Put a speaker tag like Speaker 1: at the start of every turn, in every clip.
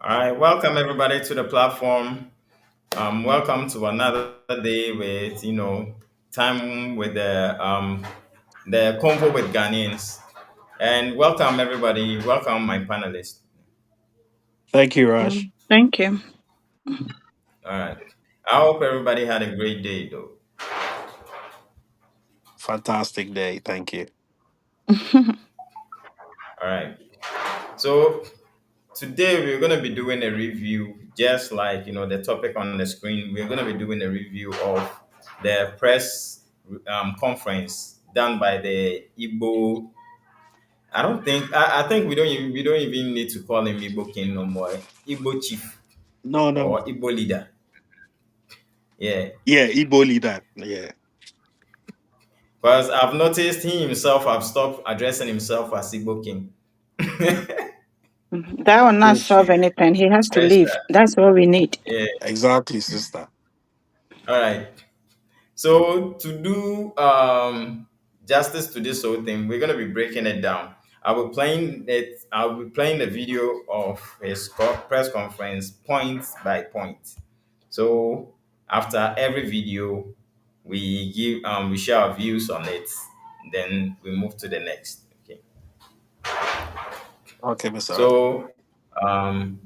Speaker 1: All right, welcome everybody to the platform. Welcome to another day with time with the Convo with Ghanaians, and welcome everybody. Welcome my panelists.
Speaker 2: Thank you, Raj.
Speaker 3: Thank you.
Speaker 1: All right, I hope everybody had a great day though.
Speaker 2: Fantastic day. Thank you.
Speaker 1: All right, so today we're going to be doing a review, just like the topic on the screen. We're going to be doing a review of the press conference done by the Igbo. I think we don't even need to call him Igbo King no more. Igbo chief
Speaker 2: No, no.
Speaker 1: or Igbo leader. Yeah.
Speaker 2: Yeah, Ebola that. Yeah.
Speaker 1: Because I've noticed he himself have stopped addressing himself as Igbo King.
Speaker 3: That will not
Speaker 2: So
Speaker 3: solve
Speaker 2: true.
Speaker 3: anything. He has to
Speaker 1: Yes,
Speaker 3: leave. That's what we need.
Speaker 1: yeah.
Speaker 2: Exactly, sister.
Speaker 1: All right. So to do justice to this whole thing, we're gonna be breaking it down. I'll be playing the video of his press conference point by point. So after every video, we share our views on it. Then we move to the next. Okay.
Speaker 2: Okay, Mr. Raj.
Speaker 1: So um,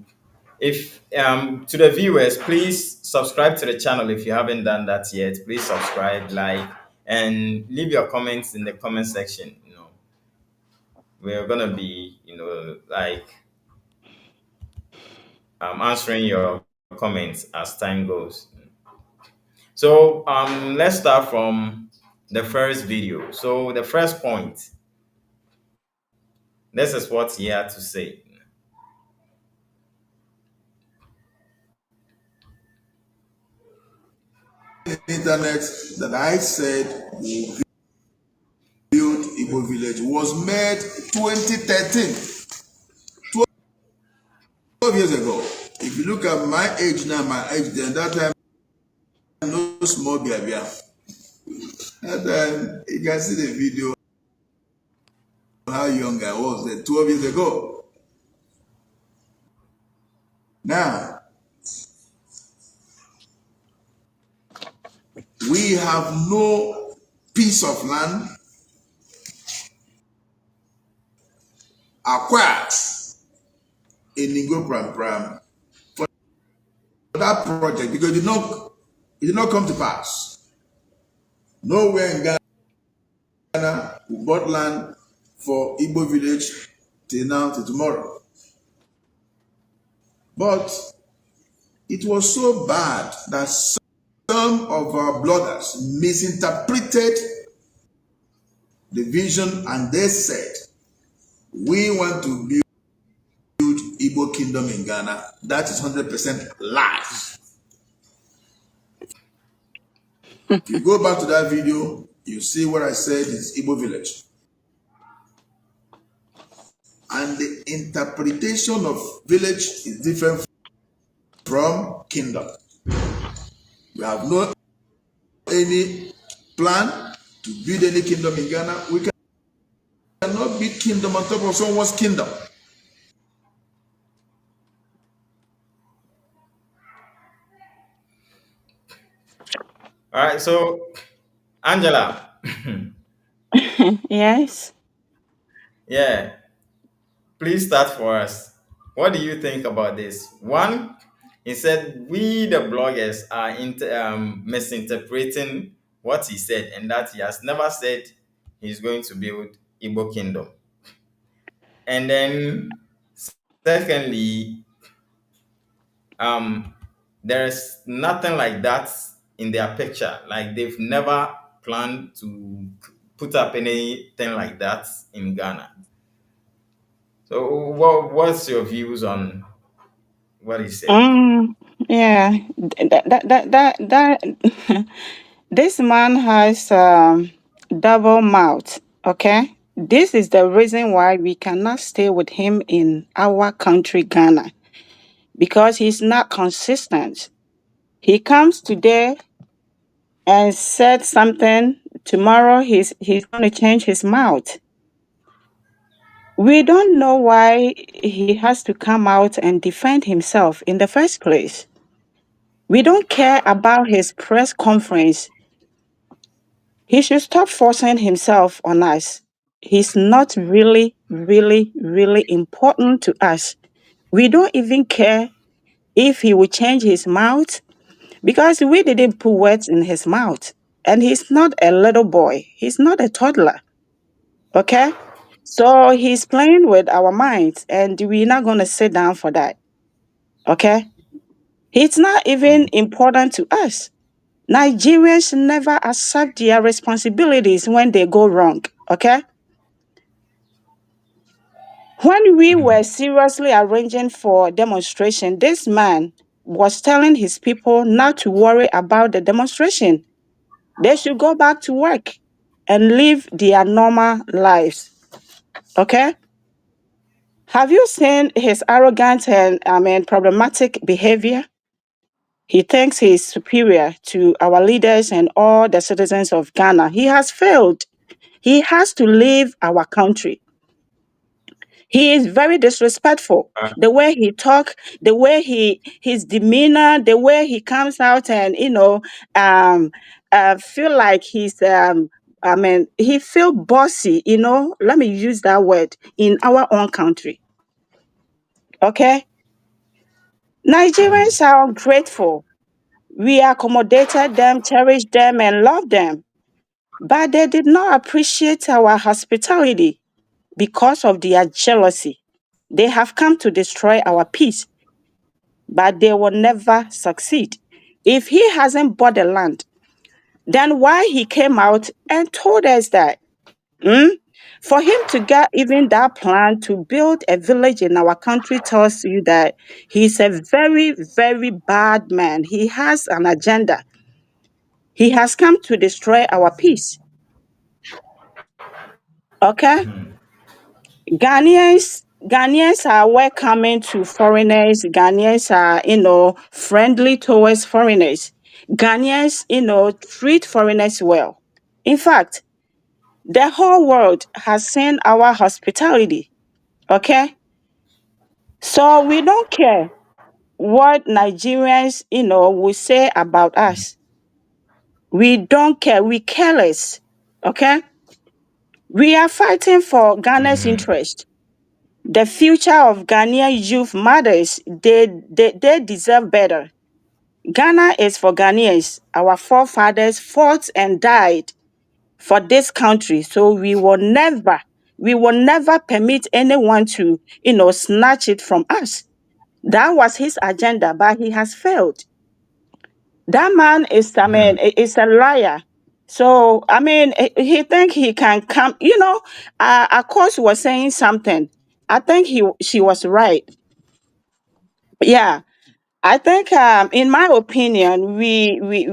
Speaker 1: if to the viewers, please subscribe to the channel if you haven't done that yet. Please subscribe, like, and leave your comments in the comment section. We're gonna be, like answering your comments as time goes. So let's start from the first video. So the first point, this is what he had to say.
Speaker 4: Internet that I said will build Igbo village was made 2013, 12 years ago. If you look at my age now, my age then, that time, no small baby. That time, you can see the video how young I was then, 12 years ago. Now, we have no piece of land acquired in Ningo Pram Pram for that project because it did not come to pass. Nowhere in Ghana we bought land for Igbo village till now, till tomorrow. But it was so bad that some of our brothers misinterpreted the vision and they said, we want to build Igbo kingdom in Ghana. That is 100% lies. If you go back to that video, you see what I said is Igbo village. And the interpretation of village is different from kingdom. We have no any plan to build any kingdom in Ghana. We cannot build kingdom on top of someone's kingdom.
Speaker 1: All right. So Angela,
Speaker 3: Yes.
Speaker 1: yeah, please start for us. What do you think about this? One, he said we, the bloggers, are misinterpreting what he said, and that he has never said he's going to build Igbo kingdom. And then, secondly, um, there's nothing like that in their picture. Like they've never planned to put up anything like that in Ghana. So, what's your views on what he said?
Speaker 3: Um. Yeah. That. This man has double mouth. Okay. This is the reason why we cannot stay with him in our country, Ghana, because he's not consistent. He comes today and said something. Tomorrow he's going to change his mouth. We don't know why he has to come out and defend himself in the first place. We don't care about his press conference. He should stop forcing himself on us. He's not really, really, really important to us. We don't even care if he will change his mouth because we didn't put words in his mouth. And he's not a little boy, he's not a toddler. Okay? So he's playing with our minds, and we're not going to sit down for that. Okay? It's not even important to us. Nigerians never accept their responsibilities when they go wrong. Okay? When we were seriously arranging for demonstration, this man was telling his people not to worry about the demonstration. They should go back to work and live their normal lives. Okay? Have you seen his arrogant and problematic behavior? He thinks he is superior to our leaders and all the citizens of Ghana. He has failed. He has to leave our country. He is very disrespectful. The way he talk, the way his demeanor, the way he comes out and um, feel like he feel bossy. Let me use that word in our own country. Okay, Nigerians are grateful. We accommodated them, cherished them, and loved them. But they did not appreciate our hospitality because of their jealousy. They have come to destroy our peace, but they will never succeed. If he hasn't bought the land, then why he came out and told us that? Hmm? For him to get even that plan to build a village in our country tells you that he's a very, very bad man. He has an agenda. He has come to destroy our peace. Okay? Ghanaians are welcoming to foreigners. Ghanaians are, friendly towards foreigners. Ghanaians, treat foreigners well. In fact, the whole world has seen our hospitality. Okay? So we don't care what Nigerians, will say about us. We don't care. We careless. Okay? We are fighting for Ghana's interest. The future of Ghanaian youth matters. They deserve better. Ghana is for Ghanaians. Our forefathers fought and died for this country. So we will never permit anyone to, snatch it from us. That was his agenda, but he has failed. That man is a liar. So, he think he can come, of course was saying something. I think she was right. Yeah, I think, in my opinion,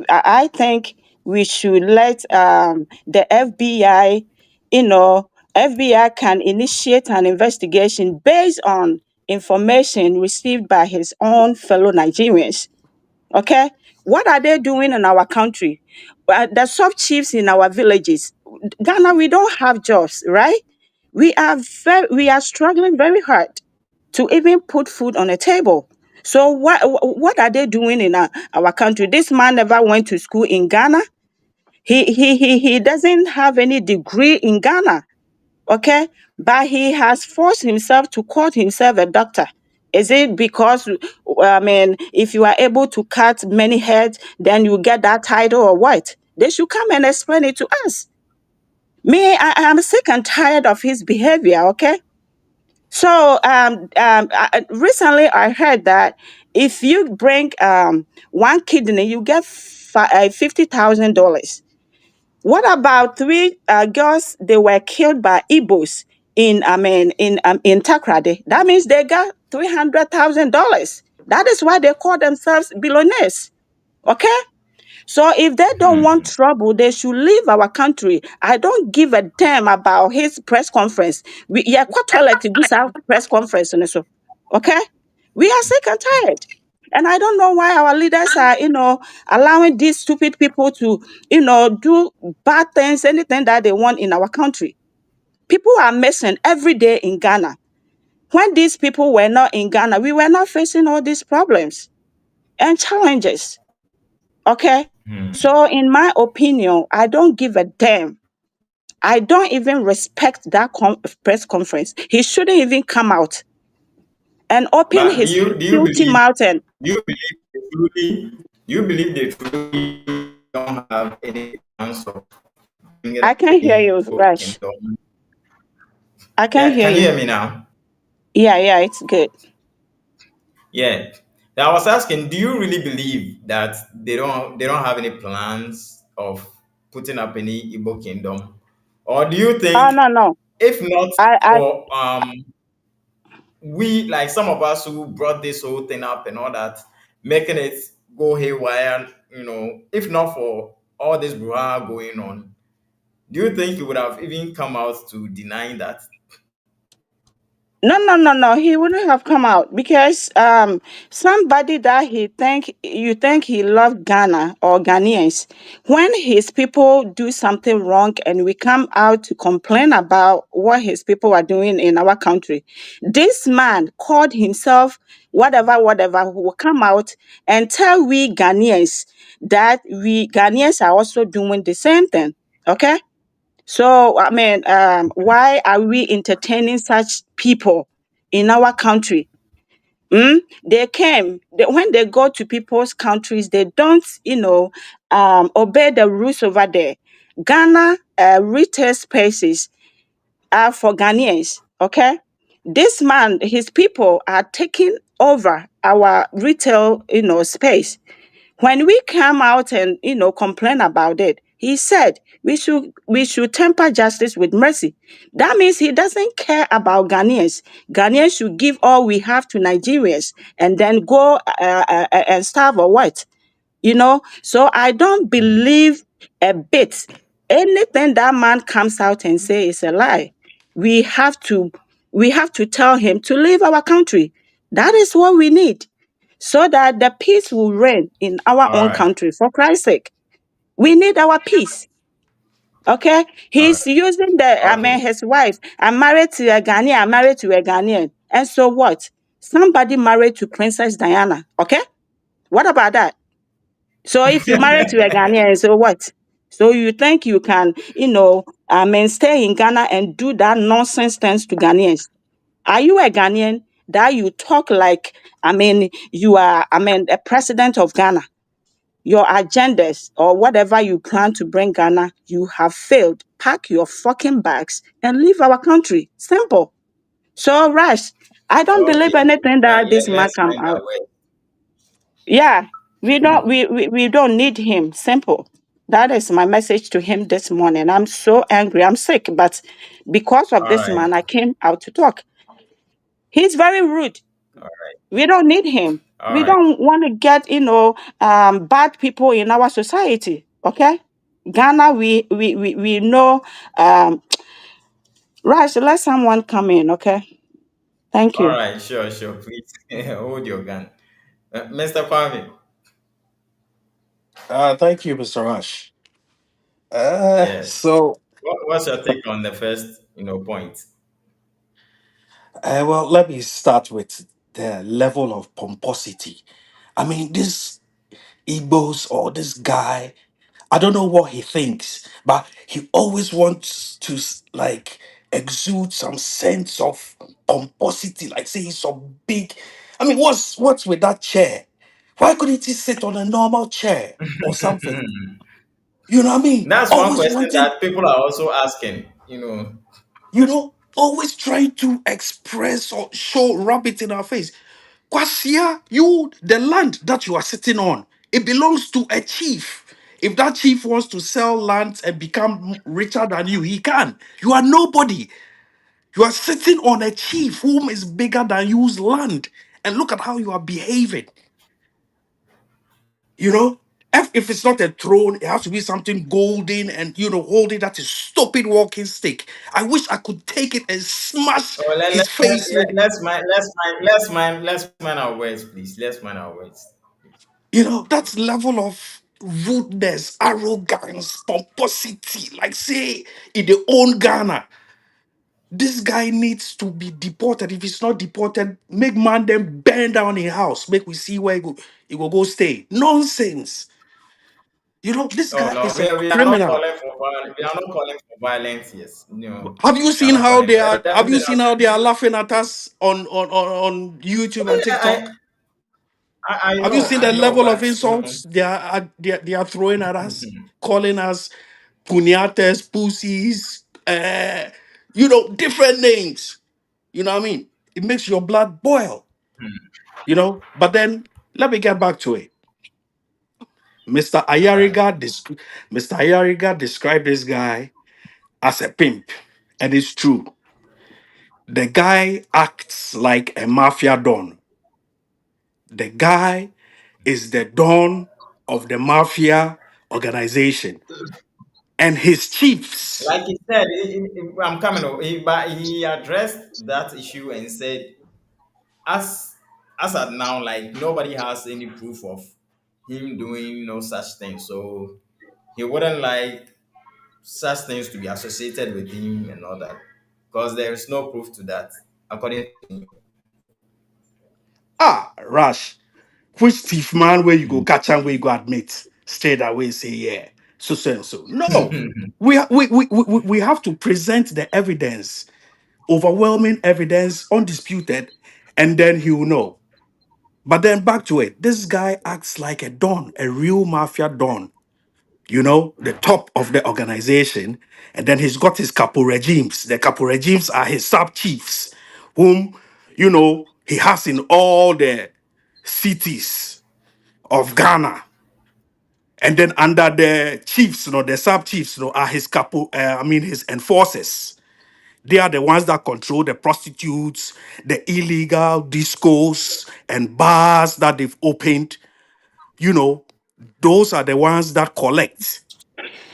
Speaker 3: I think we should let the FBI, you know, FBI can initiate an investigation based on information received by his own fellow Nigerians. Okay, what are they doing in our country? The sub chiefs in our villages. Ghana, we don't have jobs, right? We are struggling very hard to even put food on the table. So what are they doing in our country? This man never went to school in Ghana. He doesn't have any degree in Ghana. Okay, but he has forced himself to call himself a doctor. Is it because, if you are able to cut many heads, then you get that title or what? They should come and explain it to us. Me, I am sick and tired of his behavior. Okay, so recently I heard that if you bring one kidney, you get $50,000. What about three girls? They were killed by Igbos in Takrade. That means they got $300,000. That is why they call themselves billionaires. Okay. So if they don't want trouble, they should leave our country. I don't give a damn about his press conference. Yeah, what toilet to this our press conference and so. Okay, we are sick and tired. And I don't know why our leaders are, allowing these stupid people to, do bad things, anything that they want in our country. People are missing every day in Ghana. When these people were not in Ghana, we were not facing all these problems and challenges. Okay?
Speaker 1: Hmm.
Speaker 3: So, in my opinion, I don't give a damn. I don't even respect that press conference. He shouldn't even come out and open
Speaker 1: But do
Speaker 3: his
Speaker 1: you
Speaker 3: filthy
Speaker 1: believe
Speaker 3: mouth and
Speaker 1: do you believe they truly do you believe they truly don't have any plans of bringing
Speaker 3: I
Speaker 1: up
Speaker 3: can't hear
Speaker 1: any
Speaker 3: you,
Speaker 1: Igbo
Speaker 3: Rush.
Speaker 1: kingdom?
Speaker 3: I can't
Speaker 1: Yeah,
Speaker 3: hear
Speaker 1: can you
Speaker 3: you.
Speaker 1: hear me now?
Speaker 3: Yeah, it's good.
Speaker 1: Yeah. Now, I was asking, do you really believe that they don't have any plans of putting up any Igbo kingdom? Or do you
Speaker 3: Oh
Speaker 1: think
Speaker 3: no, no.
Speaker 1: if not
Speaker 3: I
Speaker 1: for we, like some of us who brought this whole thing up and all that, making it go haywire, if not for all this brouhaha going on, do you think he would have even come out to deny that?
Speaker 3: No, no, no, no. He wouldn't have come out because somebody that you think he loved Ghana or Ghanaians, when his people do something wrong and we come out to complain about what his people are doing in our country, this man called himself whatever, whatever, who will come out and tell we Ghanaians that we Ghanaians are also doing the same thing. Okay? So, I mean, why are we entertaining such people in our country? They came, when they go to people's countries, they don't, obey the rules over there. Ghana retail spaces are for Ghanaians, okay? This man, his people are taking over our retail, space. When we come out and complain about it, he said we should temper justice with mercy. That means he doesn't care about Ghanaians. Ghanaians should give all we have to Nigerians and then go and starve or what? So I don't believe a bit anything that man comes out and say is a lie. We have to we have to tell him to leave our country. That is what we need so that the peace will reign in our
Speaker 1: All
Speaker 3: own
Speaker 1: right.
Speaker 3: country. For Christ's sake, we need our peace. Okay,
Speaker 1: All
Speaker 3: he's
Speaker 1: right.
Speaker 3: using
Speaker 1: Okay.
Speaker 3: his wife. I'm married to a Ghanaian. I'm married to a Ghanaian. And so what? Somebody married to Princess Diana. Okay, what about that? So if you married to a Ghanaian, so what? So you think you can, stay in Ghana and do that nonsense things to Ghanaians? Are you a Ghanaian that you talk like, you are, a president of Ghana? Your agendas or whatever you plan to bring Ghana, you have failed. Pack your fucking bags and leave our country. Simple. So, Rush, I don't
Speaker 1: Okay.
Speaker 3: believe anything that this man
Speaker 1: Let's
Speaker 3: come
Speaker 1: find
Speaker 3: out.
Speaker 1: our way.
Speaker 3: Yeah, we don't need him. Simple. That is my message to him this morning. I'm so angry. I'm sick, but because of
Speaker 1: All
Speaker 3: this
Speaker 1: right.
Speaker 3: man, I came out to talk. He's very rude.
Speaker 1: All
Speaker 3: We don't need him. We
Speaker 1: right.
Speaker 3: don't want to get, bad people in our society. Okay? Ghana, we know. Right, so let someone come in. Okay? Thank
Speaker 1: All
Speaker 3: you.
Speaker 1: right. Sure, sure. Please hold your gun. Mr. Kwame.
Speaker 2: Thank you, Mr. Rush.
Speaker 1: Yes.
Speaker 2: So,
Speaker 1: What's your take on the first, point?
Speaker 2: well, let me start with the level of pomposity. I mean, this Igbos or this guy, I don't know what he thinks, but he always wants to like exude some sense of pomposity, like say he's so big. I mean, what's with that chair? Why couldn't he sit on a normal chair or something? You know what I mean?
Speaker 1: That's one
Speaker 2: Always
Speaker 1: question
Speaker 2: wanting,
Speaker 1: that people are also asking.
Speaker 2: always trying to express or show rabbit in our face. Kwasia, the land that you are sitting on, it belongs to a chief. If that chief wants to sell land and become richer than you, he can. You are nobody. You are sitting on a chief whom is bigger than you's land. And look at how you are behaving. You know, if it's not a throne, it has to be something golden and holding that is stupid walking stick. I wish I could take it and smash
Speaker 1: Oh,
Speaker 2: his face with.
Speaker 1: let's mind our words, please. Let's mind our words.
Speaker 2: That level of rudeness, arrogance, pomposity, like say in the own Ghana. This guy needs to be deported. If he's not deported, make man them burn down a house. Make we see where he will go stay. Nonsense. You know, this
Speaker 1: Oh
Speaker 2: guy
Speaker 1: no,
Speaker 2: is a
Speaker 1: we are not
Speaker 2: criminal.
Speaker 1: calling for violence. We are not calling for violence. Yes, no,
Speaker 2: Have you
Speaker 1: we are
Speaker 2: seen
Speaker 1: not
Speaker 2: how
Speaker 1: calling
Speaker 2: they
Speaker 1: for
Speaker 2: are? Have you
Speaker 1: everything.
Speaker 2: seen how they are laughing at us on YouTube and TikTok?
Speaker 1: I
Speaker 2: Have you
Speaker 1: know,
Speaker 2: seen the
Speaker 1: I know,
Speaker 2: level of
Speaker 1: but you know,
Speaker 2: insults they are throwing at us, calling us punyates, pussies, different names. You know what I mean? It makes your blood boil. But then let me get back to it. Mr.
Speaker 1: all right.
Speaker 2: Ayariga, Mr. Ayariga described this guy as a pimp, and it's true. The guy acts like a mafia don. The guy is the don of the mafia organization, and his chiefs.
Speaker 1: Like he said, I'm coming over, but he addressed that issue and said, as as at now, like nobody has any proof of him doing no such thing, so he wouldn't like such things to be associated with him and all that, because there is no proof to that, according to him.
Speaker 2: Rush. Which thief man where you go catch and where you go admit straight away say yeah, so and so. No, we have to present the evidence, overwhelming evidence, undisputed, and then he will know. But then back to it, this guy acts like a don, a real mafia don. The top of the organization, and then he's got his capo regimes. The capo regimes are his sub chiefs, whom he has in all the cities of Ghana. And then under the chiefs, the sub chiefs, are his his enforcers. They are the ones that control the prostitutes, the illegal discos and bars that they've opened. You know, those are the ones that collect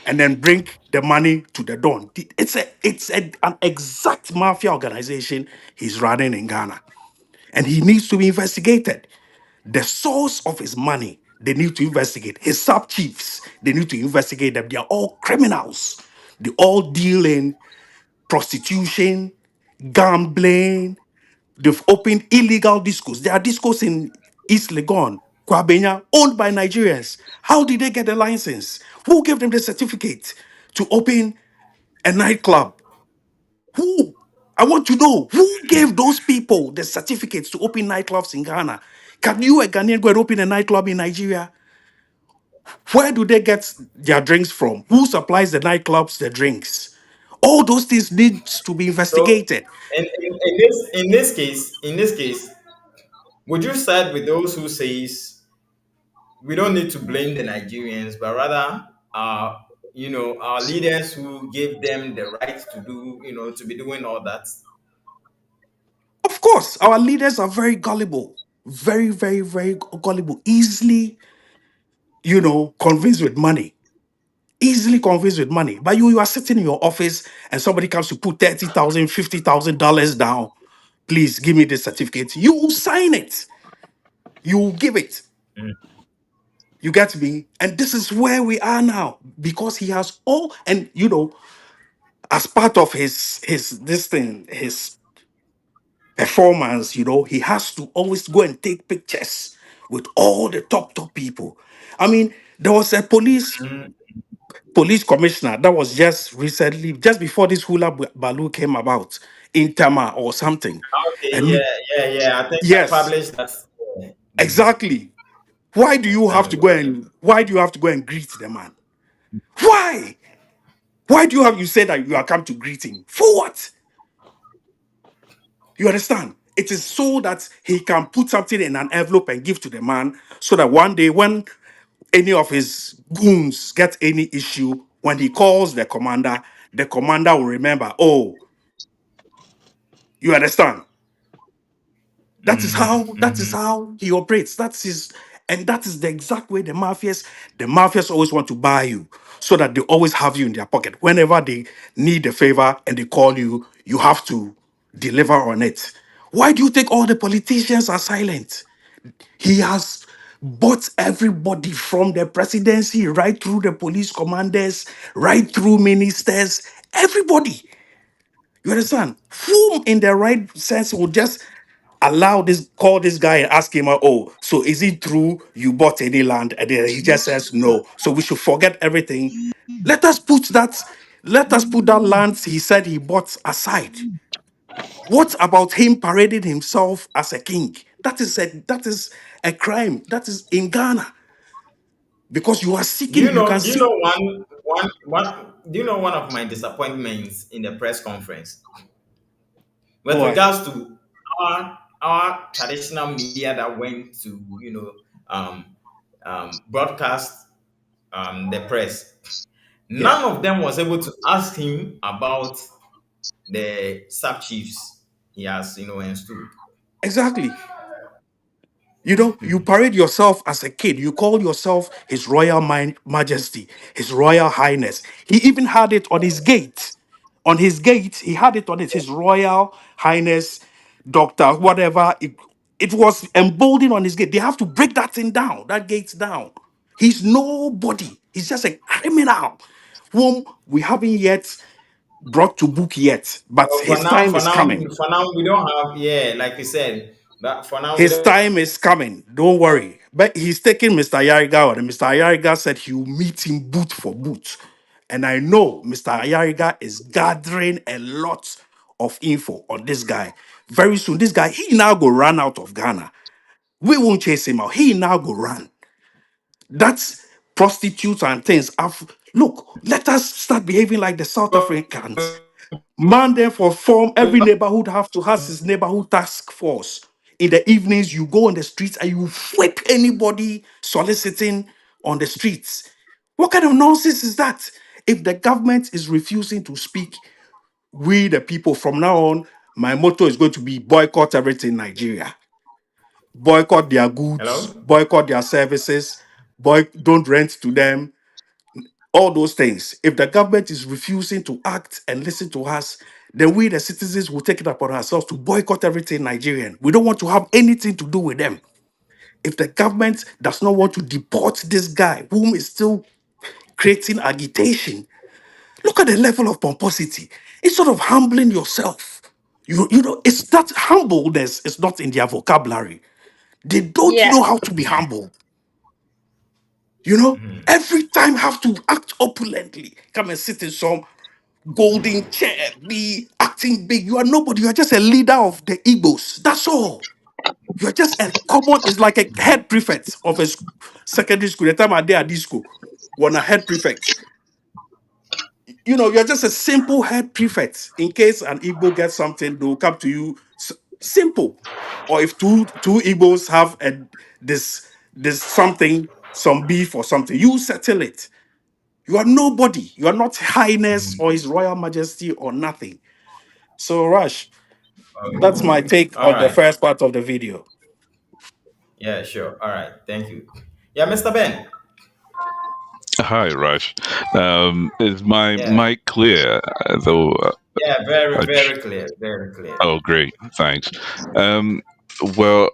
Speaker 2: and then bring the money to the don. An exact mafia organization he's running in Ghana, and he needs to be investigated. The source of his money, they need to investigate. His sub chiefs, they need to investigate them. They are all criminals. They all deal in prostitution, gambling. They've opened illegal discos. There are discos in East Legon, Kwabenya, owned by Nigerians. How did they get the license? Who gave them the certificate to open a nightclub? Who? I want to know who gave those people the certificates to open nightclubs in Ghana. Can you, a Ghanaian, go and open a nightclub in Nigeria? Where do they get their drinks from? Who supplies the nightclubs the drinks? All those things needs to be
Speaker 1: So,
Speaker 2: investigated.
Speaker 1: in this case, would you side with those who says we don't need to blame the Nigerians, but rather our leaders who gave them the right to do, to be doing all that?
Speaker 2: Of course, our leaders are very gullible, very, very, very gullible, easily, convinced with money. Easily convinced with money. But you are sitting in your office and somebody comes to put $30,000, $50,000 down. Please give me the certificate. You will sign it. You will give it. You get me? And this is where we are now because he has all, and as part of his performance, he has to always go and take pictures with all the top people. I mean, there was a
Speaker 1: Mm.
Speaker 2: police commissioner that was just recently, just before this baloo came about in Tama or something.
Speaker 1: Okay,
Speaker 2: And
Speaker 1: yeah. I think I
Speaker 2: yes,
Speaker 1: published that.
Speaker 2: exactly. Why do
Speaker 1: Some
Speaker 2: you
Speaker 1: time
Speaker 2: have to
Speaker 1: ago.
Speaker 2: go and why do you have to go and greet the man? Why? Why do you say that you are come to greet him? For what? You understand? It is so that he can put something in an envelope and give to the man so that one day when any of his goons get any issue, when he calls the commander will remember, oh, you understand? That is how he operates. That is the exact way the mafias always want to buy you so that they always have you in their pocket. Whenever they need a favor and they call you, you have to deliver on it. Why do you think all the politicians are silent? He has bought everybody from the presidency right through the police commanders, right through ministers, everybody. You understand? Whom in the right sense would just allow this, call this guy and ask him, oh, so is it true you bought any land? And then he just says no. So we should forget everything. Let us put that, let us put that land he said he bought aside. What about him parading himself as a king? That is a crime. That is in Ghana. Because you are seeking, you can
Speaker 1: Do you
Speaker 2: see.
Speaker 1: know one do you know one of my disappointments in the press conference with
Speaker 2: Go ahead.
Speaker 1: regards to our traditional media that went to, um, broadcast the press.
Speaker 2: Yeah,
Speaker 1: None of them was able to ask him about the sub chiefs he has, installed.
Speaker 2: exactly. You know, you parade yourself as a kid. You call yourself His Royal Majesty, His Royal Highness. He even had it on his gate. On his gate, he had it on it, His Royal Highness, Doctor, whatever. It was emboldened on his gate. They have to break that thing down, that gate down. He's nobody. He's just a criminal whom we haven't yet brought to book yet. But
Speaker 1: So
Speaker 2: his time is coming.
Speaker 1: for now, we don't have, yeah, like you said, but for now, we
Speaker 2: His
Speaker 1: don't.
Speaker 2: time is coming. Don't worry. But he's taking Mr. Yariga on. And Mr. Yariga said he will meet him boot for boot. And I know Mr. Yariga is gathering a lot of info on this guy. Very soon, this guy, he now go run out of Ghana. We won't chase him out. He now go run. That's prostitutes and things. Look, let us start behaving like the South Africans. Man, therefore, form every neighborhood have to has his neighborhood task force. In the evenings, you go on the streets and you whip anybody soliciting on the streets. What kind of nonsense is that? If the government is refusing to speak, we the people from now on, my motto is going to be boycott everything in Nigeria. Boycott their goods,
Speaker 1: Hello?
Speaker 2: boycott their services, don't rent to them, all those things. If the government is refusing to act and listen to us, then we, the citizens, will take it upon ourselves to boycott everything Nigerian. We don't want to have anything to do with them. If the government does not want to deport this guy, whom is still creating agitation, look at the level of pomposity. It's sort of humbling yourself. You know, it's that humbleness is not in their vocabulary. They don't
Speaker 3: Yeah.
Speaker 2: know how to be humble. You know, every time have to act opulently. Come and sit in some golden chair, be acting big. You are nobody. You are just a leader of the Igbos. That's all. You are just a common, it's like a head prefect of a secondary school. The time I did at this school, when a head prefect. You know, you're just a simple head prefect. In case an Igbo gets something, they'll come to you. Simple. Or if two Igbos have this something, some beef or something, you settle it. You are nobody. You are not highness or his royal majesty or nothing. So, Rush, that's my take
Speaker 1: All
Speaker 2: on the
Speaker 1: right.
Speaker 2: first part of the video.
Speaker 1: Yeah, sure. All right. Thank you. Yeah, Mr. Ben.
Speaker 5: Hi, Raj. Is my
Speaker 1: Yeah.
Speaker 5: mic clear? Though,
Speaker 1: Yeah, very,
Speaker 5: I
Speaker 1: very clear. Very clear.
Speaker 5: oh, great, thanks. Um, well,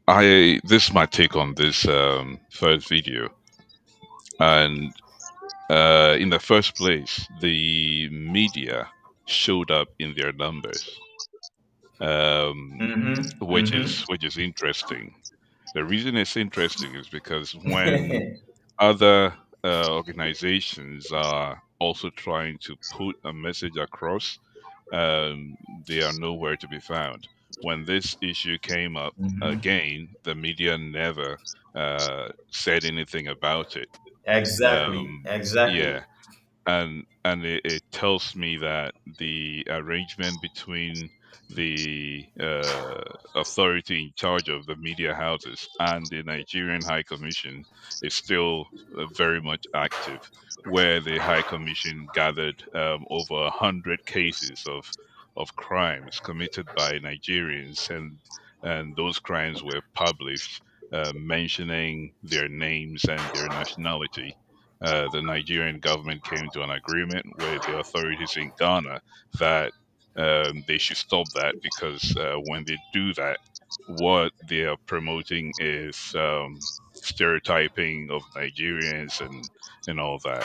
Speaker 5: I this is my take on this first video, and in the first place, the media showed up in their numbers, um,
Speaker 1: Mm-hmm. Mm-hmm.
Speaker 5: which is interesting. The reason it's interesting is because when other organizations are also trying to put a message across, um, they are nowhere to be found. When this issue came up again, the media never said anything about it.
Speaker 1: Exactly. Exactly.
Speaker 5: Yeah, and it tells me that the arrangement between the authority in charge of the media houses and the Nigerian High Commission is still very much active, where the High Commission gathered over 100 cases of crimes committed by Nigerians, and those crimes were published, mentioning their names and their nationality. The Nigerian government came to an agreement with the authorities in Ghana that they should stop that, because when they do that, what they are promoting is stereotyping of Nigerians and all that,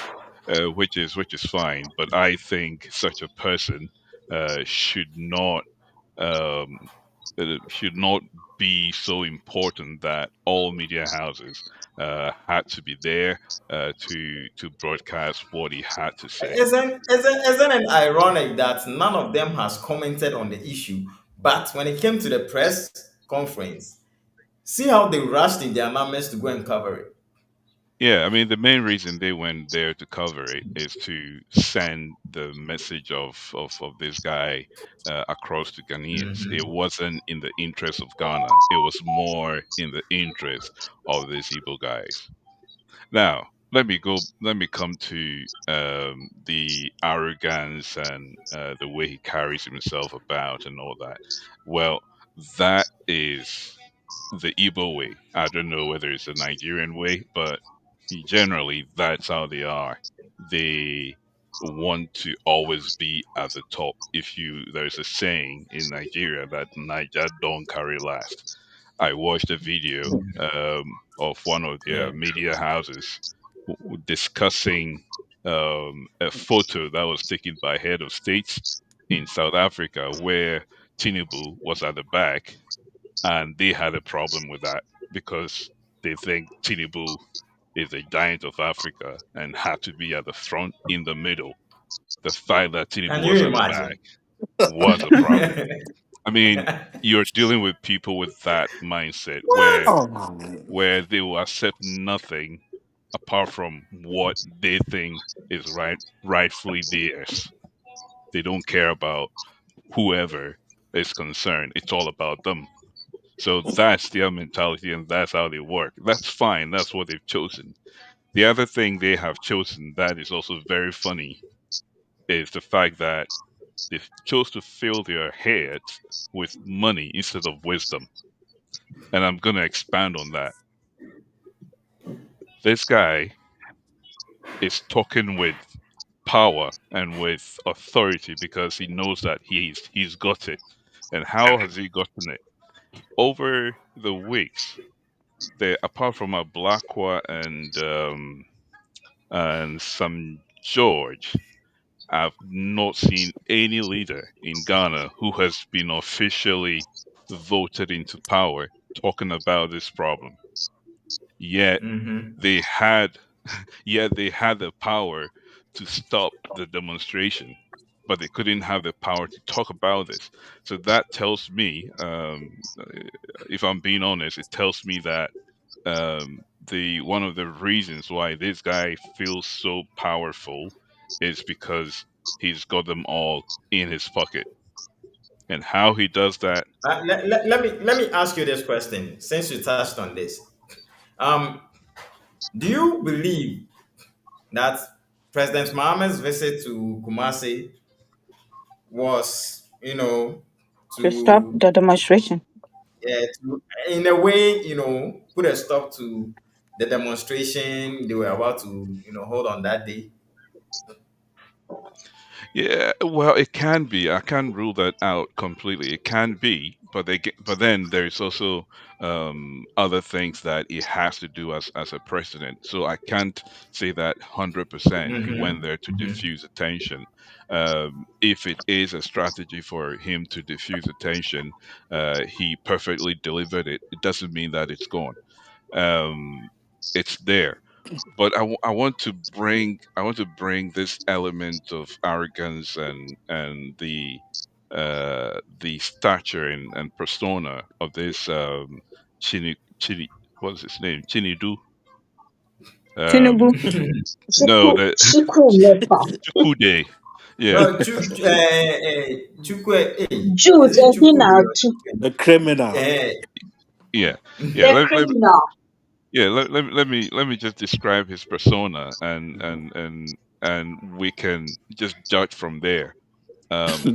Speaker 5: which is fine. But I think such a person should not um, should not be so important that all media houses had to be there to broadcast what he had to say.
Speaker 1: Isn't it ironic that none of them has commented on the issue, but when it came to the press conference, see how they rushed in their numbers to go and cover it.
Speaker 5: Yeah, I mean, the main reason they went there to cover it is to send the message of this guy across to Ghanaians. It
Speaker 1: Mhm.
Speaker 5: wasn't in the interest of Ghana. It was more in the interest of these Igbo guys. Now, let me come to the arrogance and the way he carries himself about and all that. Well, that is the Igbo way. I don't know whether it's a Nigerian way, but generally that's how they are. They want to always be at the top. If you There's a saying in Nigeria that Niger don't carry last. I watched a video of one of
Speaker 1: Yeah.
Speaker 5: their media houses discussing a photo that was taken by head of states in South Africa where Tinubu was at the back, and they had a problem with that because they think Tinubu is a giant of Africa and had to be at the front in the middle. The fact that Tinubu
Speaker 1: Can
Speaker 5: was
Speaker 1: you
Speaker 5: at the back
Speaker 1: imagine?
Speaker 5: was a problem. I mean, you're dealing with people with that mindset where
Speaker 2: Oh man.
Speaker 5: they will accept nothing apart from what they think is rightfully theirs. They don't care about whoever is concerned. It's all about them. So that's their mentality and that's how they work. That's fine. That's what they've chosen. The other thing they have chosen that is also very funny is the fact that they chose to fill their heads with money instead of wisdom. And I'm going to expand on that. This guy is talking with power and with authority because he knows that he's got it. And how has he gotten it? Over the weeks, there apart from a Blackwell and some George, I've not seen any leader in Ghana who has been officially voted into power talking about this problem. Yet
Speaker 1: Hmm.
Speaker 5: they had yet they had the power to stop the demonstration, but they couldn't have the power to talk about this. So that tells me, if I'm being honest, it tells me that the one of the reasons why this guy feels so powerful is because he's got them all in his pocket. And how he does that,
Speaker 1: Let me ask you this question since you touched on this. Um, do you believe that President Mohammed's visit to Kumasi was,
Speaker 3: To stop
Speaker 1: to,
Speaker 3: the demonstration.
Speaker 1: in a way, put a stop to the demonstration they were about to, hold on that day?
Speaker 5: yeah, well, it can be. I can't rule that out completely. It can be, but then there's also other things that he has to do as a president. So I can't say that 100% he went
Speaker 1: Hmm.
Speaker 5: there to
Speaker 1: Hmm.
Speaker 5: diffuse attention. If it is a strategy for him to diffuse attention, he perfectly delivered it. It doesn't mean that it's gone. Um, it's there, but I want to bring this element of arrogance and the stature and persona of this Chini, what's his name, Chinidu.
Speaker 3: Tinubu.
Speaker 5: um no, the
Speaker 6: Chukwuemeka.
Speaker 5: Chukude. Yeah,
Speaker 1: No, Chukwe, is
Speaker 6: Jude
Speaker 1: it Chukwudi or
Speaker 6: Ehinatu,
Speaker 1: Chukwe?
Speaker 2: The criminal.
Speaker 1: Eh,
Speaker 5: yeah, yeah.
Speaker 6: the criminal.
Speaker 5: Let me just describe his persona, and we can just judge from there. Um,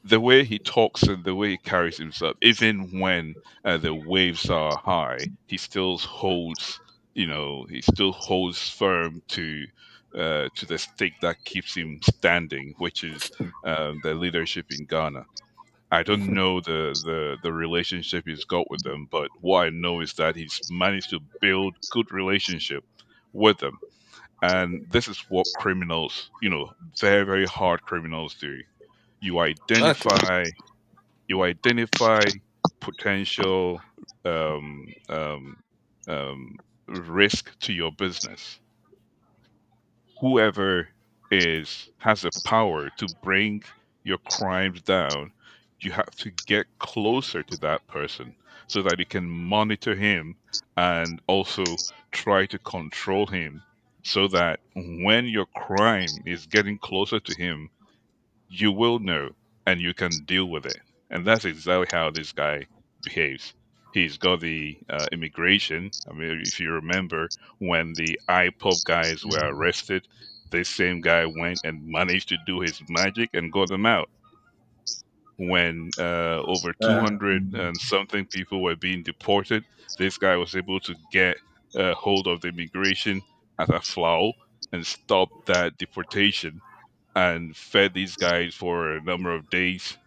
Speaker 5: the way he talks and the way he carries himself, even when the waves are high, he still holds firm to the stake that keeps him standing, which is the leadership in Ghana. I don't know the relationship he's got with them, but what I know is that he's managed to build good relationship with them, and this is what criminals, very very hard criminals do. You
Speaker 2: Okay.
Speaker 5: identify you identify potential um, um, risk to your business. Whoever is has the power to bring your crimes down, you have to get closer to that person so that you can monitor him and also try to control him so that when your crime is getting closer to him, you will know and you can deal with it. And that's exactly how this guy behaves. He's got the immigration. I mean, if you remember when the IPOP guys were arrested, this same guy went and managed to do his magic and got them out. When over
Speaker 1: Uh,
Speaker 5: 200 and something people were being deported, this guy was able to get hold of the immigration at a flow and stop that deportation and fed these guys for a number of days,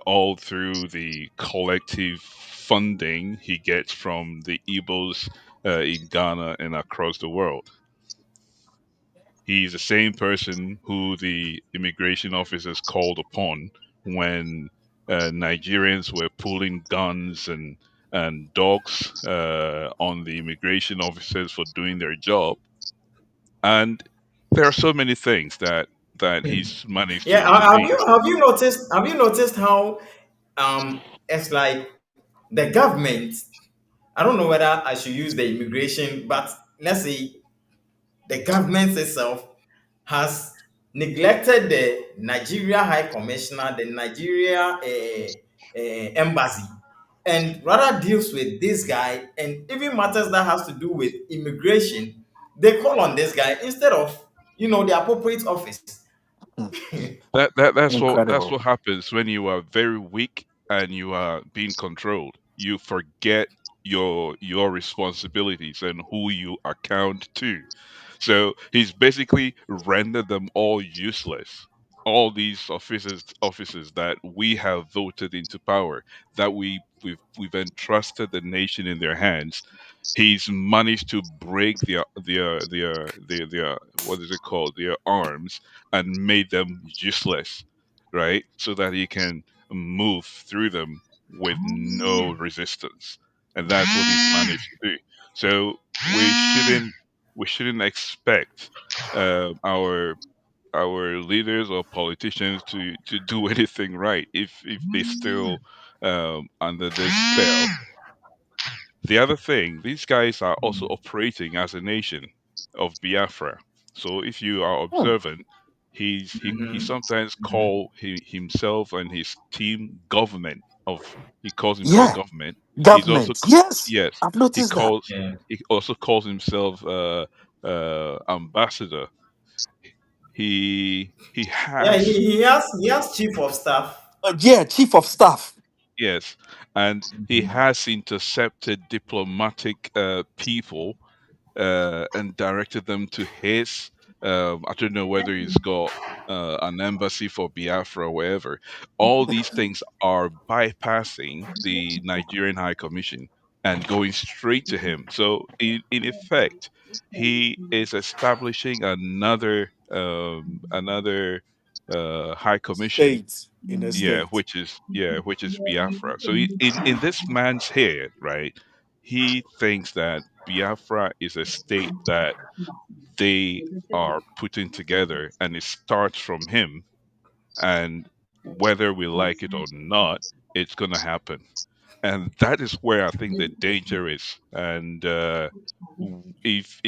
Speaker 5: all through the collective funding he gets from the Igbos in Ghana and across the world. He's the same person who the immigration officers called upon when Nigerians were pulling guns and dogs on the immigration officers for doing their job. And there are so many things that he's managed
Speaker 1: yeah,
Speaker 5: to be.
Speaker 1: have you noticed how it's like the government, I don't know whether I should use the immigration, but let's say the government itself has neglected the Nigeria High Commissioner, the Nigeria embassy, and rather deals with this guy, and even matters that has to do with immigration. They call on this guy instead of the appropriate office.
Speaker 2: Mm.
Speaker 5: That's
Speaker 2: Incredible.
Speaker 5: what happens when you are very weak and you are being controlled. You forget your responsibilities and who you account to. So he's basically rendered them all useless. All these offices that we have voted into power, that we've entrusted the nation in their hands. He's managed to break their what is it called, their arms, and made them useless, right? So that he can move through them with no resistance, and that's what he's managed to do. So we shouldn't we shouldn't expect our leaders or politicians to do anything right if they still under this spell. The other thing, these guys are also operating as a nation of Biafra. So if you are
Speaker 2: Hmm.
Speaker 5: observant, he
Speaker 1: Mhm.
Speaker 5: sometimes call himself and his team government of. He calls himself
Speaker 2: Yeah.
Speaker 5: government. He's also
Speaker 2: Government. Yes.
Speaker 5: yes.
Speaker 2: I've
Speaker 5: He
Speaker 2: noticed that.
Speaker 5: calls.
Speaker 1: Yeah.
Speaker 5: He also calls himself ambassador. He
Speaker 1: Yeah,
Speaker 5: has
Speaker 1: he has chief of staff.
Speaker 2: Yeah, chief of staff.
Speaker 5: yes, and he has intercepted diplomatic people and directed them to his. I don't know whether he's got an embassy for Biafra or wherever. All these things are bypassing the Nigerian High Commission and going straight to him. So, in effect, he is establishing another High Commission.
Speaker 2: State in a
Speaker 5: Yeah,
Speaker 2: state.
Speaker 5: which is Biafra. So in this man's head, right, he thinks that Biafra is a state that they are putting together, and it starts from him. And whether we like it or not, it's gonna happen, and that is where I think the danger is. And if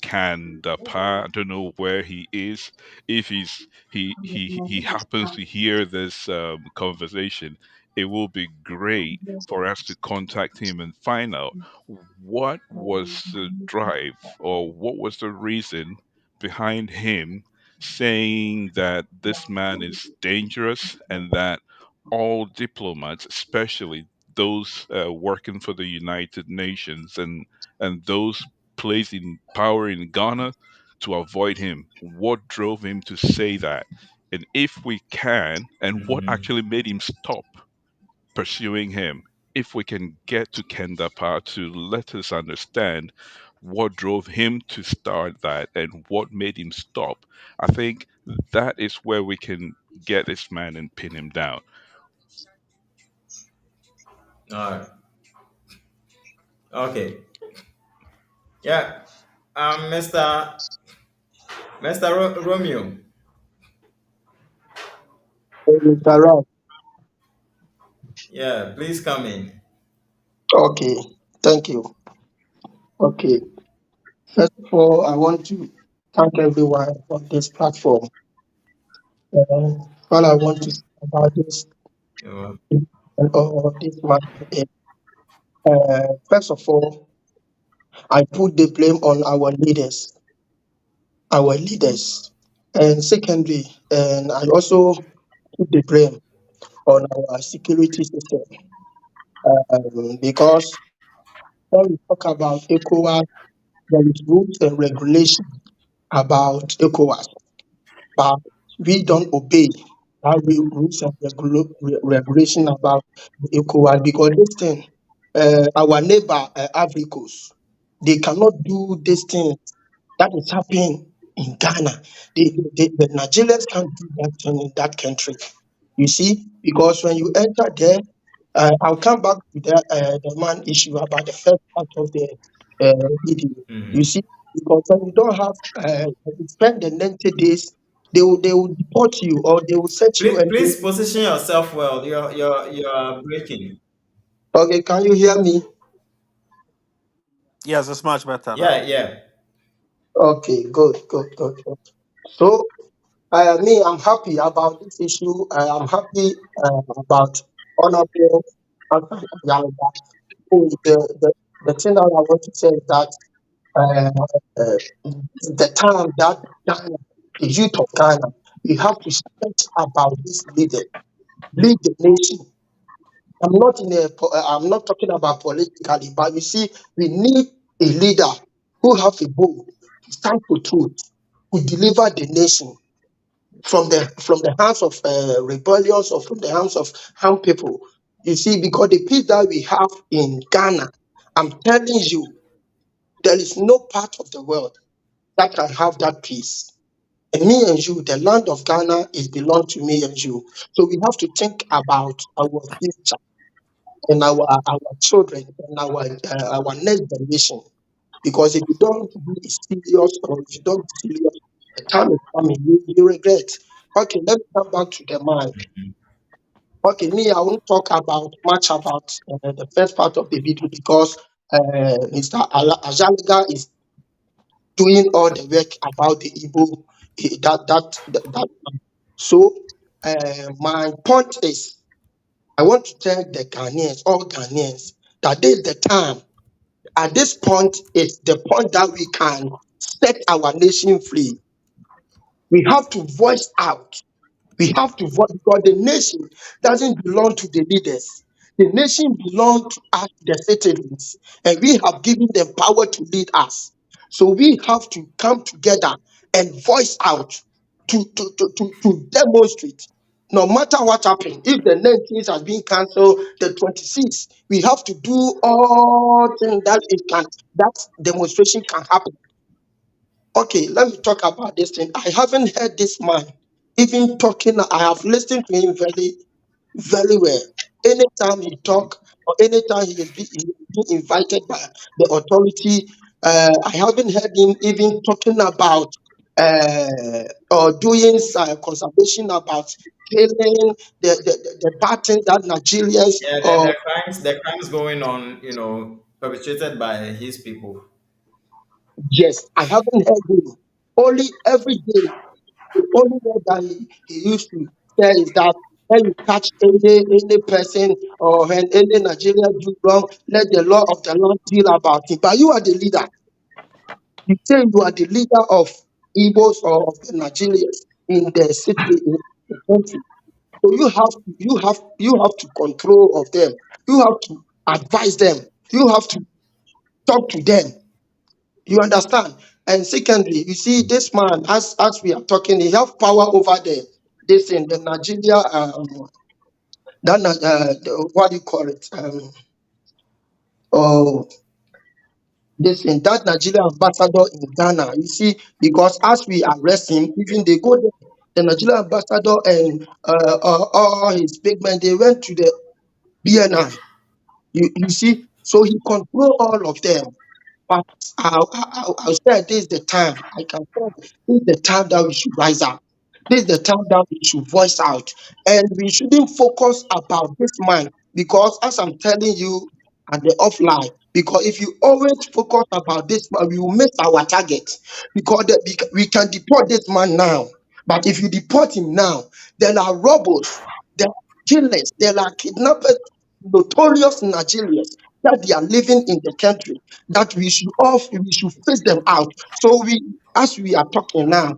Speaker 5: Kandapa, I don't know where he is, if he happens to hear this conversation, it will be great for us to contact him and find out what was the drive or what was the reason behind him saying that this man is dangerous and that all diplomats, especially those working for the United Nations and those placed in power in Ghana, to avoid him. What drove him to say that? And if we can, and what
Speaker 1: Mhm.
Speaker 5: actually made him stop pursuing him? If we can get to Kendapa to let us understand what drove him to start that and what made him stop, I think that is where get this man and pin him down.
Speaker 1: All right. Okay. Yeah. Mr. Romeo.
Speaker 6: Mr. Ralph.
Speaker 1: Yeah, please come in.
Speaker 6: Okay, thank you. Okay, first of all, I want to thank everyone on this platform. All I want to say about this
Speaker 1: You
Speaker 6: this matter is, first of all, I put the blame on our leaders, and secondly, and I also put the blame on our security system, because when we talk about ECOWAS, there is rules and regulation about ECOWAS, but we don't obey our rules and regulation about the ECOWAS because this thing, our neighbor Africa, they cannot do this thing that is happening in Ghana. The Nigerians can't do that thing in that country. You see, because when you enter there, I'll come back to the man issue about the first part of the video. You
Speaker 1: Mhm.
Speaker 6: see, because when you don't have, when you spend the 90 days, they will deport you or they will set you
Speaker 1: Please,
Speaker 6: and
Speaker 1: please position yourself well. You're breaking.
Speaker 6: okay, can you hear me?
Speaker 2: Yes, it's much better
Speaker 1: Yeah,
Speaker 2: now.
Speaker 1: yeah.
Speaker 6: Okay, good, good, good, good. So, me, I'm happy about this issue. I'm happy about honorable Yanga. The thing that I want to say is that the time that Ghana, the youth of Ghana, we have to stretch about this leader, lead the nation. I'm not talking about politically, but you see, we need a leader who have a goal to stand for truth, to deliver the nation from the hands of rebellions or from the hands of harm people. You see, because the peace that we have in Ghana, I'm telling you, there is no part of the world that can have that peace. And me and you, the land of Ghana is belong to me and you. So we have to think about our future and our children and our next generation. Because if you don't be serious or if you don't be serious, the time is coming, you regret. Okay, let me come back to the man. Okay, me, I won't talk about much about the first part of the video because Mr. Ajaliga is doing all the work about the Igbo that man. So my point is, I want to tell the Ghanaians, all Ghanaians, that this is the time. At this point, it's the point that we can set our nation free. We have to voice out. We have to vote because the nation doesn't belong to the leaders. The nation belongs to us, the citizens, and we have given them power to lead us. So we have to come together and voice out to demonstrate. No matter what happens, if the 19th has been cancelled, the 26th, we have to do all things that it can, that demonstration can happen. Okay, let me talk about this thing. I haven't heard this man even talking. I have listened to him very, very well. Anytime he talk or anytime he is being invited by the authority, I haven't heard him even talking about or doing conservation about killing the bad things that Nigerians
Speaker 1: Yeah,
Speaker 6: or
Speaker 1: the crimes going on, perpetrated by his people.
Speaker 6: yes, I haven't heard him. Only every day. The only word that he used to say is that when you catch any person or when any Nigerian do wrong, let the law of the Lord deal about it. But you are the leader. You say you are the leader of Igbos or of the Nigerians in the city, in the country. So you have to control of them. You have to advise them. You have to talk to them. You understand? And secondly, you see, this man, as we are talking, he have power over this in the Nigeria, what do you call it? Oh, this in that Nigeria ambassador in Ghana. You see, because as we arrest him, even they go there. The Nigerian ambassador and all his big men, they went to the BNI. You see, so he control all of them. But I'll say this is the time. I can say this is the time that we should rise up. This is the time that we should voice out. And we shouldn't focus about this man because as I'm telling you at the offline, because if you always focus about this man, we will miss our target. Because we can deport this man now. But if you deport him now, there are robbers, there are killers, there are kidnappers, notorious Nigerians that they are living in the country that we should face them out. So we, as we are talking now,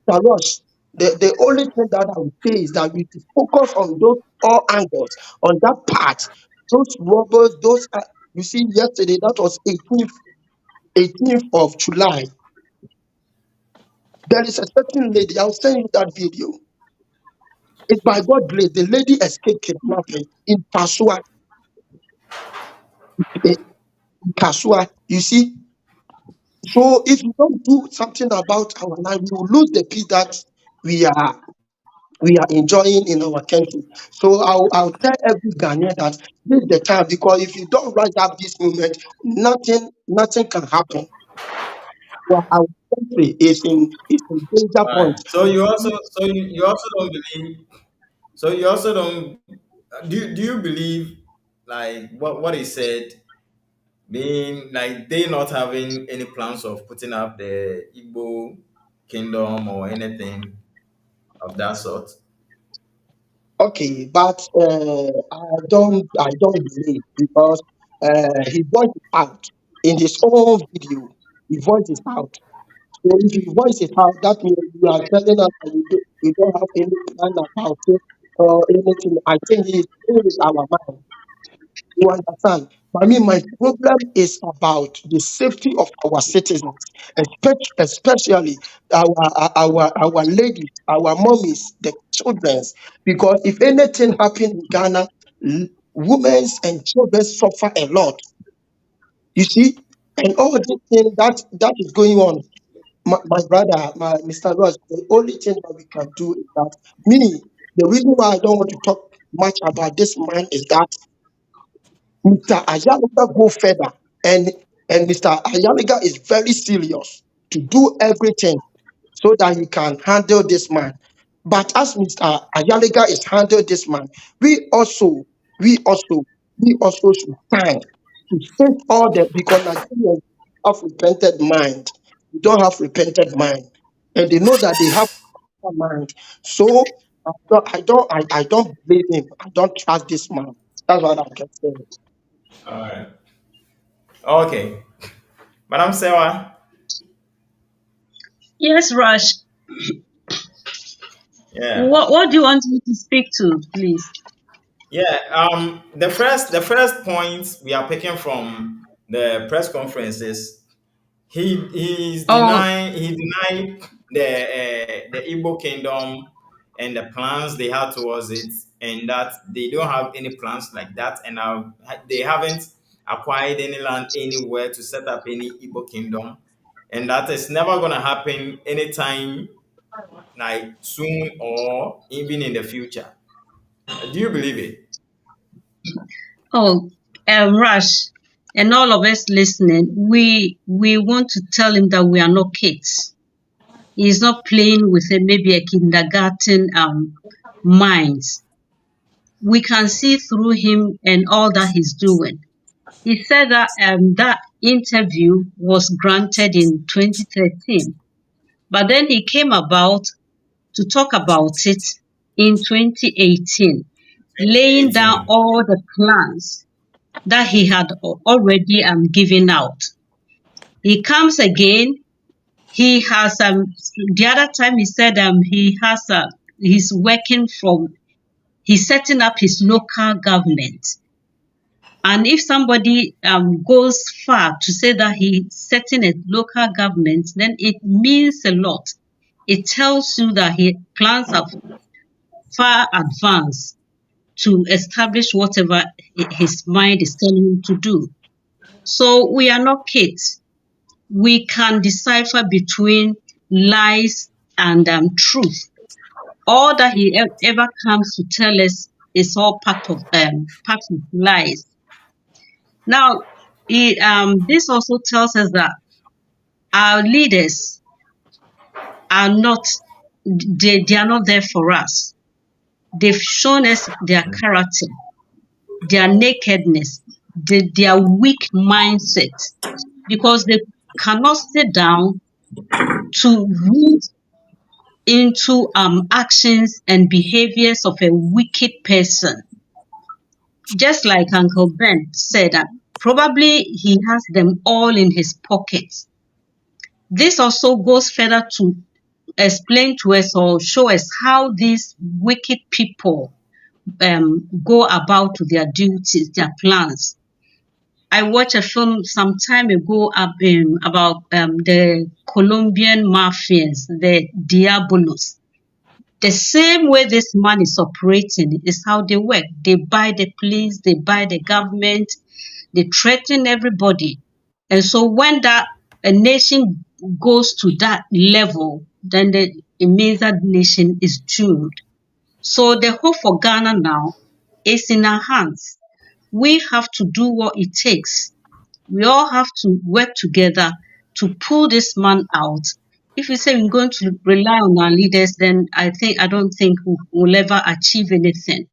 Speaker 6: Mr. Ross, the only thing that I would say is that we should focus on those all angles, on that part, those robbers, you see, yesterday that was 18th of July. There is a certain lady, I'll send you that video. It's by God grace. The lady escaped kidnapping in Pasua. In Pasua, you see. So if we don't do something about our life, we will lose the peace that we are we are enjoying in our country. So I'll tell every Ghanaian that this is the time because if you don't rise up this movement, nothing can happen. Our country is in danger
Speaker 1: All right.
Speaker 6: point.
Speaker 1: You also don't believe. So you also don't. Do you believe like what he said? Being like they not having any plans of putting up the Igbo kingdom or anything of that sort.
Speaker 6: Okay, but I don't believe because his voice is out in his own video. His voice is out. So if your voice is out, that means you are telling us that you don't have any plan about it or anything. I think he is playing with our mind. You understand? I mean, my problem is about the safety of our citizens, especially our ladies, our mommies, the childrens. Because if anything happen in Ghana, women and children suffer a lot. You see, and all this thing that is going on my brother, my Mr. Ross, the only thing that we can do is that me, the reason why I don't want to talk much about this man is that Mr. Ayaliga go further and Mr. Ayaliga is very serious to do everything so that he can handle this man. But as Mr. Ayaliga is handle this man, we also, we also, we also should stand to face all the because Nigerians have repented mind. We don't have repented mind, and they know that they have a mind. So I don't believe him. I don't trust this man. That's what I can say.
Speaker 1: All right. Okay. Madam Sewa.
Speaker 7: Yes, Rush.
Speaker 1: Yeah.
Speaker 7: What do you want me to speak to, please?
Speaker 1: Yeah. The first point we are picking from the press conference is
Speaker 7: Oh,
Speaker 1: he denied the Igbo kingdom and the plans they had towards it, and that they don't have any plans like that, and they haven't acquired any land anywhere to set up any Igbo kingdom, and that is never gonna happen anytime like soon or even in the future. Do you believe it?
Speaker 7: oh, Rush, and all of us listening, we want to tell him that we are not kids. He's not playing with maybe a kindergarten minds. We can see through him and all that he's doing. He said that that interview was granted in 2013, but then he came about to talk about it in 2018, laying down
Speaker 1: 2018.
Speaker 7: all the plans that he had already given out. He comes again. He has the other time he said he's working from he's setting up his local government. And if somebody goes far to say that he's setting a local government, then it means a lot. It tells you that he plans are far advanced to establish whatever his mind is telling him to do. So we are not kids. We can decipher between lies and truth. All that he ever comes to tell us is all part of lies. Now, this also tells us that our leaders are not they are not there for us. They've shown us their character, their nakedness, their weak mindset, because they cannot sit down to read into actions and behaviors of a wicked person. Just like Uncle Ben said, that probably he has them all in his pockets. This also goes further to explain to us or show us how these wicked people go about their duties, their plans. I watched a film some time ago about the Colombian mafias, the Diabolos. The same way this man is operating is how they work. They buy the police, they buy the government, they threaten everybody. And so when a nation goes to that level, then it means that nation is doomed. So the hope for Ghana now is in our hands. We have to do what it takes. We all have to work together to pull this man out. If we say we're going to rely on our leaders, then I don't think we'll ever achieve anything.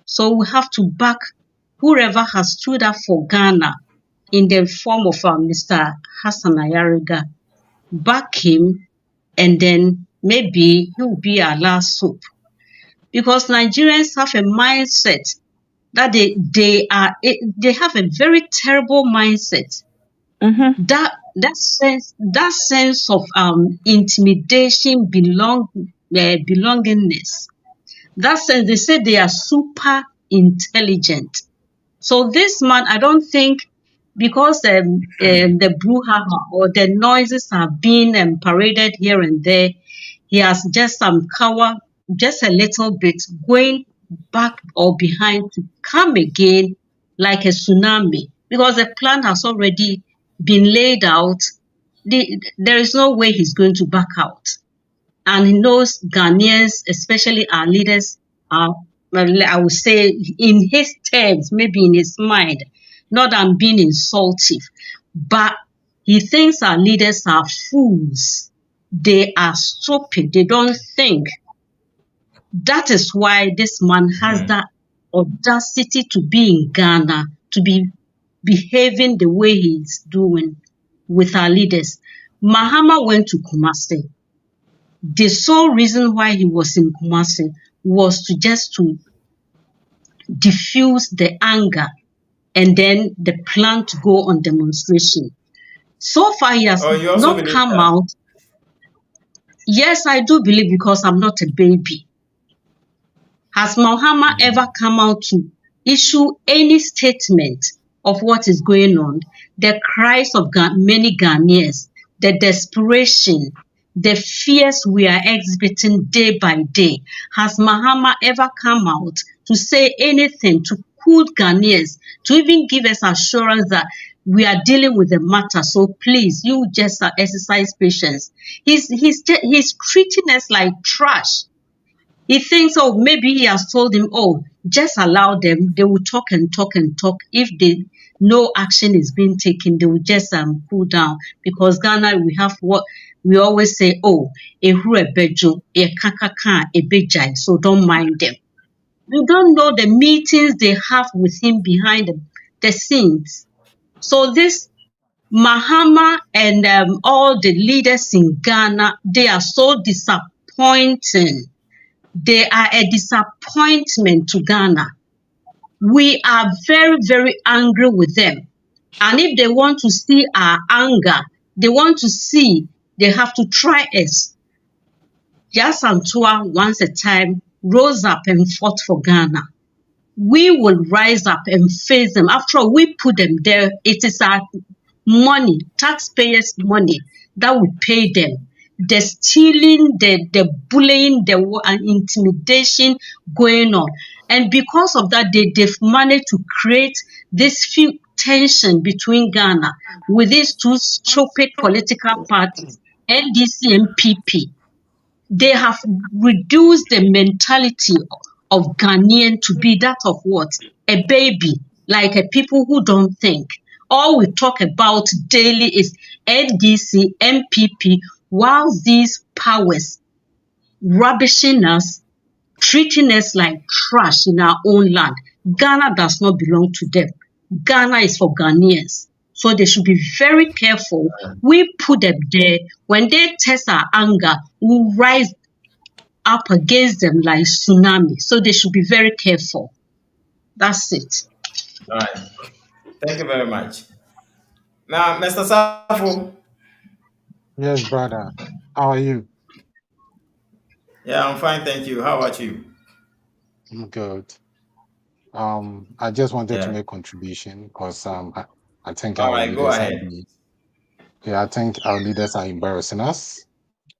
Speaker 7: So we have to back whoever has stood up for Ghana in the form of Mr. Hassan Ayariga. Back him, and then maybe he'll be our last hope. Because Nigerians have a mindset that they have a very terrible mindset.
Speaker 3: Mm-hmm.
Speaker 7: That sense of intimidation, belongingness. That sense, they say they are super intelligent. So this man, I don't think, because the brouhaha or the noises are being paraded here and there, he has just cover just a little bit, going back or behind to come again like a tsunami, because the plan has already been laid out. There is no way he's going to back out. And he knows Ghanaians, especially our leaders, are, well, I would say, in his terms, maybe in his mind, not that I'm being insultive, but he thinks our leaders are fools. They are stupid. They don't think. That is why this man has that audacity to be in Ghana, to be behaving the way he's doing with our leaders. Mahama went to Kumasi. The sole reason why he was in Kumasi was to diffuse the anger and then the plan to go on demonstration. So far, he has
Speaker 1: Oh, you also
Speaker 7: not
Speaker 1: believe
Speaker 7: come
Speaker 1: that?
Speaker 7: out. Yes, I do believe, because I'm not a baby. Has Mahama ever come out to issue any statement of what is going on? The cries of many Ghanaians, the desperation, the fears we are exhibiting day by day. Has Mahama ever come out to say anything to cool Ghanaians, to even give us assurance that we are dealing with the matter? So please, you just exercise patience. He's treating us like trash. He thinks, oh, maybe he has told him, oh, just allow them. They will talk and talk and talk. If no action is being taken, they will just cool down. Because Ghana, we have what we always say, oh, ehuru ebejo, ekakaka ebejai. So don't mind them. We don't know the meetings they have with him behind the scenes. So this Mahama and all the leaders in Ghana, they are so disappointing. They are a disappointment to Ghana. We are very, very angry with them. And if they want to see our anger, they want to see, they have to try us. Yasantua once a time rose up and fought for Ghana. We will rise up and face them. After all, we put them there. It is our money, taxpayers' money, that we pay them. The stealing, the bullying, the intimidation going on. And because of that, they've managed to create this few tension between Ghana with these two stupid political parties, NDC and PP. they have reduced the mentality of Ghanaian to be that of what? A baby, like a people who don't think. All we talk about daily is NDC, MPP, while these powers rubbishing us, treating us like trash in our own land. Ghana does not belong to them. Ghana is for Ghanaians. So they should be very careful. We put them there. When they test our anger, we rise up against them like tsunami. So they should be very careful. That's it.
Speaker 1: All right. Thank you very much. Now, Mr. Safo.
Speaker 2: Yes, brother. How are you?
Speaker 1: Yeah, I'm fine, thank you. How about you?
Speaker 2: I'm good. I just wanted to
Speaker 1: Yeah.
Speaker 2: make contribution because I think
Speaker 1: All
Speaker 2: our
Speaker 1: right, go
Speaker 2: leaders are
Speaker 1: ahead.
Speaker 2: being yeah, I think our leaders are embarrassing us.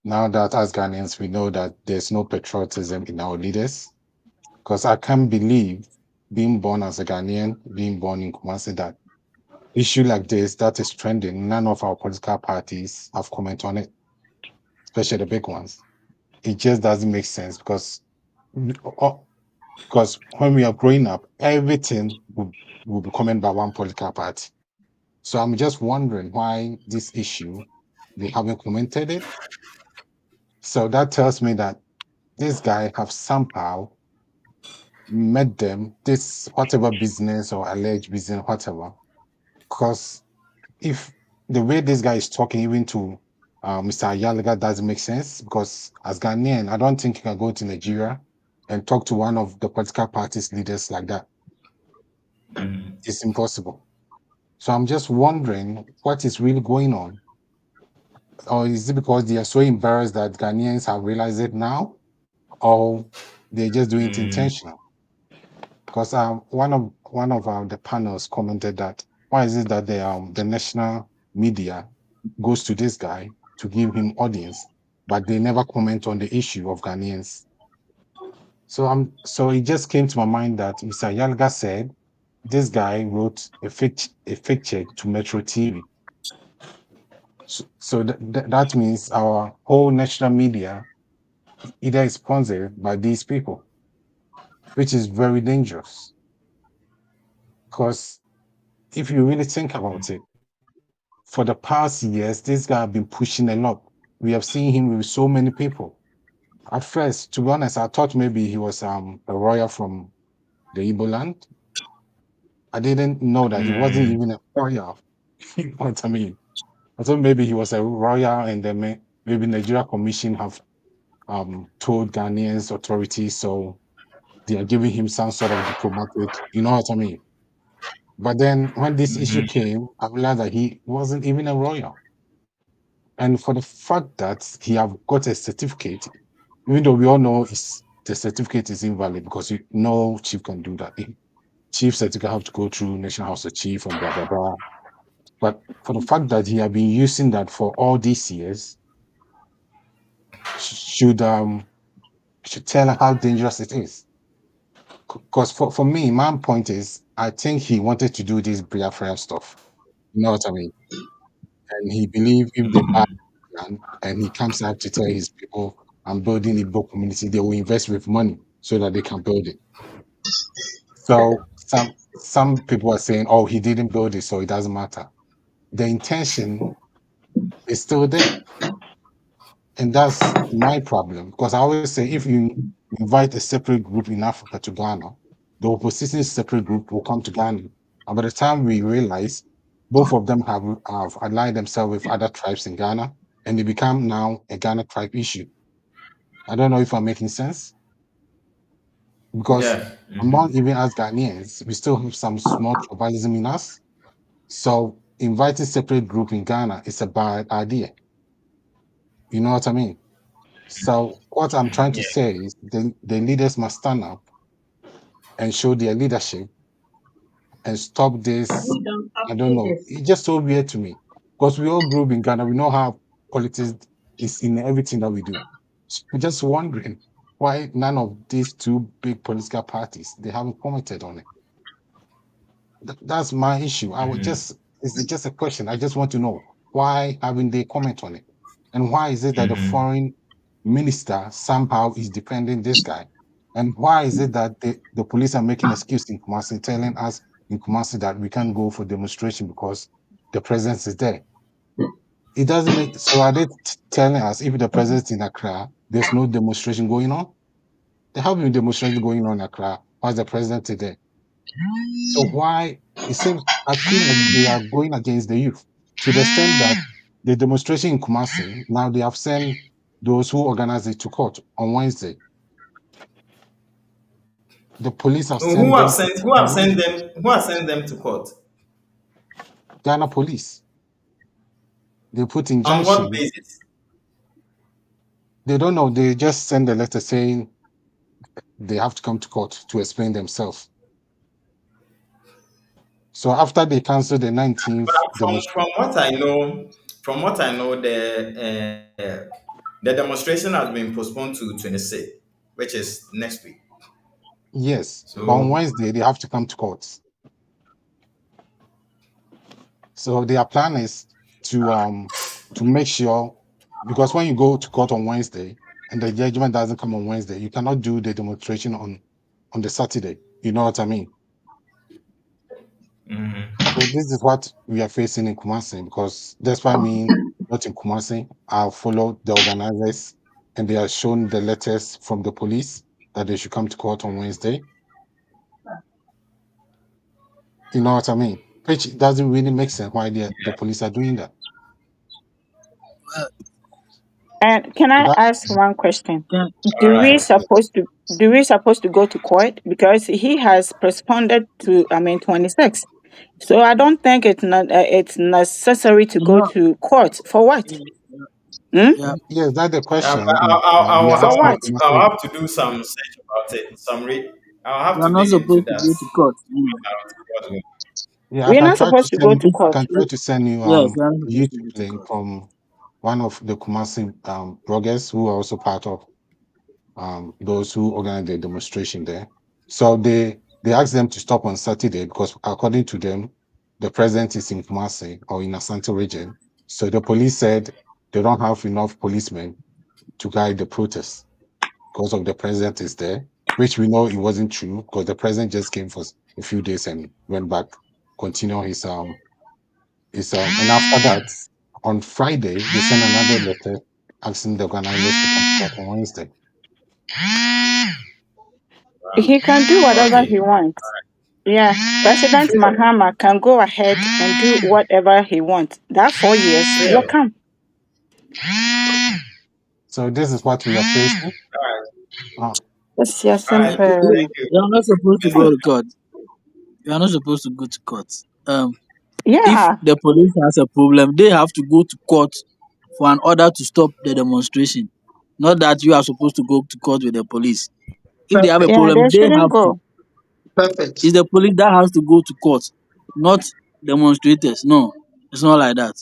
Speaker 2: Now that as Ghanaians we know that there's no patriotism in our leaders. Because I can't believe being born as a Ghanaian, being born in Kumasi, that issue like this that is trending, none of our political parties have comment on it, especially the big ones. It just doesn't make sense uh, because when we are growing up, everything will be commented by one political party. So I'm just wondering why this issue they haven't commented it. So that tells me that this guy have somehow met them, this whatever business or alleged business, whatever. Because if the way this guy is talking, even to Mr. Ayalaga, doesn't make sense. Because as Ghanaian, I don't think you can go to Nigeria and talk to one of the political parties leaders like that.
Speaker 1: Mhm.
Speaker 2: It's impossible. So I'm just wondering what is really going on. Or is it because they are so embarrassed that Ghanaians have realized it now? Or they're just doing it
Speaker 1: Mm,
Speaker 2: intentional? Because one of the panels commented that why is it that the national media goes to this guy to give him audience, but they never comment on the issue of Ghanaians. So it just came to my mind that Mr. Yalga said this guy wrote a fake check to Metro TV. So that means our whole national media either is sponsored by these people, which is very dangerous. Because if you really think about it, for the past years, this guy have been pushing a lot. We have seen him with so many people. At first, to be honest, I thought maybe he was a royal from the Igbo land. I didn't know that he wasn't
Speaker 1: mm,
Speaker 2: even a royal. You know what I mean? I thought maybe he was a royal, and then maybe Nigeria Commission have told Ghanaians authorities, so they are giving him some sort of diplomatic. You know what I mean? But then when this issue
Speaker 1: mhm.
Speaker 2: came, I realized that he wasn't even a royal. And for the fact that he have got a certificate, even though we all know the certificate is invalid because no chief can do that. Chief certificate have to go through National House of Chief and blah blah blah. But for the fact that he have been using that for all these years, should should tell how dangerous it is. Because for me, my point is, I think he wanted to do this Biafran stuff. You know what I mean? And he believed if they buy land and he comes out to tell his people, I'm building a book community, they will invest with money so that they can build it. So some people are saying, oh, he didn't build it, so it doesn't matter. The intention is still there. And that's my problem. Because I always say if you invite a separate group in Africa to Ghana, the opposition separate group will come to Ghana. And by the time we realize both of them have allied themselves with other tribes in Ghana, and they become now a Ghana tribe issue. I don't know if I'm making sense. Because
Speaker 1: Yeah.
Speaker 2: among
Speaker 1: Mhm.
Speaker 2: even as Ghanaians, we still have some small tribalism in us. So inviting separate group in Ghana is a bad idea. You know what I mean? So what I'm trying to
Speaker 1: Yeah.
Speaker 2: say is the leaders must stand up and show their leadership and stop this.
Speaker 7: We don't have
Speaker 2: I don't know.
Speaker 7: leaders.
Speaker 2: It's just so weird to me because we all grew up in Ghana. We know how politics is in everything that we do. So I'm just wondering why none of these two big political parties they haven't commented on it. That's my issue. I would
Speaker 1: Mhm.
Speaker 2: just it's just a question. I just want to know why haven't they comment on it, and why is it that the
Speaker 1: Mhm.
Speaker 8: minister somehow is defending this guy. And why is it that the police are making excuse in Kumasi, telling us in Kumasi that we can't go for demonstration because the presence is there? It doesn't make so. Are they telling us if the president's in Accra, there's no demonstration going on? There have been demonstrations going on in Accra. Why is the president there? So why it seems I feel like they are going against the youth to the extent that the demonstration in Kumasi now they have sent those who organized it to court on Wednesday. The police have
Speaker 1: So
Speaker 8: sent
Speaker 1: who have
Speaker 8: them
Speaker 1: sent
Speaker 8: on Wednesday.
Speaker 1: to court?
Speaker 8: Ghana police. They put
Speaker 1: On what
Speaker 8: injunction.
Speaker 1: basis?
Speaker 8: They don't know. They just send a letter saying they have to come to court to explain themselves. So after they canceled the 19th demonstration,
Speaker 1: From what I know, the demonstration has been postponed to 26, which is next week.
Speaker 8: yes, but on
Speaker 1: So
Speaker 8: Wednesday they have to come to court. So their plan is to make sure, because when you go to court on Wednesday and the judgment doesn't come on Wednesday, you cannot do the demonstration on the Saturday. You know what I mean?
Speaker 1: mhm.
Speaker 8: So this is what we are facing in Kumasi, because that's why I mean not in Kumasi. I'll follow the organizers and they are shown the letters from the police that they should come to court on Wednesday. You know what I mean? Which doesn't really make sense why the police are doing that.
Speaker 9: Uh,
Speaker 3: And can I
Speaker 8: That
Speaker 3: ask one question?
Speaker 9: can,
Speaker 1: All
Speaker 3: Do we
Speaker 1: right.
Speaker 3: supposed to go to court because he has responded to 26? So I don't think it's necessary to go
Speaker 9: no,
Speaker 3: to court for what?
Speaker 9: yeah,
Speaker 3: Hmm?
Speaker 9: yeah,
Speaker 8: yes, that's the
Speaker 1: Yeah, but
Speaker 8: question. We are
Speaker 3: For
Speaker 8: asking the
Speaker 3: what?
Speaker 1: I'll
Speaker 8: Kumasi.
Speaker 1: have to do some research about it. I'll have
Speaker 9: you are
Speaker 1: to
Speaker 9: not
Speaker 1: dig into
Speaker 9: supposed to
Speaker 1: that.
Speaker 9: go to court.
Speaker 1: What's going
Speaker 8: Yeah, I
Speaker 3: We're
Speaker 8: can
Speaker 3: not
Speaker 8: try to
Speaker 3: supposed to go
Speaker 8: send
Speaker 3: to
Speaker 8: I
Speaker 3: court.
Speaker 8: can try to send you
Speaker 9: Yes, you are not
Speaker 8: a
Speaker 9: supposed to
Speaker 8: YouTube
Speaker 9: go to
Speaker 8: link
Speaker 9: court.
Speaker 8: from one of the Kumasi bloggers who are also part of those who organized the demonstration there. So they asked them to stop on Saturday because according to them, the president is in Kumasi or in Asante region. So the police said they don't have enough policemen to guide the protests because of the president is there, which we know it wasn't true because the president just came for a few days and went back, continue and after that, on Friday, they sent another letter asking the organizers to come to court on Wednesday.
Speaker 3: He can do
Speaker 1: on?
Speaker 3: whatever
Speaker 1: Okay.
Speaker 3: he wants. Yeah. President Mahama can go ahead and do whatever he wants. That 4 years will
Speaker 1: Yeah.
Speaker 3: come.
Speaker 8: So this is what we are facing.
Speaker 1: All right.
Speaker 8: Uh,
Speaker 3: It's your
Speaker 1: All right.
Speaker 3: simple.
Speaker 1: Thank you,
Speaker 9: You are not supposed to
Speaker 1: Mr.
Speaker 9: go to court. You are not supposed to go to court. If
Speaker 3: Yeah.
Speaker 9: the police has a problem, they have to go to court for an order to stop the demonstration. Not that you are supposed to go to court with the police. If they have a
Speaker 6: Perfect.
Speaker 3: Yeah,
Speaker 9: problem,
Speaker 3: they
Speaker 9: they
Speaker 3: shouldn't
Speaker 9: have to.
Speaker 3: go.
Speaker 6: Perfect.
Speaker 9: It's the police that has to go to court, not demonstrators. No, it's not like that.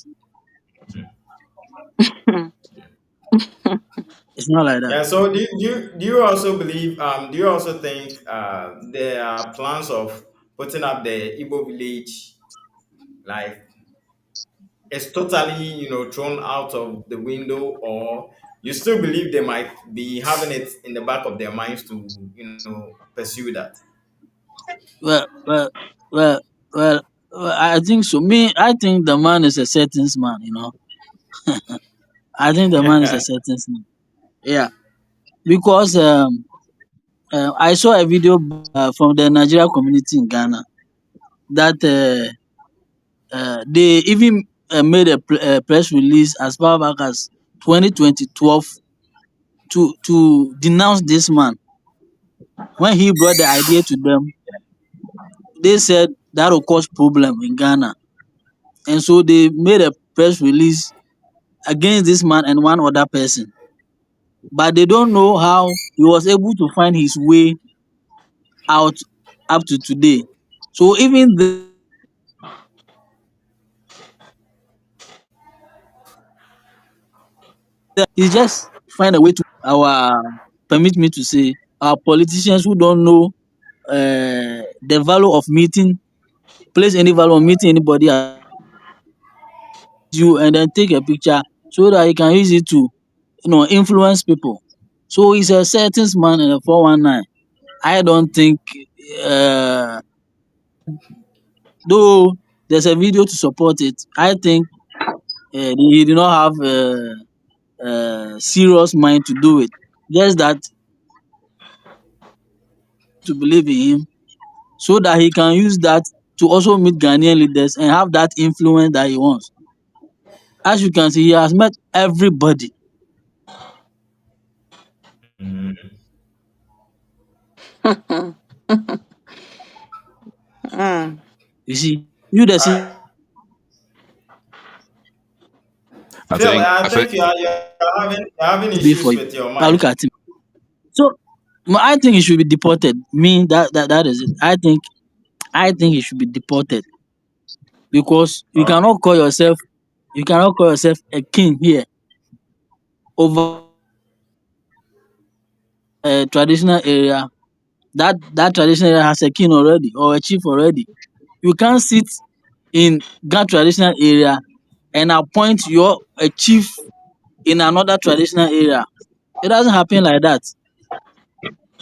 Speaker 9: It's not like that.
Speaker 1: Yeah. So do you also believe? Do you also think there are plans of putting up the Igbo village, like it's totally thrown out of the window, or you still believe they might be having it in the back of their minds to pursue that?
Speaker 9: Well, well, well, well, I think so. Me, I think the man is a settings man. I think the man is a settings man. Yeah, because I saw a video from the Nigeria community in Ghana that they even made a press release as far back as 2012 to denounce this man. When he brought the idea to them, they said that will cause problem in Ghana, and so they made a press release against this man and one other person. But they don't know how he was able to find his way out up to today. So even he just find a way to our permit me to say our politicians who don't know the value of meeting, place any value on meeting anybody as you and then take a picture so that you can use it to influence people. So he's a settings man in a 419. I don't think, uh, though there's a video to support it, I think he did not have serious mind to do it. Just that to believe in him so that he can use that to also meet Ghanaian leaders and have that influence that he wants. As you can see, he has met everybody.
Speaker 1: Mhm.
Speaker 3: Mm.
Speaker 9: You see, you the
Speaker 1: All
Speaker 9: see
Speaker 1: right.
Speaker 5: I
Speaker 1: Phil,
Speaker 5: think
Speaker 1: I
Speaker 5: I think
Speaker 1: think you're having
Speaker 9: be
Speaker 1: issues
Speaker 9: for you.
Speaker 1: with your
Speaker 9: Now look
Speaker 1: mic.
Speaker 9: at him. So I think he should be deported. Me, that is it. I think he should be deported because you cannot call yourself a king here over a traditional area. That traditional area has a king already or a chief already. You can't sit in that traditional area and appoint your a chief in another traditional area. It doesn't happen like that.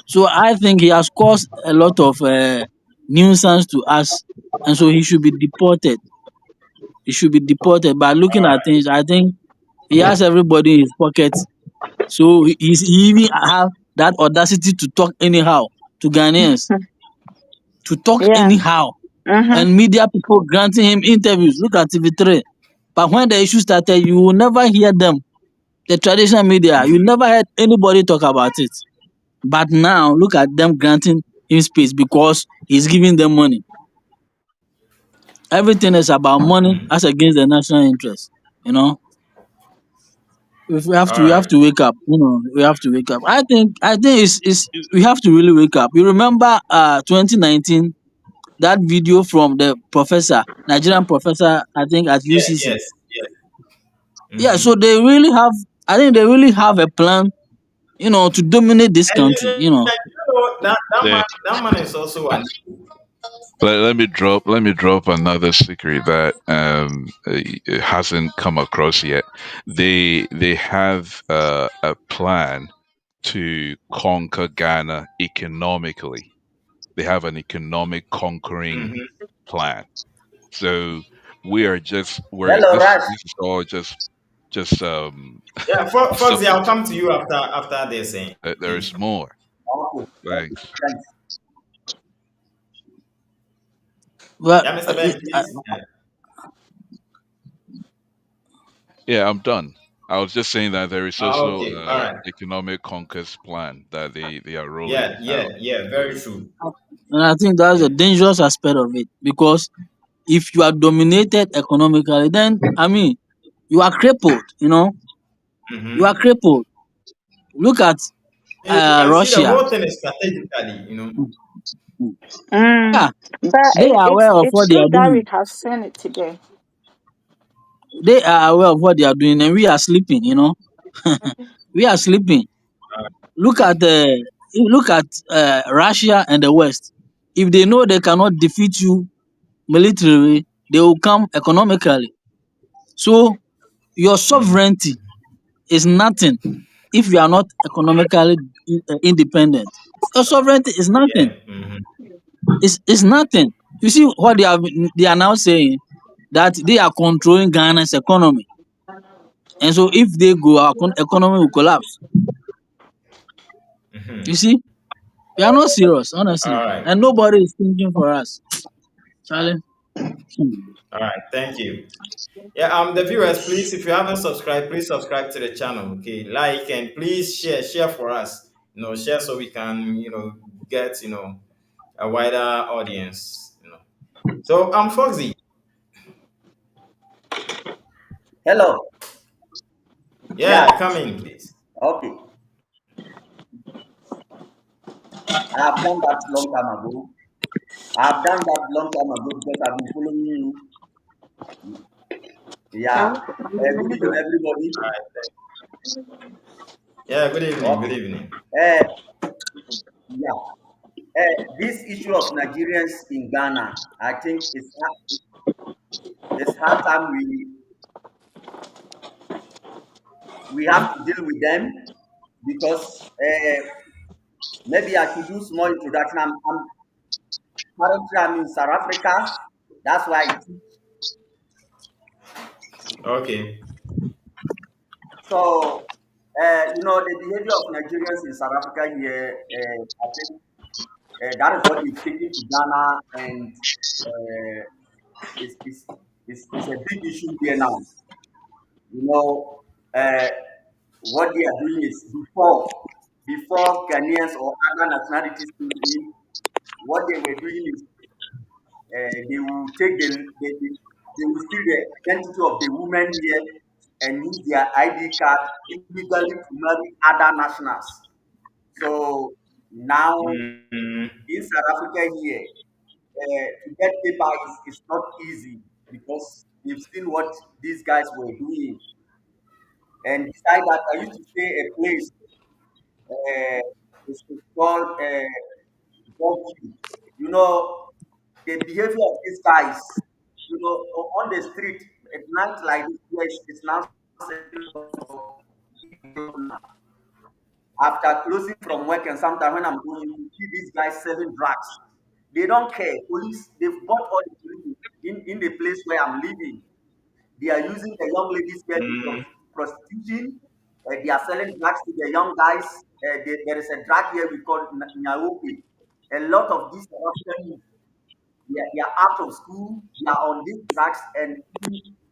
Speaker 9: So I think he has caused a lot of nuisance to us, and so he should be deported. He should be deported. By looking at things, I think he has everybody in his pocket. So he even have that audacity to talk anyhow to Ghanaians, to talk
Speaker 3: Yeah.
Speaker 9: anyhow,
Speaker 3: Mm-hmm.
Speaker 9: and media people granting him interviews. Look at TV3. But when the issue started, you will never hear them. The traditional media, you never heard anybody talk about it. But now, look at them granting him space because he's giving them money. Everything is about money as against the national interest. You know, if
Speaker 1: All
Speaker 9: we have
Speaker 1: right.
Speaker 9: to wake up. We have to wake up. I think it's we have to really wake up. You remember 2019 that video from the professor, Nigerian professor, I think at
Speaker 1: Yeah,
Speaker 9: UCC.
Speaker 1: yes, yes.
Speaker 9: Yeah,
Speaker 1: Mm-hmm.
Speaker 9: so they really have. I think they really have a plan. To dominate this
Speaker 1: And
Speaker 9: country.
Speaker 5: they,
Speaker 1: that man is also an Igbo.
Speaker 5: let me drop another secret that it hasn't come across yet. They have a plan to conquer Ghana economically. They have an economic conquering
Speaker 1: Mm-hmm.
Speaker 5: plan. So we're
Speaker 10: Hello, Raj.
Speaker 5: this is all just
Speaker 1: Yeah, Foxy, I'll
Speaker 5: supposed.
Speaker 1: come to you after this.
Speaker 5: There is more.
Speaker 10: Okay,
Speaker 5: Thanks.
Speaker 10: thanks.
Speaker 9: Well,
Speaker 1: Yeah, Mr. Ben, please.
Speaker 5: Yeah, I'm done. I was just saying that there is also
Speaker 1: Okay, all right.
Speaker 5: economic conquest plan that they are rolling
Speaker 1: Yeah, yeah,
Speaker 5: out.
Speaker 1: yeah.
Speaker 5: So
Speaker 1: Very true.
Speaker 9: and I think that's
Speaker 1: Yeah.
Speaker 9: the dangerous aspect of it because if you are dominated economically, then I mean you are crippled. You are
Speaker 1: Mm-hmm.
Speaker 9: crippled. Look at
Speaker 1: You can see the
Speaker 9: Russia.
Speaker 1: whole thing is strategically.
Speaker 9: Mm, mm.
Speaker 3: Mm.
Speaker 9: Yeah,
Speaker 3: But
Speaker 9: they are aware of
Speaker 3: it's
Speaker 9: what they
Speaker 3: true
Speaker 9: are
Speaker 3: that we
Speaker 9: doing.
Speaker 3: have seen it today.
Speaker 9: They are aware of what they are doing, and we are sleeping. We are sleeping. Look at Russia and the West. If they know they cannot defeat you militarily, they will come economically. So your
Speaker 1: Mm-hmm.
Speaker 9: sovereignty is nothing if you are not economically independent. Your sovereignty is nothing.
Speaker 1: Yeah. Mm-hmm.
Speaker 9: It's nothing. You see what they are now saying that they are controlling Ghana's economy, and so if they go, our economy will collapse. You
Speaker 1: Mm-hmm.
Speaker 9: see, we are not serious, honestly,
Speaker 1: All right.
Speaker 9: and nobody is thinking for us. Charlie. Hmm.
Speaker 1: All right. Thank you. Yeah. The viewers, please, if you haven't subscribed, please subscribe to the channel. Okay. Like and please share for us. Share so we can get a wider audience. So Foxy.
Speaker 10: Hello. Yeah,
Speaker 1: Yeah. Come in, please.
Speaker 10: okay. I've done that long time ago. I've done that long time ago because I've been following you. Yeah. Good evening, everybody.
Speaker 1: All right. Yeah. Good evening. Good
Speaker 10: Okay.
Speaker 1: evening.
Speaker 10: Uh, yeah. This issue of Nigerians in Ghana, I think it's hard time we have to deal with them because maybe I should do small introduction. Currently I'm in South Africa. That's why I teach.
Speaker 1: Okay.
Speaker 10: So the behavior of Nigerians in South Africa here, I think that is what we've taken to Ghana, and uh, it's, it's, it's a big issue here now. You know, uh, what they are doing is before Ghanaians or other nationalities came in, what they were doing is they will take they will steal the identity of the women here and use their ID card illegally to marry other nationals. So now
Speaker 1: Mm,
Speaker 10: in South Africa here, to get paper is not easy because we've seen what these guys were doing. And besides that, I used to stay a place. Uh, it's called Convo. You know, the behavior of these guys, on the street at night like this, yes, it's now after closing from work and sometimes when I'm going, you see these guys selling drugs. They don't care. Police, they've bought all the police in the place where I'm living. They are using the young ladies here to
Speaker 1: mm,
Speaker 10: prostitution. They are selling drugs to the young guys. There is a drug here we call Nyaope. A lot of these African youth, they are out of school, they are on these drugs, and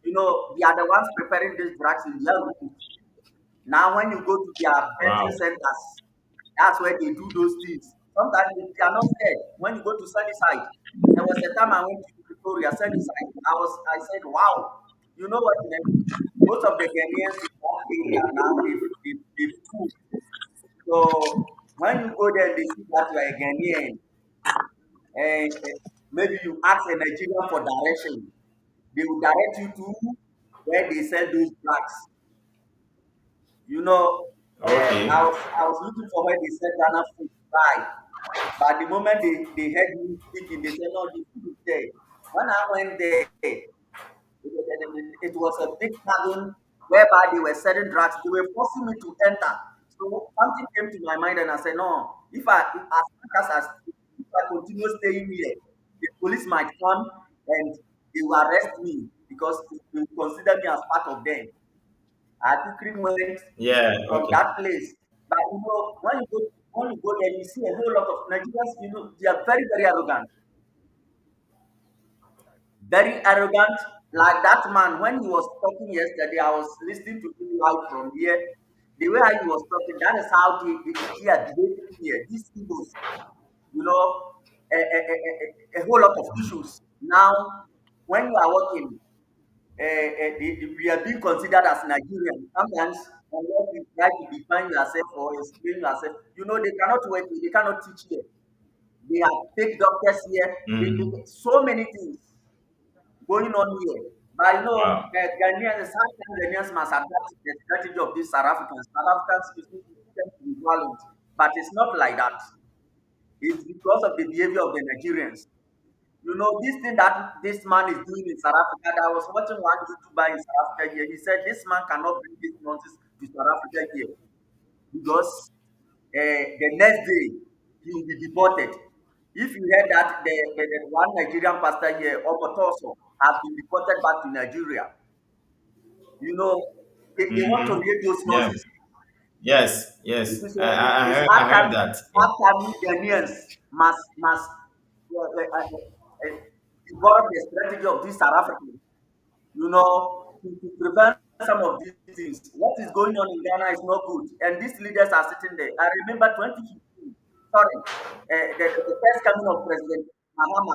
Speaker 10: they are the ones preparing these drugs in their rooms. Now, when you go to their betting
Speaker 1: wow.
Speaker 10: centers, that's where they do those things. Sometimes they are not scared. When you go to Sunnyside, there was a time I went to Victoria, Sunnyside. I said, wow, you know what? Most of the Ghanaians in that area now, they've moved. So when you go there, they see that you are a Ghanaian, and maybe you ask a Nigerian for direction. They will direct you to where they sell those drugs. You know,
Speaker 1: Okay.
Speaker 10: I was looking for where they sell Ghana food right. But the moment they heard me speaking, they said, no, the food is there. When I went there, it was a big cabin whereby they were selling drugs. They were forcing me to enter. So something came to my mind and I said, no, if as long if I continue staying here, the police might come and they will arrest me because they will consider me as part of them. I quickly went
Speaker 1: Yeah.
Speaker 10: from
Speaker 1: Okay.
Speaker 10: that place. But when you go there, you see a whole lot of Nigerians, they are very, very arrogant. Very arrogant. Like that man, when he was talking yesterday, I was listening to him live from here. The way how he was talking, that is how they are behaving here. These Igbos, you know, a whole lot of issues. Now, when you are working, we are being considered as Nigerians. Sometimes, unless you try to define yourself or explain yourself, they cannot work, they cannot teach here. They have fake doctors here.
Speaker 1: Mm,
Speaker 10: So many things going on here. But
Speaker 1: wow.
Speaker 10: Ghanaians, sometimes Ghanaians must adapt to the strategy of these South Africans. South Africans tend to be violent, but it's not like that. It's because of the behavior of the Nigerians. This thing that this man is doing in South Africa, I was watching one YouTuber in South Africa here. He said this man cannot bring this nonsense to South Africa here because the next day he will be deported. If you heard that the one Nigerian pastor here, Omotoso, has been deported back to Nigeria, you know, they want to
Speaker 1: Mm,
Speaker 10: read those
Speaker 1: yeah.
Speaker 10: nonsense.
Speaker 1: Yes.
Speaker 10: It
Speaker 1: Yes.
Speaker 10: is
Speaker 1: I
Speaker 10: it's
Speaker 1: heard. I
Speaker 10: hard
Speaker 1: heard
Speaker 10: time,
Speaker 1: that. Yeah.
Speaker 10: hard time we Ghanaians must develop the strategy of this South African, to prevent some of these things. What is going on in Ghana is not good, and these leaders are sitting there. I remember 2015, sorry, the first coming of President Mahama.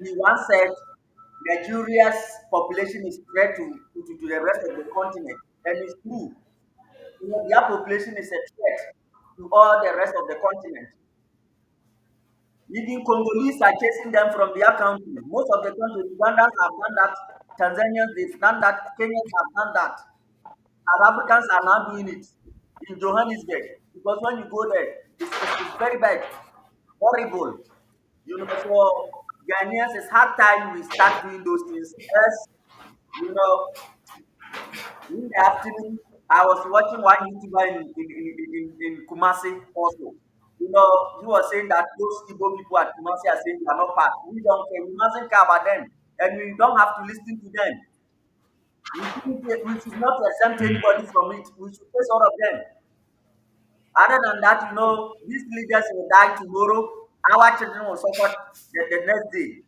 Speaker 10: He once said Nigeria's population is threat to the rest of the continent, and it's true. Their population is a threat to all the rest of the continent. Even Congolese are chasing them from their country. Most of the countries, Ugandans have done that, Tanzanians, they've done that, Kenyans have done that. South Africans are now doing it in Johannesburg because when you go there, it's very bad, horrible. So Ghanaians, it's hard time we start doing those things. Yes, you know, in the afternoon. I was watching one YouTuber in Kumasi also. You know, he was saying that those Igbo people at Kumasi are saying they are not part. We don't care. We mustn't care about them. And we don't have to listen to them. We should not exempt anybody from it. We should face all of them. Other than that, these leaders will die tomorrow. Our children will suffer the next day.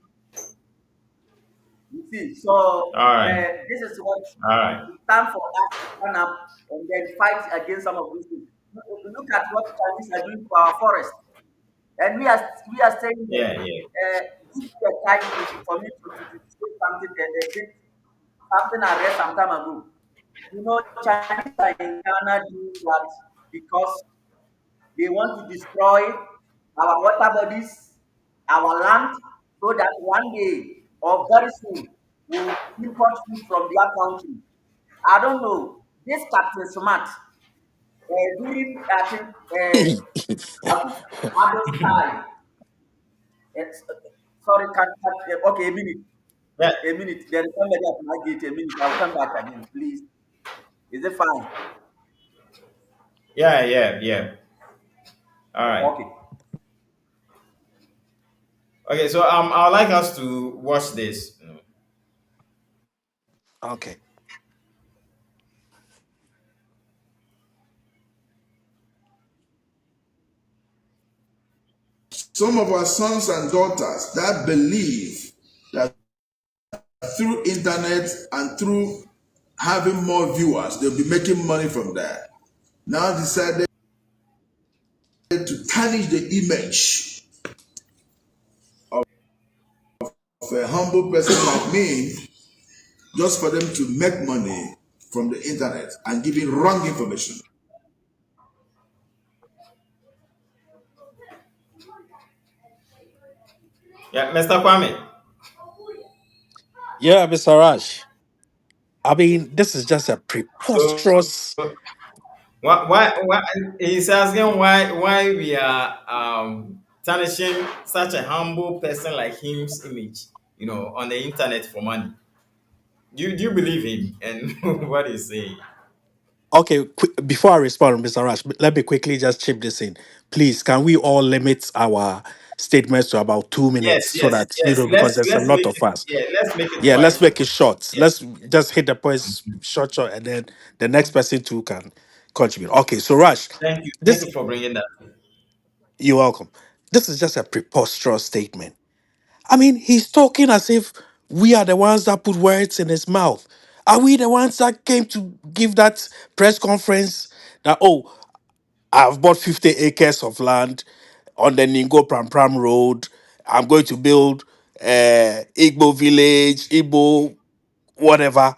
Speaker 10: You see, so
Speaker 1: All right.
Speaker 10: this is what
Speaker 1: All right.
Speaker 10: it's time for us to stand up and then fight against some of these things. Look at what Chinese are doing to our forest, and we are saying that
Speaker 1: Yeah, yeah.
Speaker 10: this is the time for me to say something something I read some time ago. Chinese are in Ghana doing that because they want to destroy our water bodies, our land, so that one day or very soon we'll import food from their country. I don't know. This Captain Smart, during I think Ado's time, sorry, okay, a minute,
Speaker 1: Yeah,
Speaker 10: a minute. There is somebody at my gate. A minute. I'll come back again, please. Is it fine?
Speaker 1: yeah, yeah, yeah. All right.
Speaker 10: Okay.
Speaker 1: Okay, so I would like us to watch this.
Speaker 2: Okay.
Speaker 4: Some of our sons and daughters that believe that through internet and through having more viewers, they'll be making money from that. Now decided to tarnish the image of a humble person like me just for them to make money from the internet and giving wrong information.
Speaker 1: Yeah, Mr. Kwame.
Speaker 2: Yeah, Mr. Raj. I mean, this is just a
Speaker 1: So
Speaker 2: preposterous.
Speaker 1: why he's asking why we are tarnishing such a humble person like him's image, on the internet for money. Do you believe him and what he's saying?
Speaker 2: Okay, before I respond, Mr. Raj, let me quickly just chip this in. Please, can we all limit our statements to about 2 minutes
Speaker 1: Yes,
Speaker 2: so
Speaker 1: yes,
Speaker 2: that,
Speaker 1: yes.
Speaker 2: because
Speaker 1: Let's
Speaker 2: there's a
Speaker 1: let's
Speaker 2: lot
Speaker 1: make
Speaker 2: of
Speaker 1: it,
Speaker 2: us.
Speaker 1: yeah, let's make it
Speaker 2: Yeah,
Speaker 1: quite
Speaker 2: let's make
Speaker 1: short.
Speaker 2: it short.
Speaker 1: Yes.
Speaker 2: Let's just hit the points short, short, and then the next person too can contribute. Okay, so Raj,
Speaker 1: Thank you. Thank
Speaker 2: this,
Speaker 1: you for bringing that.
Speaker 2: you're welcome. This is just a preposterous statement. I mean, he's talking as if we are the ones that put words in his mouth. Are we the ones that came to give that press conference that, oh, I've bought 50 acres of land on the Ningo Pram Pram Road. I'm going to build Igbo village, Igbo whatever.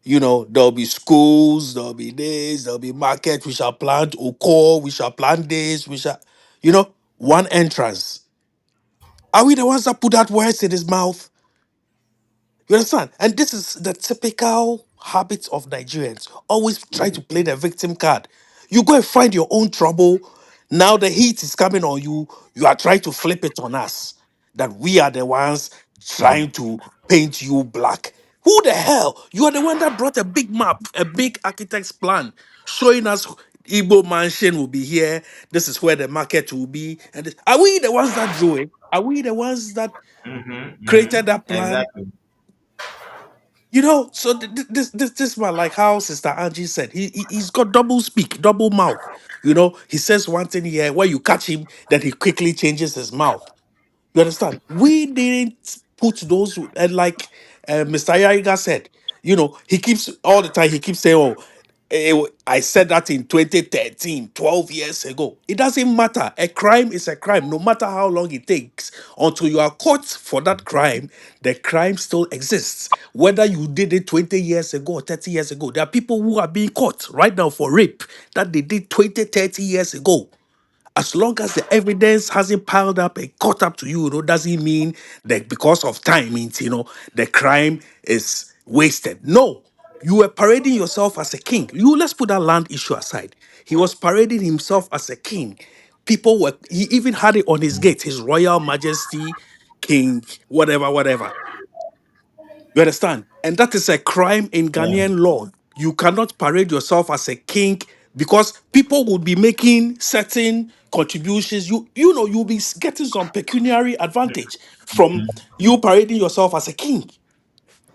Speaker 2: There'll be schools, there'll be this, there'll be market. We shall plant Oko, we shall plant this, we shall, one entrance. Are we the ones that put that words in his mouth? You understand? And this is the typical habit of Nigerians. Always try to play the victim card. You go and find your own trouble. Now the heat is coming on you. You are trying to flip it on us. That we are the ones trying to paint you black. Who the hell? You are the one that brought a big map, a big architect's plan, showing us Igbo mansion will be here. This is where the market will be. And are we the ones that drew it? Are we the ones that created that plan?
Speaker 1: Exactly.
Speaker 2: So this man, like how Sister Angie said, he's got double speak, double mouth. He says one thing here, where you catch him, then he quickly changes his mouth. You understand? We didn't put those, and like Mr. Yaiga said, he keeps all the time, he keeps saying, oh, I said that in 2013, 12 years ago. It doesn't matter. A crime is a crime, no matter how long it takes. Until you are caught for that crime, the crime still exists. Whether you did it 20 years ago or 30 years ago, there are people who are being caught right now for rape that they did 20, 30 years ago. As long as the evidence hasn't piled up and caught up to you, doesn't mean that because of time means the crime is wasted. No, you were parading yourself as a king. Let's put that land issue aside. He was parading himself as a king. He even had it on his gate, his royal majesty, king, whatever, whatever. You understand? And that is a crime in
Speaker 1: Yeah.
Speaker 2: Ghanaian law. You cannot parade yourself as a king because people will be making certain contributions. You'll be getting some pecuniary advantage from you parading yourself as a king.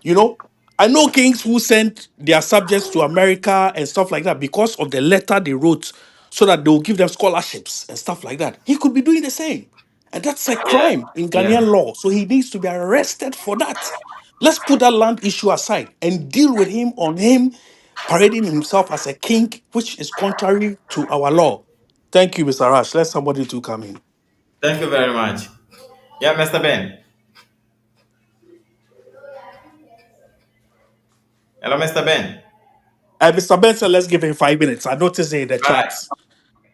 Speaker 2: You know, I know kings who sent their subjects to America and stuff like that because of the letter they wrote so that they'll give them scholarships and stuff like that. He could be doing the same. And that's a crime in
Speaker 1: Yeah.
Speaker 2: Ghanaian law. So he needs to be arrested for that. Let's put that land issue aside and deal with him on him parading himself as a king, which is contrary to our law. Thank you, Mr. Rash. Let somebody to come in.
Speaker 1: Thank you very much. Yeah, Mr. Ben. Hello, Mr. Ben.
Speaker 2: Mr. Benson, let's give him 5 minutes. I noticed it in the
Speaker 1: All right.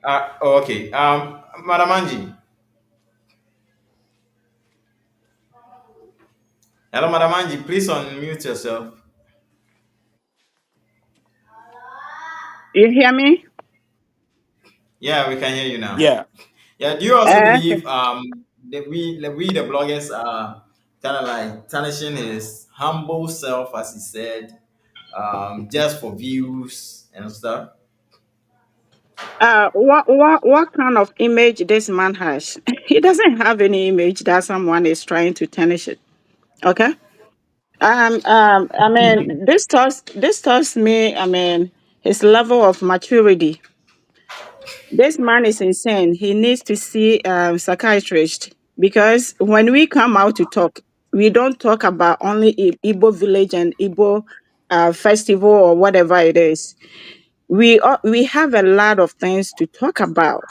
Speaker 2: chat.
Speaker 1: Okay. Madam Angie. Hello, Madam Angie. Please unmute yourself.
Speaker 3: You hear me?
Speaker 1: Yeah, we can hear you now.
Speaker 2: Yeah.
Speaker 1: Yeah. Do you also
Speaker 3: Okay.
Speaker 1: believe that we the bloggers are kind of like tarnishing his humble self, as he said, just for views and stuff?
Speaker 3: What kind of image this man has? He doesn't have any image that someone is trying to tarnish it. Okay. I mean, this tells me, I mean, his level of maturity. This man is insane. He needs to see psychiatrist because when we come out to talk, we don't talk about only Igbo village and Igbo festival or whatever it is. We have a lot of things to talk about.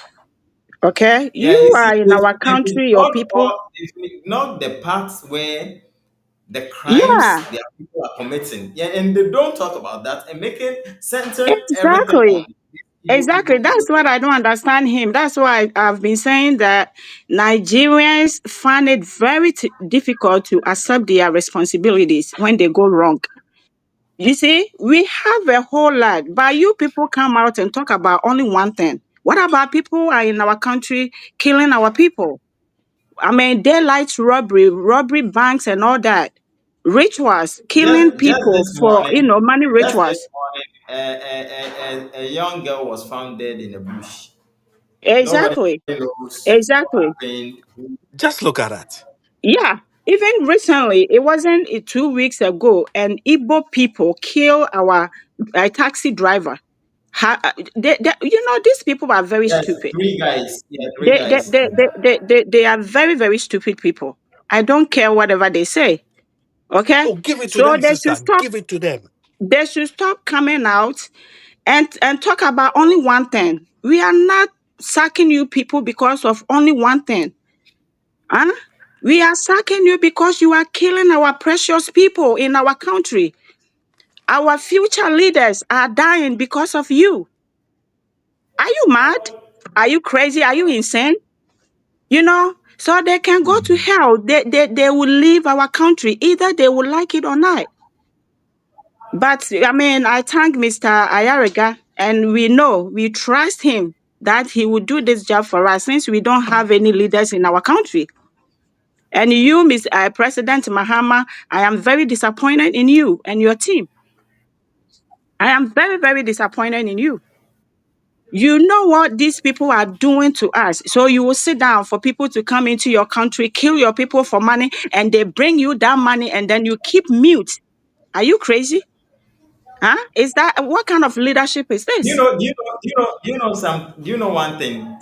Speaker 3: Okay,
Speaker 1: Yeah,
Speaker 3: you
Speaker 1: you see,
Speaker 3: are in our country, your people.
Speaker 1: if we ignore the parts where the
Speaker 3: Yeah,
Speaker 1: crimes their people are committing. Yeah, and they don't talk about that and making center everything on
Speaker 3: exactly.
Speaker 1: these
Speaker 3: Exactly.
Speaker 1: Igbo people.
Speaker 3: That's what I don't understand him. That's why I've been saying that Nigerians find it very difficult to accept their responsibilities when they go wrong. You see, we have a whole lot, but you people come out and talk about only one thing. What about people who are in our country killing our people? I mean, daylight robbery, robbery banks and all that. Rituals, killing
Speaker 1: Just
Speaker 3: people
Speaker 1: this
Speaker 3: for,
Speaker 1: morning,
Speaker 3: money
Speaker 1: just this
Speaker 3: rituals.
Speaker 1: morning, a young girl was found dead in a bush. Nobody
Speaker 3: Exactly.
Speaker 1: knows what
Speaker 3: Exactly.
Speaker 1: happened.
Speaker 2: Just look at that.
Speaker 3: Yeah, even recently, it wasn't 2 weeks ago, and Igbo people kill our taxi driver. These people are very
Speaker 1: Yes,
Speaker 3: stupid.
Speaker 1: three guys. Yeah, three
Speaker 3: They, they,
Speaker 1: guys.
Speaker 3: they, they, they, they, they are very, very stupid people. I don't care whatever they say. Okay,
Speaker 2: Oh, give it to
Speaker 3: so
Speaker 2: them, sister. Give it to them.
Speaker 3: They should stop coming out and talk about only one thing. We are not sacking you people because of only one thing. Huh? We are sacking you because you are killing our precious people in our country. Our future leaders are dying because of you. Are you mad? Are you crazy? Are you insane? So they can go to hell. They will leave our country. Either they will like it or not. But I mean, I thank Mr. Ayariga, and we trust him that he will do this job for us since we don't have any leaders in our country. And you, President Mahama, I am very disappointed in you and your team. I am very, very disappointed in you. You know what these people are doing to us. So you will sit down for people to come into your country, kill your people for money, and they bring you that money and then you keep mute. Are you crazy? Huh? Is that what kind of leadership is this?
Speaker 1: Do you know one thing?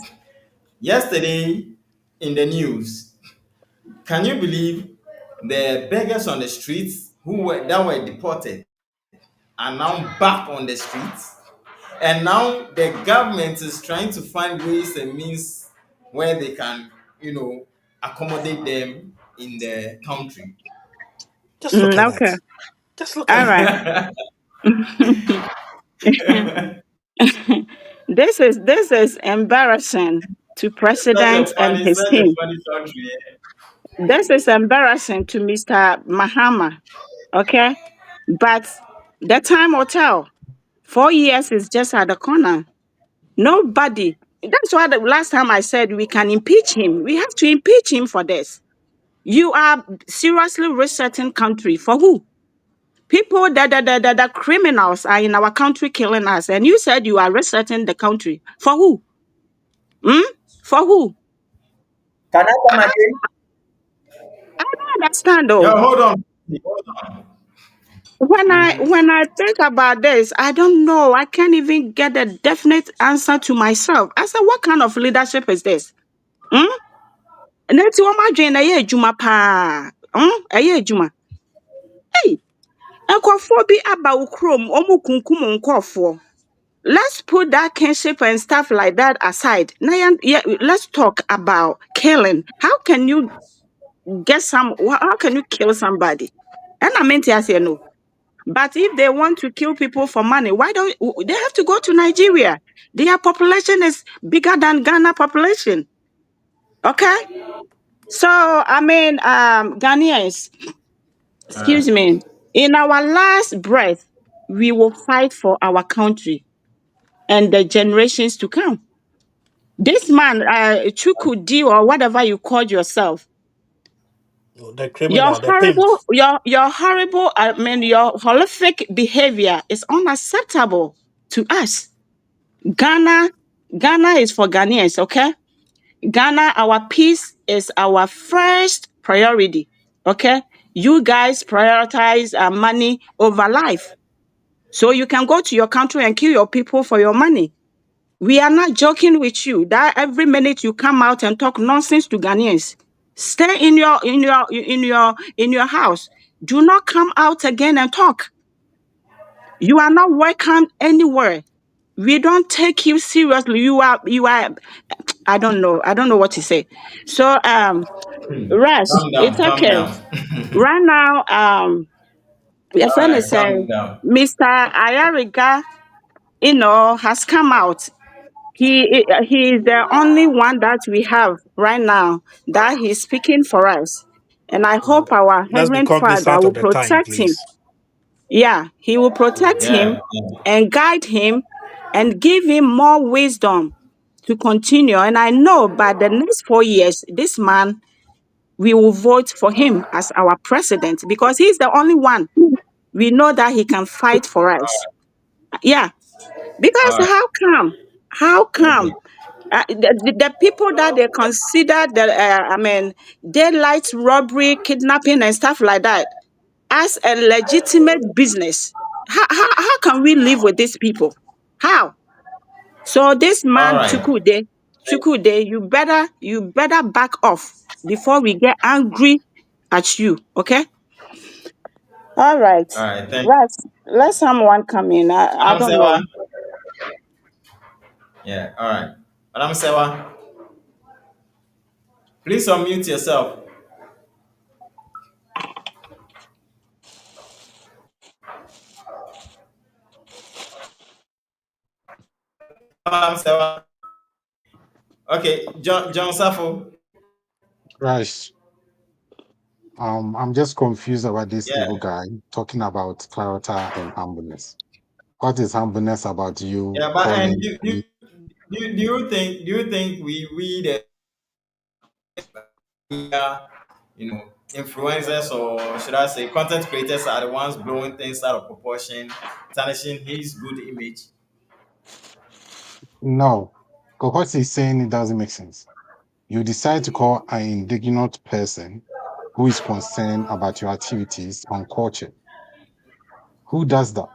Speaker 1: Yesterday in the news, can you believe the beggars on the streets that were deported are now back on the streets? And now the government is trying to find ways and means where they can, accommodate them in the country.
Speaker 2: Just look at
Speaker 3: Okay.
Speaker 2: that. Just look at
Speaker 3: All
Speaker 2: that.
Speaker 3: right. This is embarrassing to President and his
Speaker 1: Such a
Speaker 3: team.
Speaker 1: funny country.
Speaker 3: This is embarrassing to Mr. Mahama. Okay? But the time will tell. 4 years is just at the corner. Nobody. That's why the last time I said we can impeach him. We have to impeach him for this. You are seriously resetting country for who? People the criminals are in our country killing us, and you said you are resetting the country for who? Hmm? For who?
Speaker 10: Can I
Speaker 3: I,
Speaker 10: come again?
Speaker 3: I don't understand
Speaker 1: Yo,
Speaker 3: though.
Speaker 1: hold on. Hold on.
Speaker 3: When I think about this, I don't know. I can't even get a definite answer to myself. I said, what kind of leadership is this? Hmm? Nti wɔn adwene na ɛyɛ adwuma paa. Ɛyɛ adwuma. Hey, nkurɔfoɔ bi aba wo kurom, wɔn kunkum nkurɔfoɔ. Let's put that kinship and stuff like that aside. Now, let's talk about killing. How can you how can you kill somebody? And I meant to say no. But if they want to kill people for money, why don't they have to go to Nigeria? Their population is bigger than Ghana population. Okay? So I mean, Ghanaians,
Speaker 1: All right.
Speaker 3: excuse me, in our last breath, we will fight for our country and the generations to come. This man, Chukudi or whatever you called yourself,
Speaker 2: The criminal, the pimp.
Speaker 3: your horrible, I mean, your horrific behavior is unacceptable to us. Ghana, Ghana is for Ghanaians, okay? Ghana, our peace is our first priority, okay? You guys prioritize money over life. So you can go to your country and kill your people for your money. We are not joking with you. That every minute you come out and talk nonsense to Ghanaians. Stay in your house. Do not come out again and talk. You are not welcome anywhere. We don't take you seriously. You are I don't know. I don't know what to say. So rest.
Speaker 1: Calm
Speaker 3: It's
Speaker 1: down. Calm
Speaker 3: okay.
Speaker 1: down.
Speaker 3: Right now, your
Speaker 1: All
Speaker 3: friend
Speaker 1: right.
Speaker 3: is
Speaker 1: Calm
Speaker 3: saying
Speaker 1: down.
Speaker 3: Mr. Ayariga, has come out. He is the only one that we have right now that he's speaking for us. And I hope our
Speaker 2: Let's be
Speaker 3: Heavenly Father
Speaker 2: cognizant
Speaker 3: will
Speaker 2: of the time,
Speaker 3: protect him.
Speaker 2: please.
Speaker 3: Yeah, he will protect him
Speaker 1: Yeah. Yeah.
Speaker 3: and guide him and give him more wisdom to continue. And I know by the next 4 years, this man, we will vote for him as our president because he's the only one we know that he can fight for us. Yeah, because
Speaker 1: All right.
Speaker 3: how come? How
Speaker 1: Okay.
Speaker 3: come? The people that they consider daylight robbery, kidnapping, and stuff like that as a legitimate business. How can we live with these people? How? So this
Speaker 1: All
Speaker 3: man
Speaker 1: right.
Speaker 3: Chukude, you better back off before we get angry at you. Okay? All right.
Speaker 1: All right. Thank you.
Speaker 3: Right. Let someone come in. I
Speaker 1: Madam
Speaker 3: don't
Speaker 1: Sewa.
Speaker 3: know.
Speaker 1: Yeah. All right. Madam Sewa, please unmute yourself. Madam Sewa. Okay. John Safo.
Speaker 8: Right. I'm just confused about this Igbo
Speaker 1: Yeah.
Speaker 8: guy talking about character and humbleness. What is humbleness about you
Speaker 1: Yeah. But and
Speaker 8: calling me?
Speaker 1: do you think we the media, influencers, or should I say content creators are the ones blowing things out of proportion, tarnishing his good image?
Speaker 8: No, because what he's saying it doesn't make sense. You decide to call an indignant person who is concerned about your activities on culture. Who does that?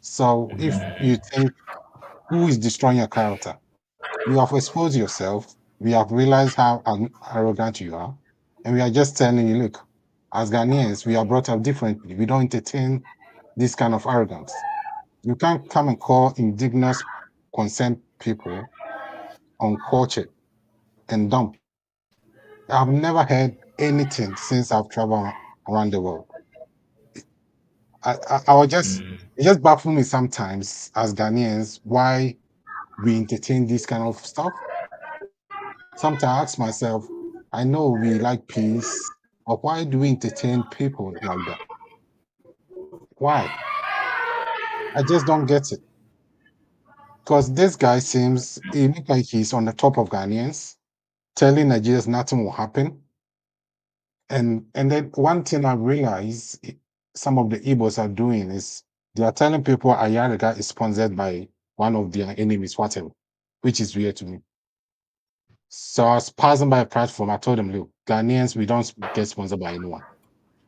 Speaker 8: So if you think who is destroying your character, you have exposed yourself. We have realized how arrogant you are. And we are just telling you, look, as Ghanaians, we are brought up differently. We don't entertain this kind of arrogance. You can't come and call indigenous concerned people uncultured and dumb. I've never heard anything since I've traveled around the world. I was just, it just baffles me sometimes as Ghanaians why we entertain this kind of stuff. Sometimes I ask myself, I know we like peace, but why do we entertain people like that? Why? I just don't get it. Because this guy seems, he looks like he's on the top of Ghanaians, telling Nigerians nothing will happen. And then one thing I realized, some of the Igbos are doing is they are telling people Ayariga is sponsored by one of their enemies, whatever, which is weird to me. So I was passing by a platform. I told them, look, Ghanaians, we don't get sponsored by anyone.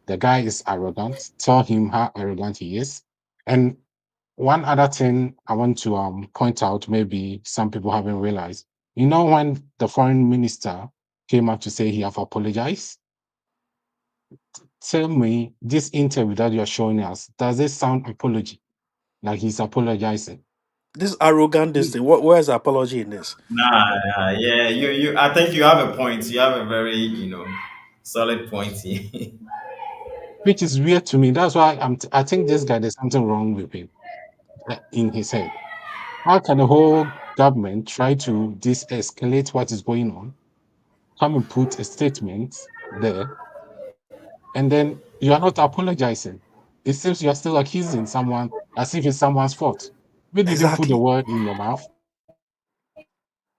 Speaker 8: The guy is arrogant. Tell him how arrogant he is. And one other thing I want to point out, maybe some people haven't realized. You know, when the foreign minister came out to say he have apologized, tell me this interview that you're showing us, does it sound apology? Like he's apologizing?
Speaker 2: This arrogant, this thing. Where's the apology in this?
Speaker 1: Nah, yeah, you. I think you have a point. You have a very, solid point here.
Speaker 8: Which is weird to me. That's why I think this guy, there's something wrong with him in his head. How can the whole government try to de-escalate what is going on, come and put a statement there, and then you are not apologizing? It seems you are still accusing someone as if it's someone's fault. We didn't put the
Speaker 2: Exactly.
Speaker 8: word in your mouth.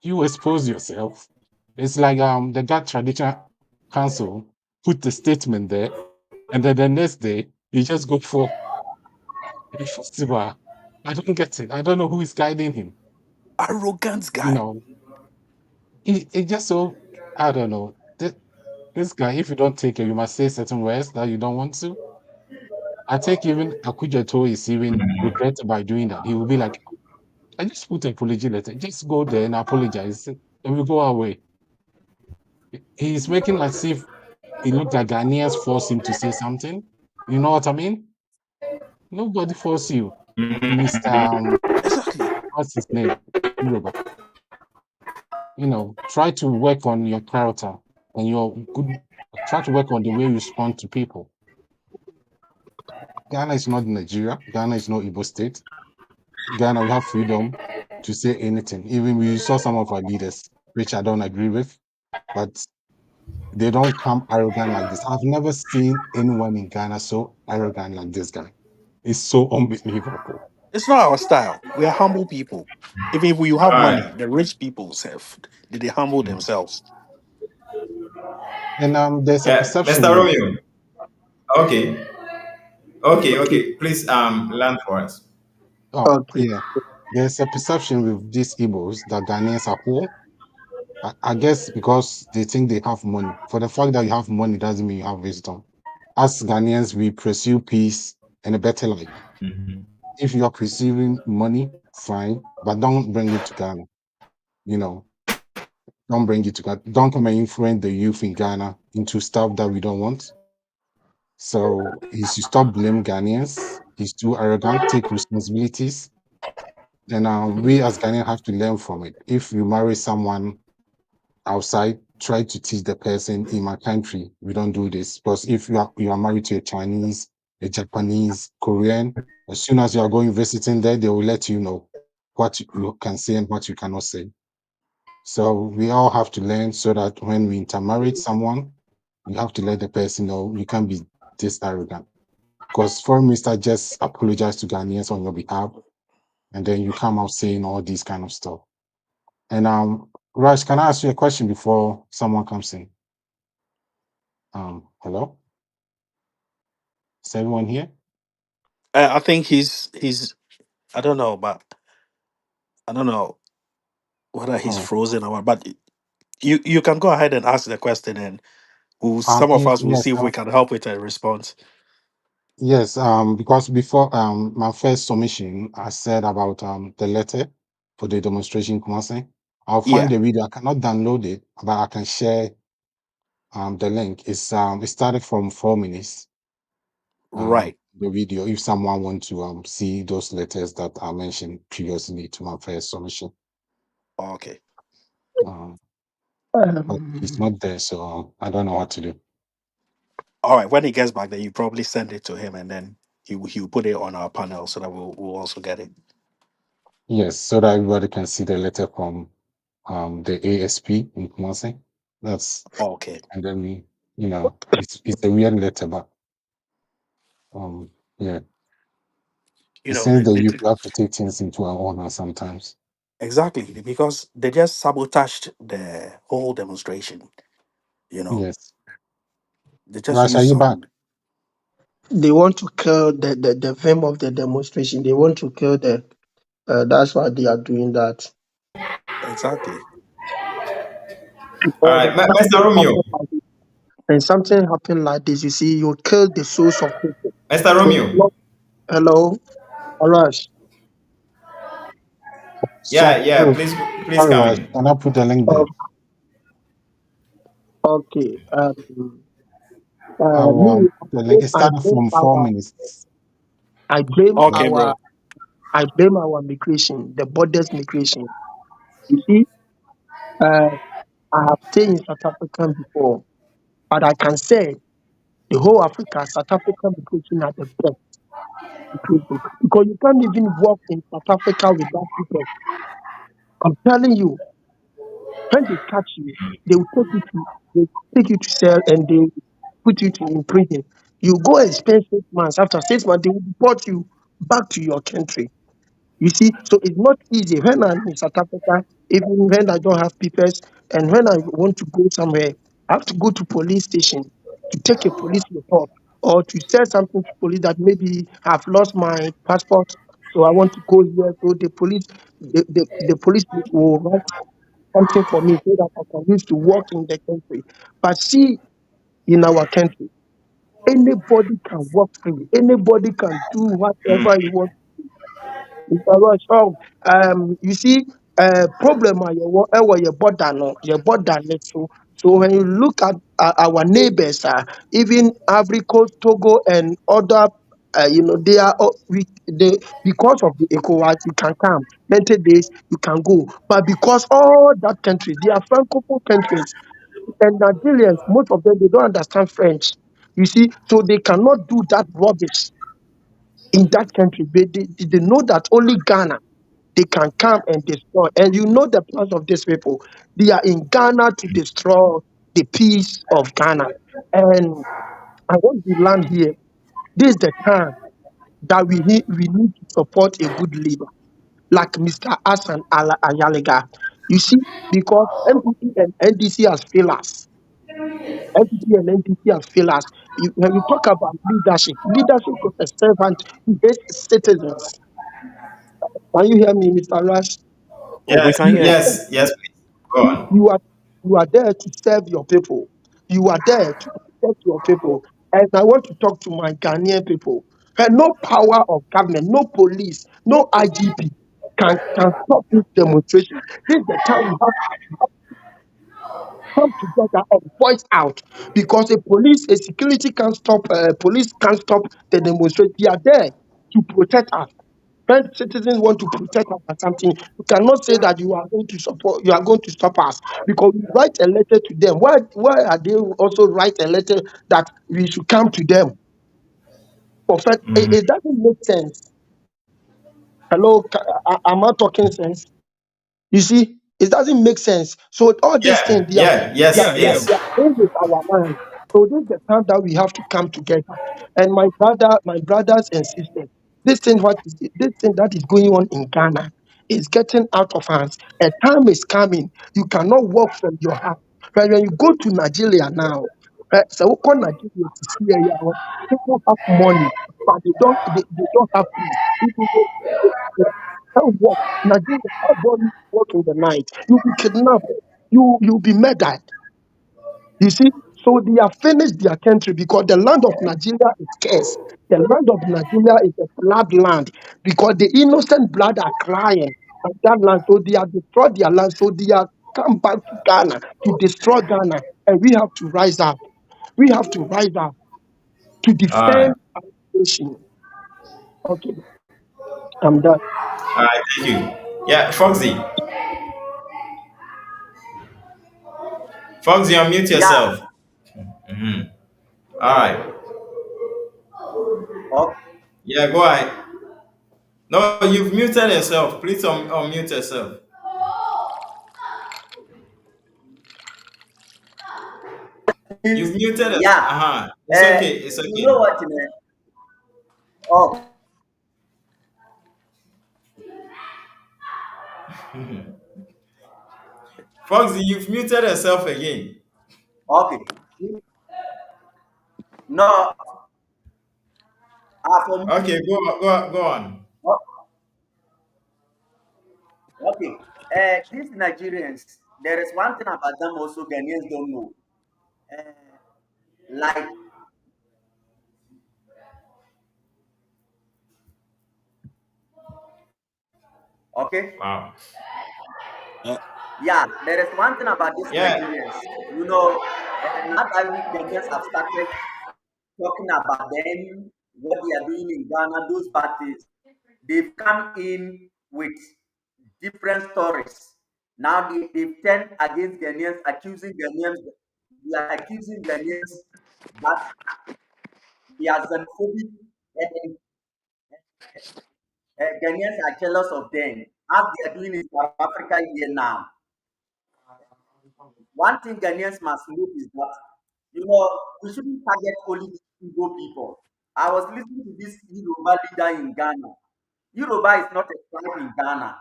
Speaker 8: You expose yourself. It's like the God Traditional Council put the statement there, and then the next day you just go for a festival. I don't get it. I don't know who is guiding him.
Speaker 2: Arrogant
Speaker 8: You
Speaker 2: guy.
Speaker 8: know, it just so I don't know. This guy, if you don't take it, you must say certain words that you don't want to. I think even Akujato is even regret by doing that. He will be like, I just put an apology letter. Just go there and apologize, and we go away. He's making as if it looked like Ghanaians forced him to say something. You know what I mean? Nobody forced you, Mr.
Speaker 2: Exactly.
Speaker 8: What's his name? Yoruba. Try to work on your character and your good. Try to work on the way you respond to people. Ghana is not Nigeria. Ghana is not Igbo state. Ghana, we have freedom to say anything. Even we saw some of our leaders, which I don't agree with, but they don't come arrogant like this. I've never seen anyone in Ghana so arrogant like this guy. It's so unbelievable.
Speaker 2: It's not our style. We are humble people. Even if we have
Speaker 1: All
Speaker 2: money,
Speaker 1: right.
Speaker 2: the rich people self, they humble themselves.
Speaker 8: And there's a
Speaker 1: Yeah,
Speaker 8: perception
Speaker 1: Mr.
Speaker 8: with
Speaker 1: Romeo. Okay. Okay.
Speaker 6: Okay,
Speaker 1: Okay. Please learn for us.
Speaker 6: okay.
Speaker 8: yeah, there's a perception with these Igbos that Ghanaians are poor. I guess because they think they have money. For the fact that you have money doesn't mean you have wisdom. As Ghanaians, we pursue peace and a better life. If you are pursuing money, fine, but don't bring it to Ghana. You know, don't bring it to Ghana. Don't come and influence the youth in Ghana into stuff that we don't want. So he should stop blaming Ghanaians. He's too arrogant. Take responsibilities. And we as Ghanaians have to learn from it. If you marry someone outside, try to teach the person in my country. We don't do this because if you are married to a Chinese, a Japanese, Korean, as soon as you are going visiting there, they will let you know what you can say and what you cannot say. So we all have to learn so that when we intermarry someone, you have to let the person know you can't be this arrogant. Because foreign minister just apologize to Ghanaians on your behalf, and then you come out saying all these kind of stuff. And Raj, can I ask you a question before someone comes in? Hello, is everyone here?
Speaker 2: I think he's. I don't know, but I don't know whether he's
Speaker 8: Oh,
Speaker 2: frozen or what. But you can go ahead and ask the question, and some of us will
Speaker 8: yes,
Speaker 2: see if we can help with a response.
Speaker 8: yes. Because before my first submission, I said about the letter for the demonstration commencing. I'll find
Speaker 2: Yeah,
Speaker 8: the video. I cannot download it, but I can share the link. It started from 4 minutes.
Speaker 2: right.
Speaker 8: The video, if someone want to see those letters that I mentioned previously to my first submission.
Speaker 2: Okay.
Speaker 8: Um, but it's
Speaker 6: Um,
Speaker 8: not there, so I don't know what to do.
Speaker 2: All right. When he gets back, then you probably send it to him, and then he'll put it on our panel so that we'll also get it.
Speaker 8: Yes, so that everybody can see the letter from the ASP in Kumasi. That's
Speaker 2: Okay.
Speaker 8: and then it's a weird letter, but um yeah,
Speaker 2: You
Speaker 8: it
Speaker 2: know,
Speaker 8: seems that you have to take things into our honor sometimes.
Speaker 2: exactly because they just sabotaged the whole demonstration. You know,
Speaker 8: Yes.
Speaker 2: they just
Speaker 8: Rash, are
Speaker 2: used
Speaker 8: you back?
Speaker 2: some.
Speaker 6: They want to kill the fame of the demonstration. They want to kill the. That's why they are doing that.
Speaker 2: Exactly.
Speaker 1: All
Speaker 6: Or
Speaker 1: right, Mr.
Speaker 6: something
Speaker 1: Romeo.
Speaker 6: happen like this. And something happen like this. You see, you kill the souls of people.
Speaker 1: Mr.
Speaker 6: So
Speaker 1: Romeo.
Speaker 6: hello, Arash.
Speaker 1: Yeah,
Speaker 8: So,
Speaker 1: yeah.
Speaker 8: oh,
Speaker 1: Please
Speaker 8: sorry,
Speaker 1: come
Speaker 8: Raj,
Speaker 1: in.
Speaker 8: can I put the link there?
Speaker 6: Oh, okay.
Speaker 8: I
Speaker 6: Me,
Speaker 8: will put the link. It
Speaker 6: I
Speaker 8: started
Speaker 6: blame
Speaker 8: from four
Speaker 6: our,
Speaker 8: minutes.
Speaker 6: I blame
Speaker 2: Okay,
Speaker 6: our,
Speaker 2: bro.
Speaker 6: I blame our migration, the borders migration. You see, uh, I have stayed in South Africa before, but I can say the whole Africa, South African migration are the best migration because you can't even walk in South Africa without people. I'm telling you, when they catch you, they will they take you to cell and they put you in prison. You go and spend 6 months. After 6 months, they will deport you back to your country. You see, so it's not easy. When I'm in South Africa, even when I don't have papers, and when I want to go somewhere, I have to go to police station to take a police report or to say something to police that maybe I've lost my passport, so I want to go here. So the police will write something for me so that I can use to work in the country. But see, in our country, anybody can work free. Anybody can do whatever he wants. Mr. Rush, you see, problem your border no, your border net. So when you look at our neighbors, even Ivory Coast, Togo, and other, they are they because of the ECOWAS, you can come 90 days, you can go, but because all that countries, they are francophone countries, and Nigerians, most of them they don't understand French. You see, so they cannot do that rubbish in that country. They know that only Ghana they can come and destroy. And you know the plans of these people. They are in Ghana to destroy the peace of Ghana. And I want to land here. This is the time that we need to support a good leader like Mr. Hassan Ayalega. You see, because NPP and NDC has failed us. NPP and NDC has failed us. When you talk about leadership of a servant who hates citizens. Can you hear me, Mr. Rush?
Speaker 2: We
Speaker 1: Yes,
Speaker 2: can hear you.
Speaker 1: yes, please. Go on.
Speaker 6: You are you are there to serve your people. You are there to protect your people. And I want to talk to my Ghanaian people. And no power of government, no police, no IGP can stop this demonstration. This is the time we have to come together and voice out because a security can't stop, police can't stop the demonstration. They are there to protect us. When citizens want to protect us or something, you cannot say that you are going to stop us because we write a letter to them. Why are they also write a letter that we should come to them? It doesn't make sense. Hello, am I talking sense? You see, it doesn't make sense. So all these things
Speaker 1: Yeah, yeah, yes, yes.
Speaker 6: they are playing with our mind. So this is the time that we have to come together. And my brothers and sisters, this thing that is going on in Ghana is getting out of hands. A time is coming. You cannot walk from your house. When you go to Nigeria now, so we call Nigeria to see people have money, but they don't have peace. People they can't walk. Nigeria, nobody walk in the night. You'll be kidnapped. You'll be murdered. You see, so they have finished their country because the land of Nigeria is scarce. The land of Nigeria is a blood land because the innocent blood are crying on that land. So they have destroyed their land. So they are come back to Ghana to destroy Ghana. And we have to rise up. We have to rise up to
Speaker 1: All right,
Speaker 6: defend our nation. Okay, I'm done.
Speaker 1: all right. Thank you. Yeah, Foxy, Foxy, unmute
Speaker 10: Yeah.
Speaker 1: yourself. All right.
Speaker 10: Okay.
Speaker 1: Yeah, go ahead. No, you've muted yourself. Please unmute yourself. You've muted us.
Speaker 10: Yeah.
Speaker 1: It's okay. It's
Speaker 10: You know
Speaker 1: okay.
Speaker 10: what, man? Oh,
Speaker 1: Foxy, you've muted yourself again.
Speaker 10: okay. No, For
Speaker 1: Okay,
Speaker 10: me,
Speaker 1: go on.
Speaker 10: oh, okay, these Nigerians, there is one thing about them also Ghanaians don't know. Uh, like, okay,
Speaker 1: Wow.
Speaker 2: Uh,
Speaker 10: yeah, there is one thing about these
Speaker 1: Yeah.
Speaker 10: Nigerians. You know, not that we Ghanaians have started talking about them, what they are doing in Ghana, those bad things. They've come in with different stories. Now they've turned against Ghanaians, accusing Ghanaians, they are accusing Ghanaians that they are xenophobic and Ghanaians are jealous of them. As they are doing in South Africa here now. One thing Ghanaians must know is that, we shouldn't target only the Igbo people. I was listening to this Yoruba leader in Ghana. Yoruba is not a tribe in Ghana,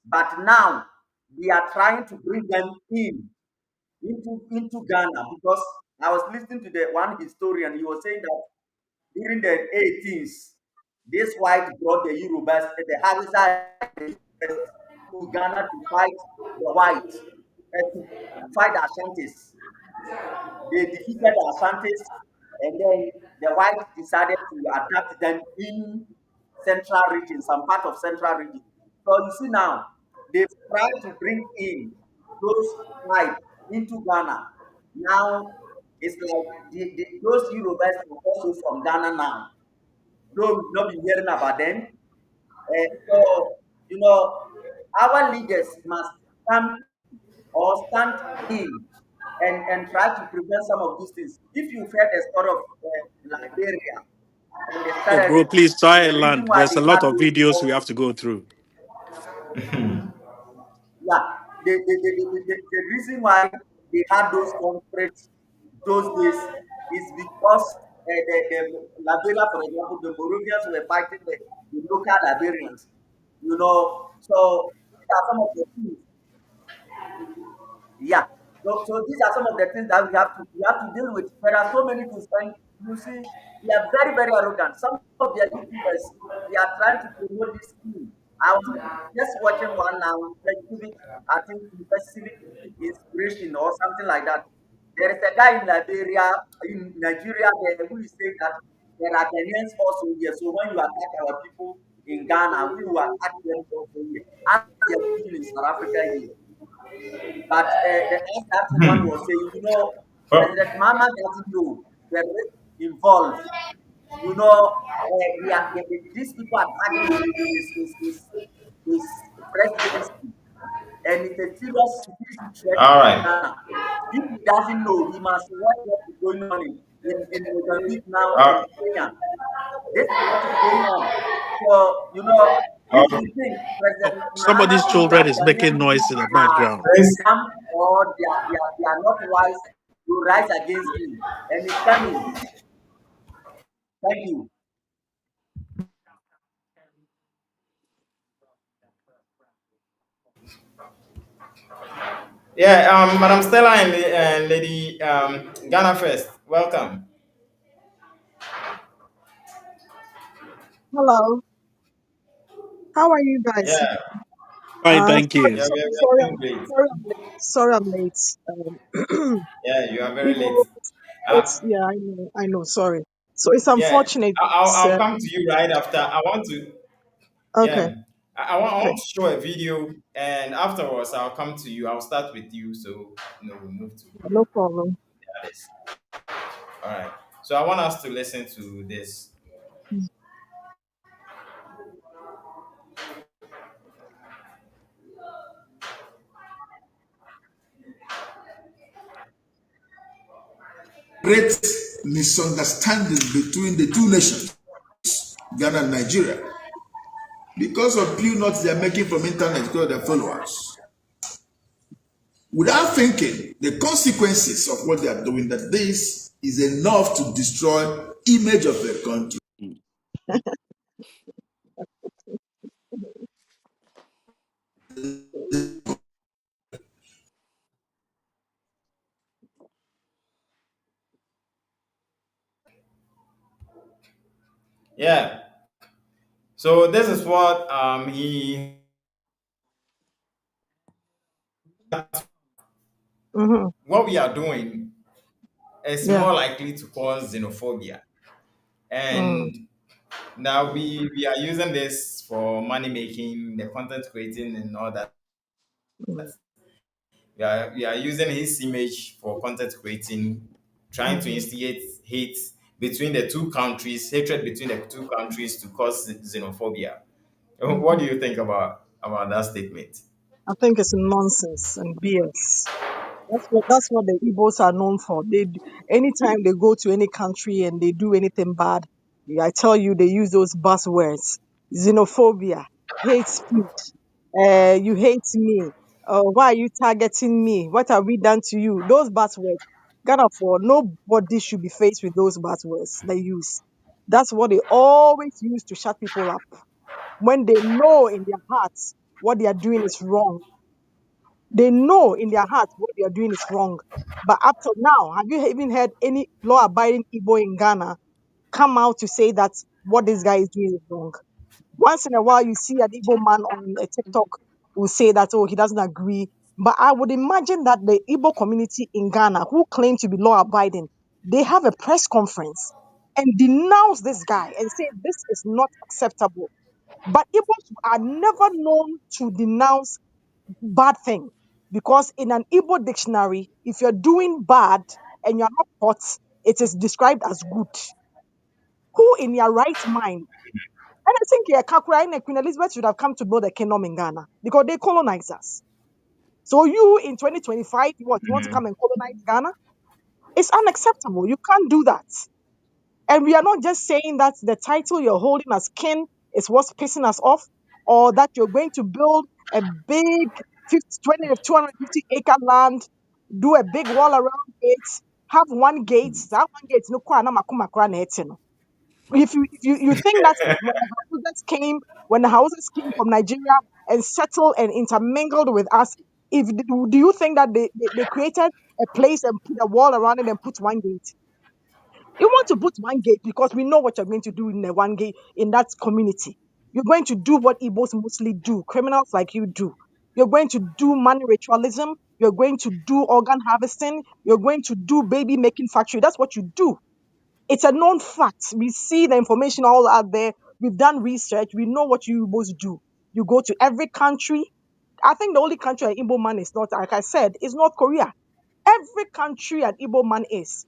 Speaker 10: but now they are trying to bring them into Ghana because I was listening to the one historian. He was saying that during the 18th, this white brought the Yorubas, the Hausa to Ghana to fight the white, to fight the Ashantis. They defeated the Ashantis, and then the whites decided to attack them in central region, some part of central region. So you see now, they've tried to bring in those tribes into Ghana. Now it's like those Yorubas are also from Ghana now. Though we've not been hearing about them. So you know, our leaders must come or stand in and try to prevent some of these things. If you've heard the story of Liberia and the
Speaker 2: oh, bro,
Speaker 10: terrorists,
Speaker 2: please try
Speaker 10: the
Speaker 2: and
Speaker 10: reason
Speaker 2: land.
Speaker 10: why
Speaker 2: There's
Speaker 10: they
Speaker 2: a
Speaker 10: had
Speaker 2: lot of
Speaker 10: those
Speaker 2: videos we
Speaker 10: bombs,
Speaker 2: have to go through.
Speaker 10: yeah, the reason why they had those conflicts those days is because the Liberia, for example, the Moravians were fighting the local Liberians, So these are some of the things. Yeah. So these are some of the things that we have to deal with. There are so many things, and you see, they are very, very arrogant. Some of their YouTubers, they are trying to promote this scheme. I was just watching one now, like civic, I think civic inspiration or something like that. There is a guy in Liberia, in Nigeria, there who is saying that there are Ghanaians also here. So when you attack our people in Ghana, we will attack them also here. As they are doing in South Africa here. But the next that one was saying,
Speaker 1: Oh,
Speaker 10: President Mama doesn't know the risk involved. These people are targeting his presidency, and it's a serious security threat
Speaker 1: all
Speaker 10: to
Speaker 1: right.
Speaker 10: Ghana. If he doesn't know, he must watch what is going on in Mozambique now and
Speaker 1: Uh,
Speaker 10: Kenya. This is what is going on. So, if
Speaker 1: okay.
Speaker 10: you think
Speaker 2: Oh,
Speaker 10: President Mahama
Speaker 2: somebody's
Speaker 10: thinks
Speaker 2: children
Speaker 10: that
Speaker 2: is making
Speaker 10: Ghanaian
Speaker 2: noise
Speaker 10: youth
Speaker 2: in the
Speaker 10: are
Speaker 2: background.
Speaker 1: Please.
Speaker 10: dumb or they are not wise to rise against him, and it's coming. Thank you.
Speaker 1: Yeah, Madam Stella and Lady Ghana first. Welcome.
Speaker 11: Hello, how are you guys?
Speaker 1: Yeah,
Speaker 2: Fine, thank
Speaker 11: Sorry,
Speaker 2: you.
Speaker 1: yeah,
Speaker 11: sorry,
Speaker 1: we
Speaker 11: sorry,
Speaker 1: are doing great.
Speaker 11: sorry, I'm late. Sorry, I'm late.
Speaker 1: Yeah, you are very late.
Speaker 11: Igbo,
Speaker 1: Uh,
Speaker 11: yeah, I know, sorry. So it's
Speaker 1: yeah,
Speaker 11: unfortunate.
Speaker 1: I'll come to you right after. I want to.
Speaker 11: Okay,
Speaker 1: Yeah, I
Speaker 11: okay,
Speaker 1: want to show a video, and afterwards I'll come to you. I'll start with you, so we'll move to
Speaker 11: no problem.
Speaker 1: others. All right. So I want us to listen to this.
Speaker 4: Great misunderstanding between the two nations, Ghana and Nigeria, because of few notes they are making from internet because of their followers. Without thinking the consequences of what they are doing, that this is enough to destroy image of their country.
Speaker 1: Yeah. So this is what he
Speaker 11: Mm-hmm.
Speaker 1: what we are doing is
Speaker 11: Yeah.
Speaker 1: more likely to cause xenophobia.
Speaker 11: Mm,
Speaker 1: And now we are using this for money making, the content creating and all that.
Speaker 11: mm,
Speaker 1: We are using his image for content creating, trying to
Speaker 11: mm,
Speaker 1: instigate hate between the two countries, hatred between the two countries to cause xenophobia. What do
Speaker 11: mhm.
Speaker 1: you think about that statement?
Speaker 11: I think it's nonsense and BS. That's what the Igbos are known for. Anytime they go to any country and they do anything bad, I tell you, they use those buzzwords: xenophobia, hate speech. You hate me. Why are you targeting me? What have we done to you? Those buzzwords. Ghana for nobody should be faced with those buzzwords they use. That's what they always use to shut people up when they know in their hearts what they are doing is wrong. They know in their hearts what they are doing is wrong. But up till now, have you even heard any law abiding Igbo in Ghana come out to say that what this guy is doing is wrong? Once in a while, you see an Igbo man on a TikTok who say that, oh, he doesn't agree. But I would imagine that the Igbo community in Ghana, who claim to be law abiding, they have a press conference and denounce this guy and say this is not acceptable. But Igbos are never known to denounce bad thing, because in an Igbo dictionary, if you're doing bad and you're not caught, it is described as good. Who in your right mind? And I think yeah, Kakura and Queen Elizabeth should have come to build a kingdom in Ghana because they colonized us. So you in 2025, what you want to come
Speaker 1: Mhm.
Speaker 11: and colonize Ghana? It's unacceptable. You can't do that. And we are not just saying that the title you're holding as king is what's pissing us off, or that you're going to build a big 50, 20 to 250-acre land, do a big wall around it, have one gate. That one gate, no kwa na makuma kwa na ete no. If you think that when the houses came from Nigeria and settled and intermingled with us, if do you think that they created a place and put a wall around it and put one gate? You want to put one gate because we know what you're going to do in the one gate in that community. You're going to do what Igbos mostly do, criminals like you do. You're going to do money ritualism. You're going to do organ harvesting. You're going to do baby making factory. That's what you do. It's a known fact. We see the information all out there. We've done research. We know what you Igbos do. You go to every country. I think the only country an Igbo man is not, like I said, is North Korea. Every country an Igbo man is,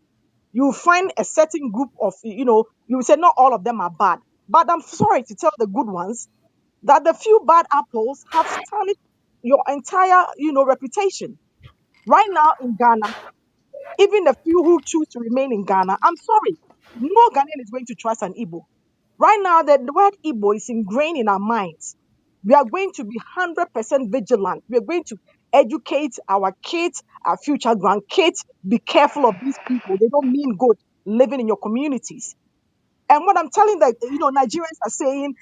Speaker 11: you find a certain group of, you say not all of them are bad. But I'm sorry to tell the good ones that the few bad apples have tarnished your entire, reputation. Right now in Ghana, even the few who choose to remain in Ghana, I'm sorry, no Ghanaian is going to trust an Igbo. Right now, the word Igbo is ingrained in our minds. We are going to be 100% vigilant. We are going to educate our kids, our future grandkids. Be careful of these people. They don't mean good living in your communities. And what I'm telling that, Nigerians are saying,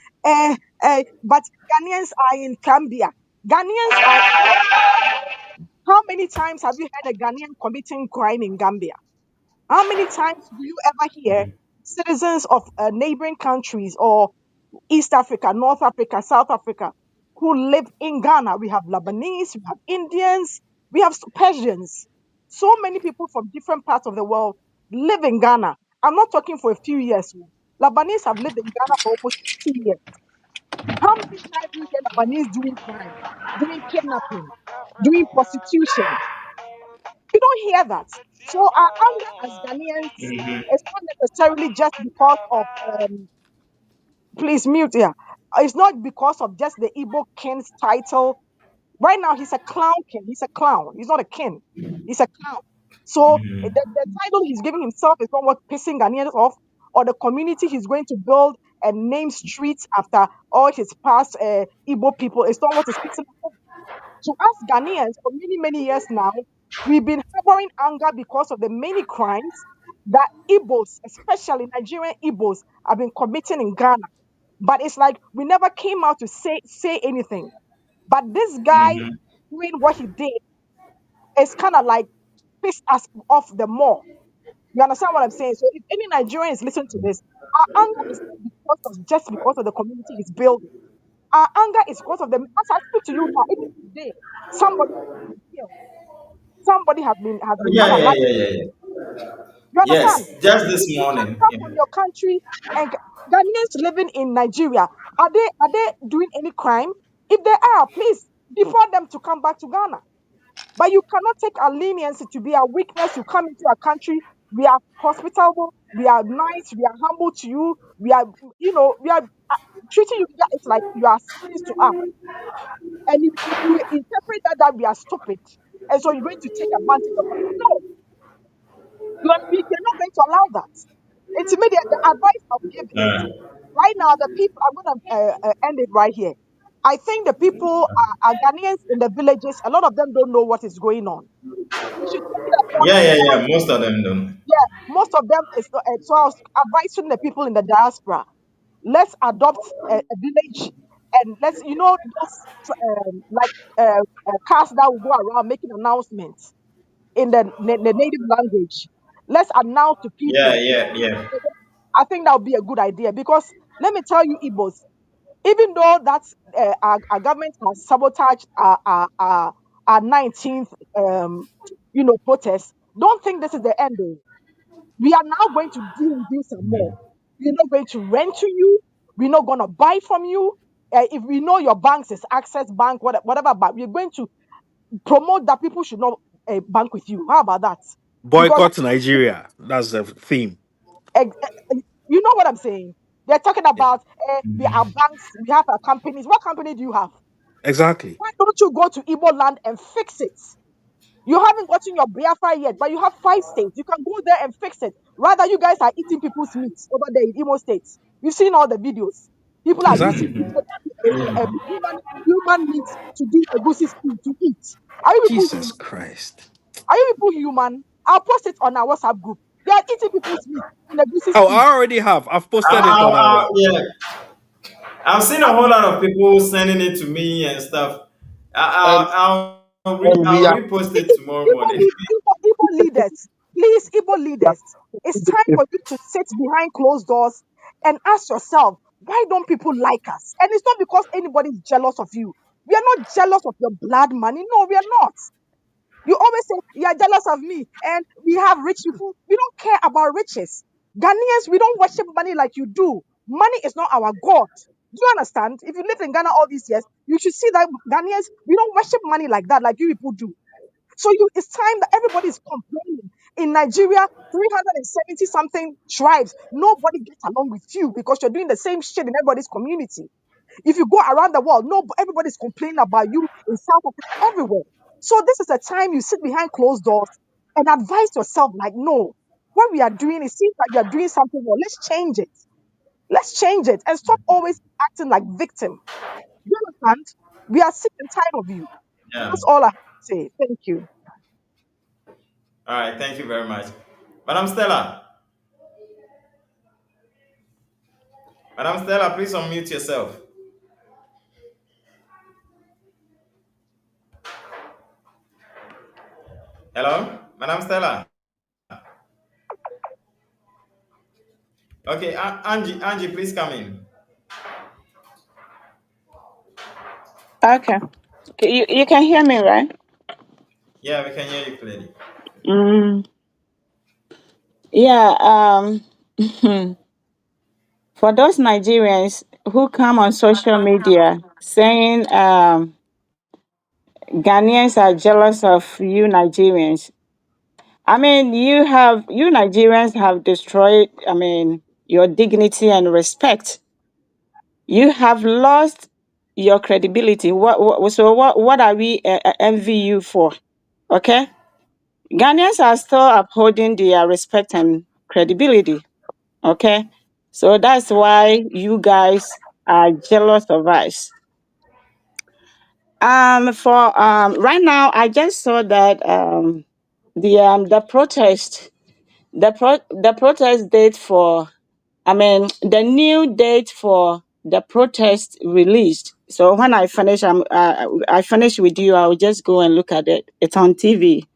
Speaker 11: but Ghanaians are in Gambia. Ghanaians are, how many times have you heard a Ghanaian committing crime in Gambia? How many times do you ever hear citizens of neighboring countries or East Africa, North Africa, South Africa, who live in Ghana? We have Lebanese, we have Indians, we have Persians. So many people from different parts of the world live in Ghana. I'm not talking for a few years. Lebanese have lived in Ghana for almost 50 years. How many times do you hear Lebanese doing crime, doing kidnapping, doing prostitution? You don't hear that. So our anger as Ghanaians is not necessarily just because of please mute here. It's not because of just the Igbo king's title. Right now, he's a clown king. He's a clown. He's not a king. He's a clown. So the title he's giving himself is not what pissing Ghanaians off, or the community he's going to build and name streets after all his past Igbo people. It's not what is pissing us off. To us Ghanaians, for many, many years now, we've been harboring anger because of the many crimes that Igbos, especially Nigerian Igbos, have been committing in Ghana. But it's like we never came out to say anything. But this guy doing what he did is kind of like pissed us off the more. You understand what I'm saying? So if any Nigerians listen to this, our anger is not just because of the community is building. Our anger is because of them. As I speak to you now, even today, somebody has been killed. Somebody has been
Speaker 1: Yeah, yeah,
Speaker 11: vandalized.
Speaker 1: yeah, yeah, yeah.
Speaker 11: You understand?
Speaker 1: Yes, just this
Speaker 11: You can
Speaker 1: morning.
Speaker 11: come
Speaker 1: Yeah.
Speaker 11: from your country and Ghanaians living in Nigeria. Are they doing any crime? If they are, please deport them to come back to Ghana. But you cannot take our leniency to be our weakness. You come into our country, we are hospitable, we are nice, we are humble to you, we are treating you. It's like you are siblings to us, and you interpret that we are stupid, and so you're going to take advantage of us. No, you're not going to allow that. It's immediate. The advice I'll give is
Speaker 1: Uh,
Speaker 11: right now, the people, I'm going to end it right here. I think the people are Ghanaians in the villages. A lot of them don't know what is going on. We should take it upon
Speaker 1: yeah, yeah,
Speaker 11: ourselves.
Speaker 1: yeah. Most of them don't.
Speaker 11: Yeah, most of them is not. So I was advising the people in the diaspora. Let's adopt a village, and those like cars that will go around making announcements in the native language. Let's announce to
Speaker 1: Yeah,
Speaker 11: people.
Speaker 1: yeah, yeah.
Speaker 11: I think that would be a good idea because let me tell you, Igbos, even though that's our government has sabotaged our 19th protest, don't think this is the end. Oh. We are now going to deal with you some more. We're not going to rent to you. We're not going to buy from you. If we know your banks is Access Bank, whatever, but we're going to promote that people should not bank with you. How about that? Because
Speaker 2: Boycott Nigeria. That's the theme.
Speaker 11: you know what I'm saying. They're talking about we are banks, we have our companies. What company do you have?
Speaker 2: Exactly.
Speaker 11: Why don't you go to Igbo land and fix it? You haven't gotten your Biafra yet, but you have 5 states. You can go there and fix it. Rather, you guys are eating people's meat over there in Imo states. You've seen all the videos. People are using
Speaker 2: Exactly.
Speaker 11: human meat to do a goosey stew to eat. Are you people
Speaker 2: Jesus
Speaker 11: human?
Speaker 2: Christ.
Speaker 11: Are you people human? I'll post it on our WhatsApp group. They are eating people's meat in a goosey
Speaker 2: Oh,
Speaker 11: stew.
Speaker 2: I already have. I've posted it on our.
Speaker 1: Yeah, I've seen a whole lot of people sending it to me and stuff.
Speaker 6: and we
Speaker 1: I'll
Speaker 6: are
Speaker 1: repost it tomorrow morning.
Speaker 11: Igbo leaders, please, Igbo leaders, it's time for you to sit behind closed doors and ask yourself, why don't people like us? And it's not because anybody's jealous of you. We are not jealous of your blood money. No, we are not. You always say, you are jealous of me, and we have rich people. We don't care about riches. Ghanaians, we don't worship money like you do. Money is not our God. Do you understand? If you lived in Ghana all these years, you should see that Ghanaians, we don't worship money like that, like you people do. So it's time that everybody is complaining. In Nigeria, 370 something tribes. Nobody gets along with you because you're doing the same shit in everybody's community. If you go around the world, no, everybody's complaining about you in South Africa, everywhere. So this is a time you sit behind closed doors and advise yourself, like, no, what we are doing, it seems like we are doing something wrong. Let's change it. Let's change it and stop always acting like victim. You understand? We are sick and tired of you.
Speaker 1: Yeah.
Speaker 11: That's all I have to say. Thank you.
Speaker 1: All right. Thank you very much, Madam Stella. Madam Stella, please unmute yourself. Hello, Madam Stella. Okay, Angie, please come in.
Speaker 3: Okay. You can hear me, right?
Speaker 1: Yeah, we can hear you clearly.
Speaker 3: Mm, yeah. For those Nigerians who come on social media saying Ghanaians are jealous of you Nigerians, I mean, you Nigerians have destroyed, I mean, your dignity and respect. You have lost your credibility. What are we envy you for? Okay? Ghanaians are still upholding their respect and credibility. Okay? So that's why you guys are jealous of us. For right now, I just saw that the protest, the protest date for, I mean, the new date for the protest released. So when I finish with you, I'll just go and look at it. It's on TV.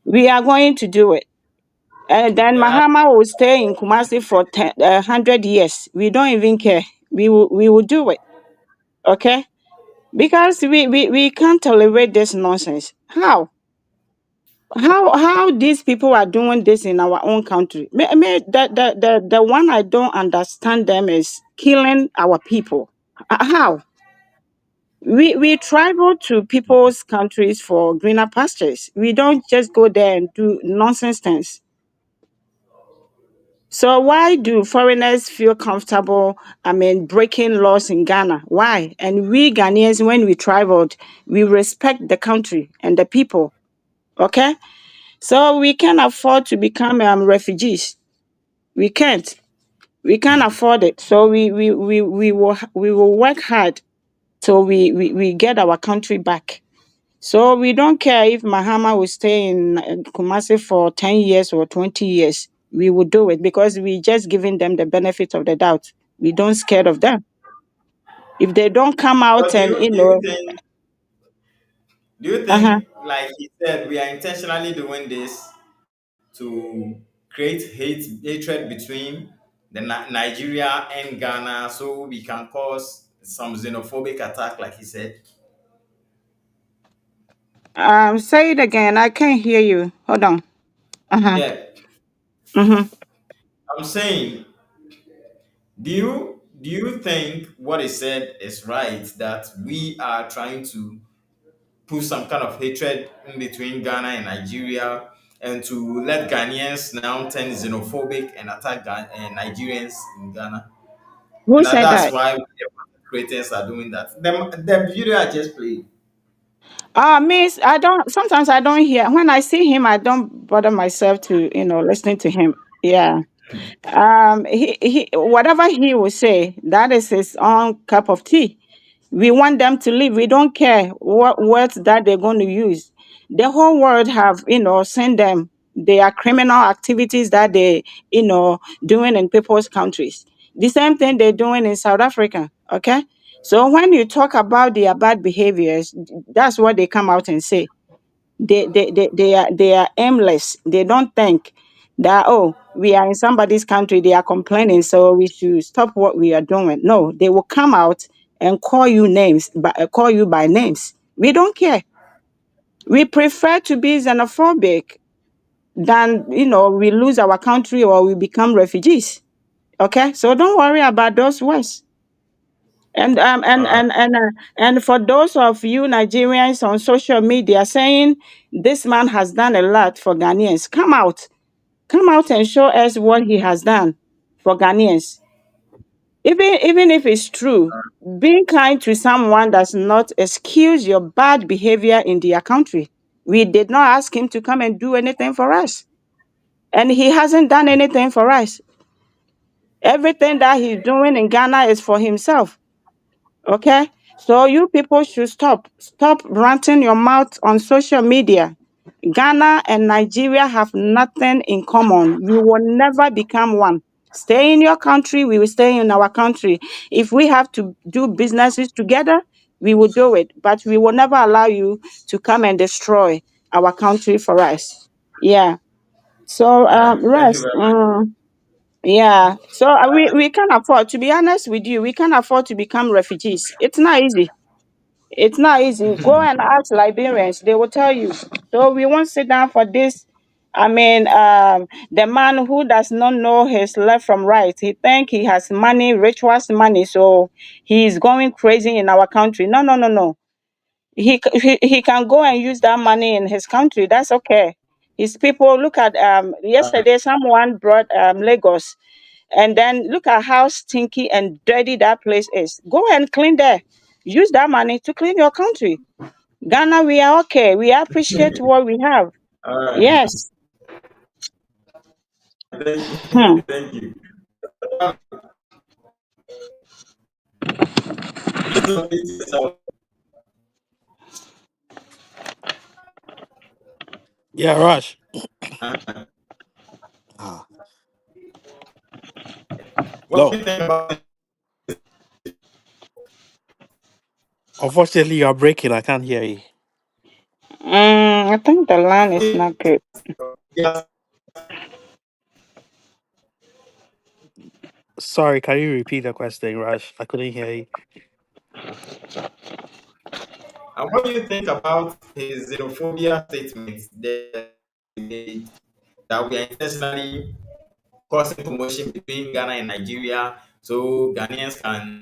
Speaker 3: We are going to do it. And then
Speaker 1: Yeah.
Speaker 3: Mahama will stay in Kumasi for 100 years. We don't even care. We will do it. Okay? Because we can't tolerate this nonsense. How these people are doing this in our own country? The one I don't understand them is killing our people. How? We travel to people's countries for greener pastures. We don't just go there and do nonsense things. So why do foreigners feel comfortable, breaking laws in Ghana? Why? And we Ghanaians, when we traveled, we respect the country and the people. Okay? So we can afford to become refugees. We can't. We can't afford it. So we will work hard till we get our country back. So we don't care if Mahama will stay in Kumasi for 10 years or 20 years. We will do it because we just giving them the benefit of the doubt. We don't scared of them. If they don't come
Speaker 1: So
Speaker 3: out
Speaker 1: do
Speaker 3: and,
Speaker 1: you do you think do you
Speaker 3: uh-huh.
Speaker 1: think like he said we are intentionally doing this to create hatred between Nigeria and Ghana so we can cause some xenophobic attack like he said?
Speaker 3: Say it again. I can't hear you. Hold on. Uh-huh.
Speaker 1: Yeah.
Speaker 3: Mm-hmm.
Speaker 1: I'm saying, do you think what he said is right that we are trying to put some kind of hatred in between Ghana and Nigeria and to let Ghanaians now turn xenophobic and attack Nigerians in Ghana?
Speaker 3: Who
Speaker 1: And
Speaker 3: said
Speaker 1: that's
Speaker 3: that?
Speaker 1: why the creators are doing that. The video I just played.
Speaker 3: Miss, sometimes I don't hear. When I see him, I don't bother myself to, listening to him. Yeah. He whatever he will say, that is his own cup of tea. We want them to live. We don't care what words that they're going to use. The whole world have, sent them their criminal activities that they, doing in people's countries. The same thing they're doing in South Africa. Okay. So when you talk about their bad behaviors, that's what they come out and say. They are aimless. They don't think that, oh, we are in somebody's country, they are complaining, so we should stop what we are doing. No, they will come out and call you names, but call you by names. We don't care. We prefer to be xenophobic than, we lose our country or we become refugees. Okay, so don't worry about those words. And
Speaker 1: All right.
Speaker 3: and for those of you Nigerians on social media saying this man has done a lot for Ghanaians, come out and show us what he has done for Ghanaians. Even if it's true, being kind to someone does not excuse your bad behavior in their country. We did not ask him to come and do anything for us, and he hasn't done anything for us. Everything that he's doing in Ghana is for himself. Okay? So you people should stop ranting your mouth on social media. Ghana and Nigeria have nothing in common. We will never become one. Stay in your country, we will stay in our country. If we have to do businesses together, we will do it. But we will never allow you to come and destroy our country for us. Yeah. So
Speaker 1: All right. Thank you
Speaker 3: rest.
Speaker 1: very much.
Speaker 3: Yeah. So we can afford, to be honest with you, we can afford to become refugees. It's not easy. It's not easy. Go and ask Liberians, they will tell you. So we won't sit down for this. The man who does not know his left from right, he think he has money, rituals money, so he is going crazy in our country. No, no, no, no. He can go and use that money in his country. That's okay. His people, look at yesterday someone brought Lagos, and then look at how stinky and dirty that place is. Go and clean there. Use that money to clean your country. Ghana, we are okay. We appreciate what we have.
Speaker 1: All right.
Speaker 3: Yes.
Speaker 1: Thank you.
Speaker 3: Hmm.
Speaker 1: Thank you. Please don't beat yourself.
Speaker 2: Yeah, Rush.
Speaker 1: Uh,
Speaker 2: Ah,
Speaker 1: What do
Speaker 2: no.
Speaker 1: you think about
Speaker 2: Unfortunately, you are breaking. I can't hear you.
Speaker 3: I think the line is
Speaker 1: it?
Speaker 3: not good.
Speaker 1: Yes.
Speaker 2: Sorry, can you repeat the question, Rush? I couldn't hear you.
Speaker 1: And what do you think about his xenophobia statements that he made, that we are intentionally causing commotion between Ghana and Nigeria, so Ghanaians can,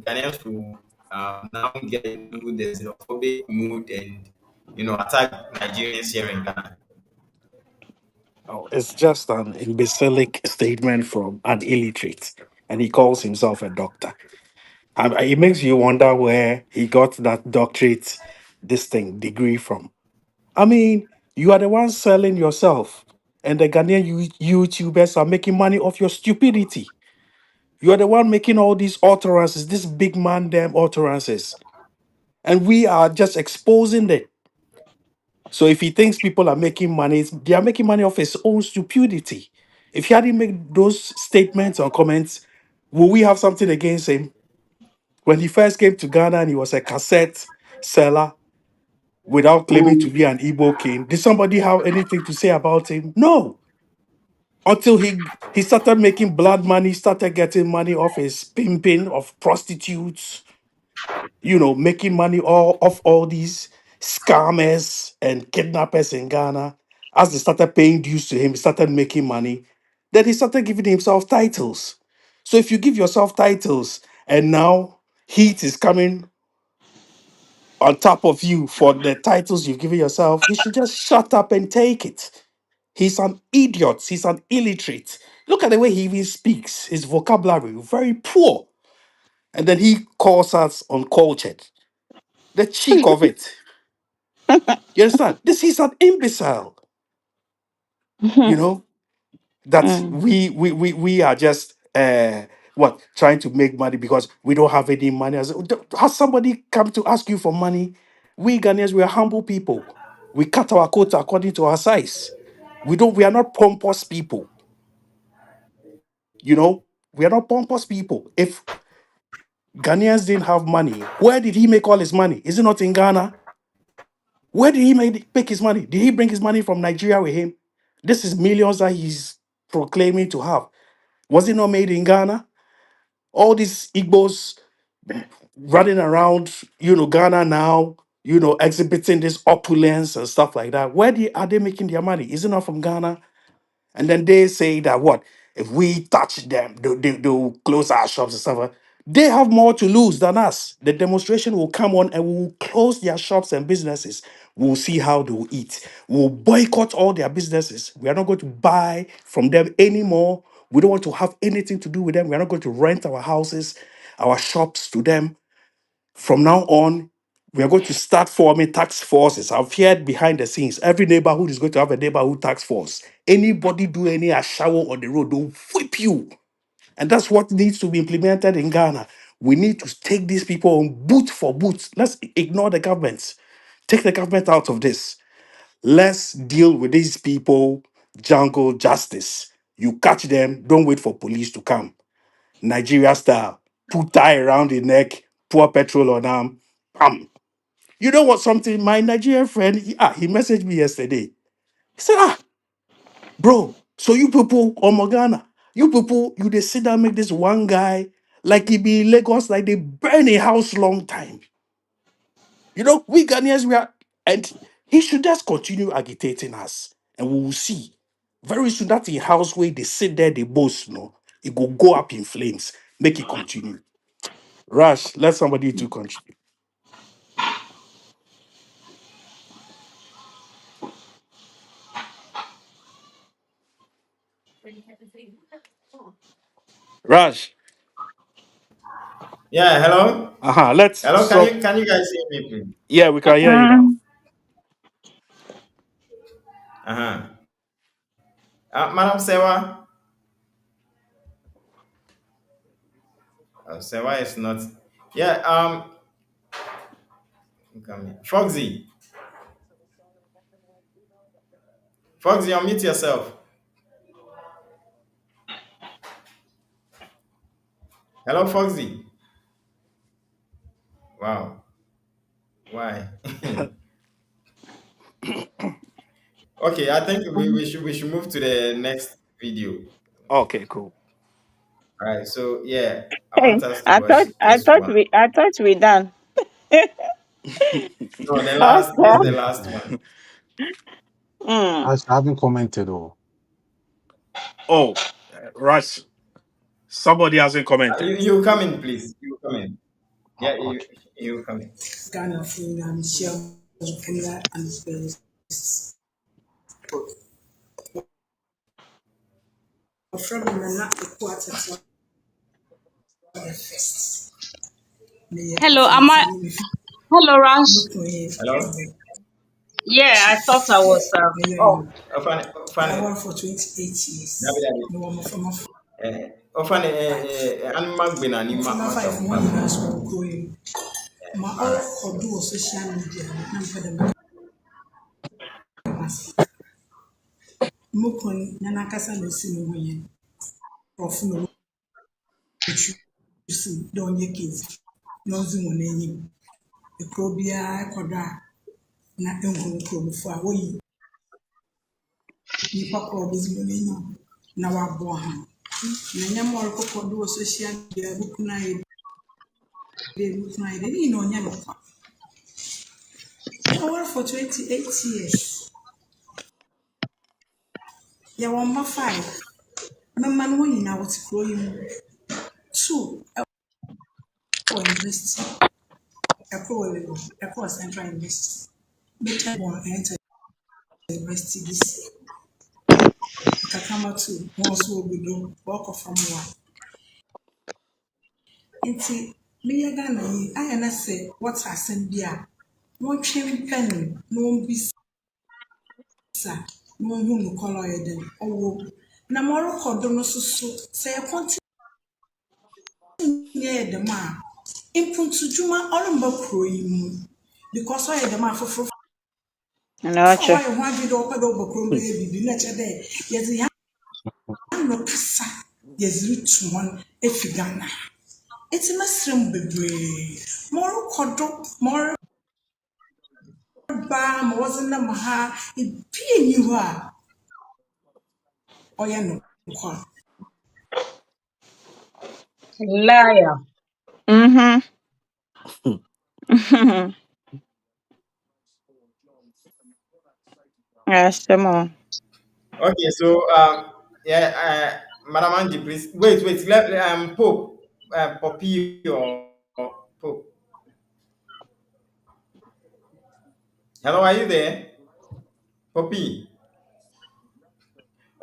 Speaker 1: Ghanaians will now get into the xenophobic mood and, attack Nigerians here in Ghana?
Speaker 2: Oh, it's just an imbecilic statement from an illiterate, and he calls himself a doctor. And it makes you wonder where he got that doctorate, this thing, degree from. I mean, you are the one selling yourself, and the Ghanaian YouTubers are making money off your stupidity. You are the one making all these utterances, this big man damn utterances, and we are just exposing it. So if he thinks people are making money, they are making money off his own stupidity. If he hadn't made those statements or comments, will we have something against him? When he first came to Ghana and he was a cassette seller without claiming to be an Igbo king, did somebody have anything to say about him? No. Until he started making blood money, started getting money off his pimping of prostitutes, making money all off all these scammers and kidnappers in Ghana. As they started paying dues to him, he started making money. Then he started giving himself titles. So if you give yourself titles and now heat is coming on top of you for the titles you've given yourself, you should just shut up and take it. He's an idiot. He's an illiterate. Look at the way he even speaks. His vocabulary, very poor. And then he calls us uncultured. The cheek of it. You understand? This is an imbecile, you know, that
Speaker 3: Mm.
Speaker 2: we are just what trying to make money because we don't have any money. Has somebody come to ask you for money? We Ghanaians, we are humble people. We cut our coats according to our size. We are not pompous people, you know. We are not pompous people. If Ghanaians didn't have money, where did he make all his money? Is it not in Ghana? Where did he make his money? Did he bring his money from Nigeria with him? This is millions that he's proclaiming to have. Was it not made in Ghana? All these Igbos running around, Ghana now, exhibiting this opulence and stuff like that. Are they making their money? Is it not from Ghana? And then they say that what if we touch them, they'll close our shops and stuff. They have more to lose than us. The demonstration will come on and we will close their shops and businesses. We'll see how they will eat. We'll boycott all their businesses. We are not going to buy from them anymore. We don't want to have anything to do with them. We are not going to rent our houses, our shops to them. From now on, we are going to start forming tax forces. I've heard behind the scenes, every neighborhood is going to have a neighborhood tax force. Anybody do any shower on the road, they'll whip you. And that's what needs to be implemented in Ghana. We need to take these people on boot for boot. Let's ignore the government. Take the government out of this. Let's deal with these people, jungle justice. You catch them, don't wait for police to come. Nigeria style. Put tie around the neck, pour petrol on them. Bam. You know what? Something, my Nigerian friend, he messaged me yesterday. He said, bro, so you people, Omogana, you people, you they sit down, make this one guy like he be in Lagos, like they burn a house long time. We Ghanaians, and he should just continue agitating us, and we will see. Very soon, that in house where they sit there, they boast, no, it go up in flames. Make it continue. Rush, let somebody to continue. Rush.
Speaker 1: Yeah, hello?
Speaker 2: Let's
Speaker 1: Hello, can
Speaker 2: so
Speaker 1: you guys hear me, please?
Speaker 2: yeah, we can hear you now.
Speaker 3: Um,
Speaker 1: Uh-huh. Madam Sewa? Sewa is not. Yeah, come here. Foxy. Foxy, unmute yourself. Hello, Foxy. Wow. Why? Okay, I think we should move to the next video.
Speaker 2: Okay, cool.
Speaker 1: All right. So yeah, I
Speaker 3: Hey,
Speaker 1: want us to watch this one.
Speaker 3: I thought we done.
Speaker 1: No, the last. This is
Speaker 3: Okay.
Speaker 1: the last one.
Speaker 3: Mm.
Speaker 8: I haven't commented. Oh,
Speaker 2: Oh, Russ, somebody hasn't commented.
Speaker 1: You come in, please. You come in. Yeah,
Speaker 8: okay.
Speaker 1: you come in.
Speaker 12: Ghana Freedom Show and Space. From the not the quarter to the first. May
Speaker 7: Hello, am I?
Speaker 12: continue with
Speaker 7: Hello, Rans.
Speaker 12: Mukoye
Speaker 1: Hello.
Speaker 7: Yeah, I
Speaker 12: Chief.
Speaker 7: thought I was. Oh,
Speaker 12: Mayor,
Speaker 1: Ofane,
Speaker 12: I
Speaker 1: Ofane.
Speaker 12: work for 28
Speaker 1: Dabi,
Speaker 12: years.
Speaker 1: dabi.
Speaker 12: No one from
Speaker 1: Ofane,
Speaker 12: five.
Speaker 1: anuma gbena ni
Speaker 12: From
Speaker 1: macha
Speaker 12: five, more
Speaker 1: mami.
Speaker 12: years from growing. My
Speaker 1: All
Speaker 12: all
Speaker 1: right.
Speaker 12: for do social media. I'm for the Mukon, Nanakasa, no sin, of no choosing, don't your kids. No zoom on any. The probia, quadra, na ehu nkurɔfoɔ a wɔyi nnipa korɔ ɔbɛdzi wɔn anim na wɔaboa ho. Na nneɛma a ɔrekɔkɔ do wɔ social media bukunu ayɛ dɛ bukunu ayɛ dɛ ne nyinaa ɔnyɛ no kwa. Ɔwɔ for 28 years. Yɛwɔ mma 5. Mmarima no wɔn nyinaa wɔte kuro yi mu. 2 ɛwɔ university. Ɛkoro wɔ Lagos. Ɛkoro wɔ Central University. Bɛtwa wɔn ɛnta university this year. Kakama 2 wɔn nso wɔ Gbedo wɔrekɔ fam 1. Nti meyɛ Ghana yi ayɛ na sɛ wɔte asɛm bi a wɔntwe mpɛn na wɔmbisa na wɔnhu no kɔla ɔyɛ dɛn ɔwɔ mu. Na ma ɔrekɔ do no nso so sɛ yɛkɔnte yɛyɛ dɛm a mpuntudwuma ɔremba kuro yi mu because ɔyɛ dɛm a foforɔ fa
Speaker 3: Anoche.
Speaker 12: wɔayɛ ho adwene dɛ wɔpɛ dɛ wɔbɔ kurom bɛyɛ biribi na kyerɛ dɛ yɛdze yɛn ano kasa yɛdze retu wɔn efi Ghana. Nti mɛsrɛ mo bebree ma ɔrekɔ do ma ɔreba ma wɔdze nam ha ebi nni hɔ a ɔyɛ no nkwa.
Speaker 7: liar.
Speaker 3: Mm-hmm. Yes, come on.
Speaker 1: Okay. So yeah, Madam Angie, please wait. Pope, Poppy or Pope. Hello, are you there, Poppy?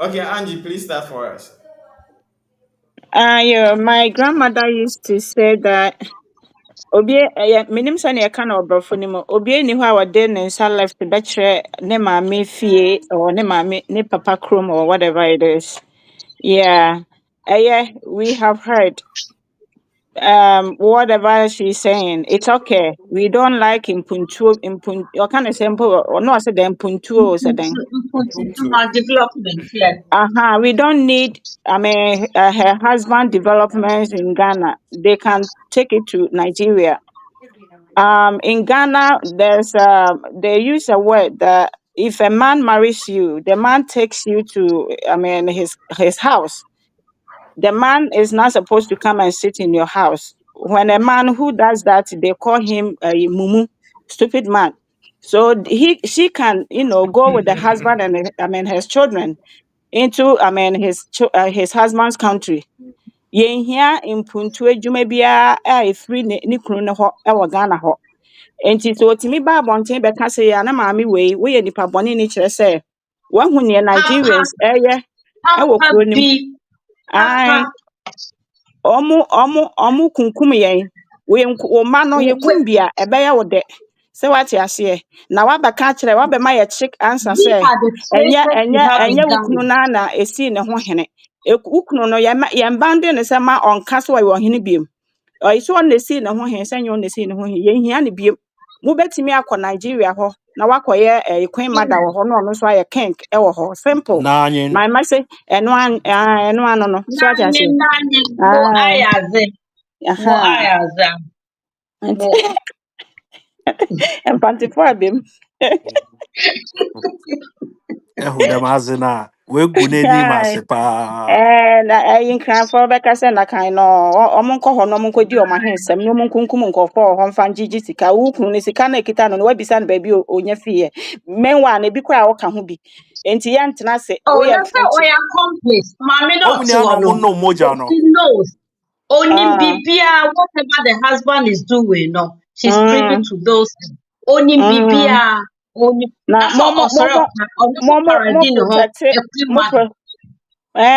Speaker 1: Okay, Angie, please start for us.
Speaker 3: Yeah, my grandmother used to say that obi minim sɛ nea ɛka no ɔborɔfo no mu obi ni hɔ a wɔde ne nsa left bɛkyerɛ ne maame fie or ne maame ne papa kurom or whatever it is. Yeah. We have heard whatever she's saying. It's okay. We don't like impuntu or kind of simple or no I said impuntu or something.
Speaker 1: Ubuntu.
Speaker 7: Development, yeah.
Speaker 3: Uh-huh. We don't need, I mean, her husband developments in Ghana. They can take it to Nigeria. In Ghana, they use a word that if a man marries you, the man takes you to, I mean, his house. The man is not supposed to come and sit in your house. When a man who does that, they call him a mumu, stupid man. So she can, go with the husband and I mean his children into I mean his husband's country. Yɛnhia mpuntu adwuma biara a ɛfiri ne kunu no hɔ wɔ Ghana hɔ. Enti sɛ otumi ba abɔnten bɛka sɛ na maame wei woyɛ nipa bɔne ne kyerɛ sɛ wahu neɛ
Speaker 7: Papa,
Speaker 3: Nigerians ɛyɛ ɛwɔ
Speaker 7: Papa
Speaker 3: kuro no mu.
Speaker 7: B,
Speaker 3: Ae,
Speaker 7: Papa,
Speaker 3: ɔmo kunkum yɛn. Wo mma no yɛkum
Speaker 7: we,
Speaker 3: bi a ɛbɛyɛ wo dɛ. Sɛ wate aseɛ. Na wabɛka akyerɛ wabɛma yɛ chick answer
Speaker 7: these
Speaker 3: sɛ
Speaker 7: are the traitors we have
Speaker 3: ɛnyɛ
Speaker 7: in
Speaker 3: wo kunu
Speaker 7: Ghana.
Speaker 3: na esii ne ho hene. Wo kunu no yɛmba de ne sɛ ma ɔnka so ɔyɛ ɔhene biom. Ɔyɛ sɛ ɔno na esii ne ho hene sɛ nyɛ ɔno na esii ne ho hene. Yɛnhia ne biom. Mobɛtumi akɔ Nigeria hɔ na wakɔyɛ queen mother wɔ hɔ na ɔno nso ayɛ king ɛwɔ hɔ. Simple.
Speaker 2: Nine.
Speaker 3: My say ɛno ano no. So wate
Speaker 7: Nanye,
Speaker 3: aseɛ.
Speaker 7: nanye, mo
Speaker 3: Aye.
Speaker 7: ayaze, mo
Speaker 3: Aha.
Speaker 7: ayaze,
Speaker 3: Nti
Speaker 7: mo.
Speaker 3: mpantefo abem.
Speaker 2: Who them as na we gune ni
Speaker 3: Hi.
Speaker 2: masepa.
Speaker 3: Na ɛyi nkranfoɔ bɛka sɛ na kan no ɔmo nkɔ hɔ no ɔmo nkɔdi ɔmo ahensɛm na ɔmo nkunkum nkɔfoɔ wɔ hɔ mfa ngyegye sika wo kunu no sika na ekita no no wabisa no baabi onya fiiɛ meanwhile na ebi koraa a wɔka ho bi enti yɛntena ase
Speaker 7: Oh,
Speaker 3: woyɛ
Speaker 7: that's how
Speaker 3: mfrɛkye
Speaker 7: I accomplish. Mommy
Speaker 2: Oh,
Speaker 7: not
Speaker 2: ni
Speaker 7: to
Speaker 2: ano mo
Speaker 7: no.
Speaker 2: no moja no.
Speaker 7: She knows. Only
Speaker 3: ah
Speaker 7: Bibia, whatever the husband is doing, no, she's privy
Speaker 3: mm
Speaker 7: to those things. Only
Speaker 3: mm
Speaker 7: Bibia, only
Speaker 3: na
Speaker 7: that's all. Oh, sorry, also
Speaker 3: mo
Speaker 7: paradino home,
Speaker 3: protect
Speaker 7: a free man,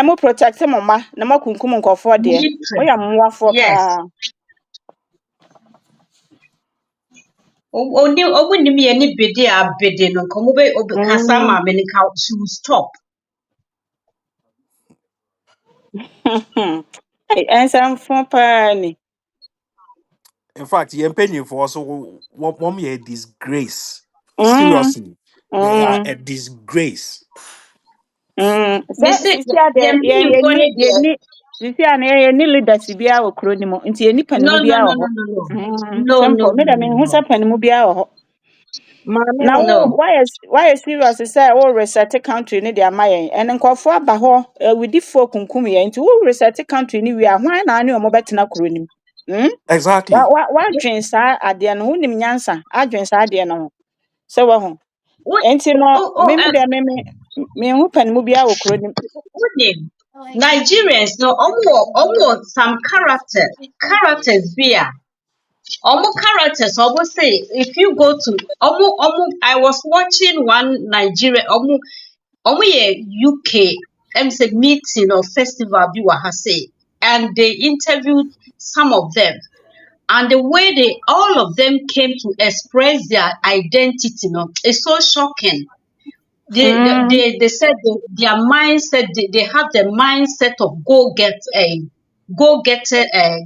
Speaker 3: mo protect mo mma na mo kunkum nkɔfoɔ deɛ
Speaker 7: interest.
Speaker 3: woyɛ mmoafoɔ
Speaker 7: Yes.
Speaker 3: paa
Speaker 7: Only me any bidi a bidi no. Come over,
Speaker 3: mm
Speaker 7: Kasama, she will stop.
Speaker 3: ɛnsɛmfo paa ni
Speaker 2: In fact, ye penny for also one a disgrace.
Speaker 3: mm
Speaker 2: Seriously, they are
Speaker 3: mm
Speaker 2: a disgrace.
Speaker 3: Sɛ
Speaker 7: Me say,
Speaker 3: sisi a deɛ
Speaker 7: yeah, me in funny there.
Speaker 3: yɛni sisi a na yɛni leaders biara wɔ kuro no mu nti yɛni
Speaker 7: No,
Speaker 3: panimu
Speaker 7: no,
Speaker 3: biara
Speaker 7: no,
Speaker 3: wɔ
Speaker 7: no,
Speaker 3: hɔ.
Speaker 7: no, no, no,
Speaker 3: Simple.
Speaker 7: no,
Speaker 3: Me
Speaker 7: no,
Speaker 3: dɛ mehu
Speaker 7: no,
Speaker 3: sɛ panimu biara wɔ hɔ.
Speaker 11: Maame
Speaker 3: Na
Speaker 11: o,
Speaker 3: wo
Speaker 7: no.
Speaker 3: wayɛ serious sɛ wo reset country ne de ama yɛn ɛne nkɔfoɔ aba hɔ awudifoɔ kunkum yɛn nti wo reset country ne wie a hwan na ne ɔmo bɛtena kuro no mu? Hmm?
Speaker 2: Exactly.
Speaker 3: Wadwen saa adeɛ no wonim nyansa adwen saa adeɛ no ho sɛ wahu.
Speaker 7: What?
Speaker 3: Nti no
Speaker 7: Oh, oh,
Speaker 3: me deɛ mehu panimu biara wɔ kuro no mu.
Speaker 7: what name? Nigerians, no, almost some characters here. Almost characters. I would say if you go to I was watching one Nigeria. Almost a UK. Say meeting or festival. Be what I say, and they interviewed some of them. And the way all of them came to express their identity, is so shocking.
Speaker 3: Mm,
Speaker 7: They said their mindset, they have the mindset of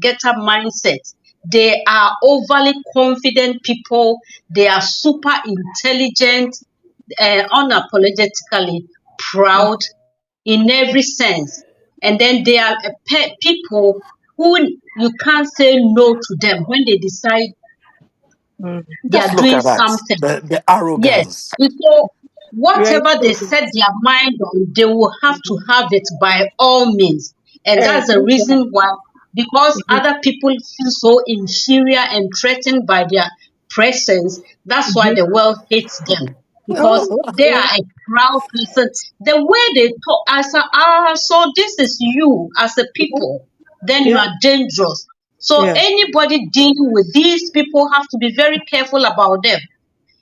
Speaker 7: getter mindset. They are overly confident people. They are super intelligent, unapologetically proud in every sense. And then they are people who you can't say no to them when they decide
Speaker 11: mm,
Speaker 7: they
Speaker 2: Just
Speaker 7: are
Speaker 2: look
Speaker 7: doing
Speaker 2: at that.
Speaker 7: something.
Speaker 2: The
Speaker 7: Yes.
Speaker 2: arrogance.
Speaker 7: And so
Speaker 11: you are
Speaker 7: whatever they
Speaker 11: intelligent.
Speaker 7: set their mind on, they will have to have it by all means. And that's the
Speaker 11: Thank God.
Speaker 7: reason why, because
Speaker 11: Mhm,
Speaker 7: other people feel so inferior and threatened by their presence, that's why
Speaker 11: mhm.
Speaker 7: the world hates them.
Speaker 11: Oh,
Speaker 7: Because they are
Speaker 11: okay.
Speaker 7: a proud person. The way they talk, so this is you as a people, then you
Speaker 11: Yeah,
Speaker 7: are dangerous. So
Speaker 11: yeah.
Speaker 7: anybody dealing with these people have to be very careful about them.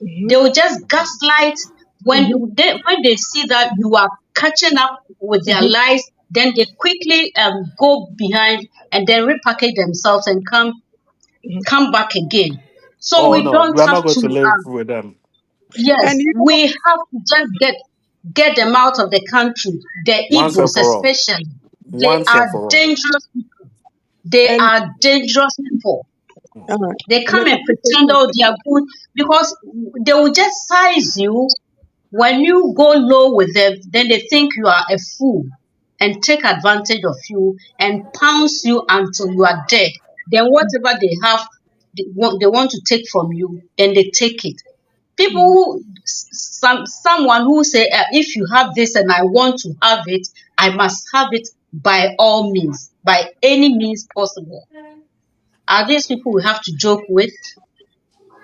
Speaker 11: Mhm,
Speaker 7: They will just gaslight
Speaker 11: mhm,
Speaker 7: when they see that you are catching up with their
Speaker 11: mhm,
Speaker 7: lies, then they quickly go behind and then repackage themselves and
Speaker 11: mhm.
Speaker 7: come back again. So
Speaker 2: Oh
Speaker 7: we
Speaker 2: no,
Speaker 7: don't
Speaker 2: we are
Speaker 7: have
Speaker 2: not going
Speaker 7: to
Speaker 2: to live with them
Speaker 7: yes,
Speaker 11: And you know,
Speaker 7: we have to just get them out of the country. The
Speaker 2: once and
Speaker 7: Igbos
Speaker 2: for all.
Speaker 7: especially. They
Speaker 2: Once
Speaker 7: are
Speaker 2: and for all.
Speaker 7: dangerous. They
Speaker 11: and
Speaker 7: are dangerous people.
Speaker 11: uh,
Speaker 7: They
Speaker 11: let
Speaker 7: come and
Speaker 11: me say
Speaker 7: pretend, oh,
Speaker 11: something.
Speaker 7: they are good because they will just size you. When you go low with them, then they think you are a fool and take advantage of you and pounce you until you are dead. Then whatever they have, they want to take from you, then they take it. People
Speaker 11: Mhm,
Speaker 7: someone who say, if you have this and I want to have it, I must have it by all means, by any means possible. Are these people we have to joke with?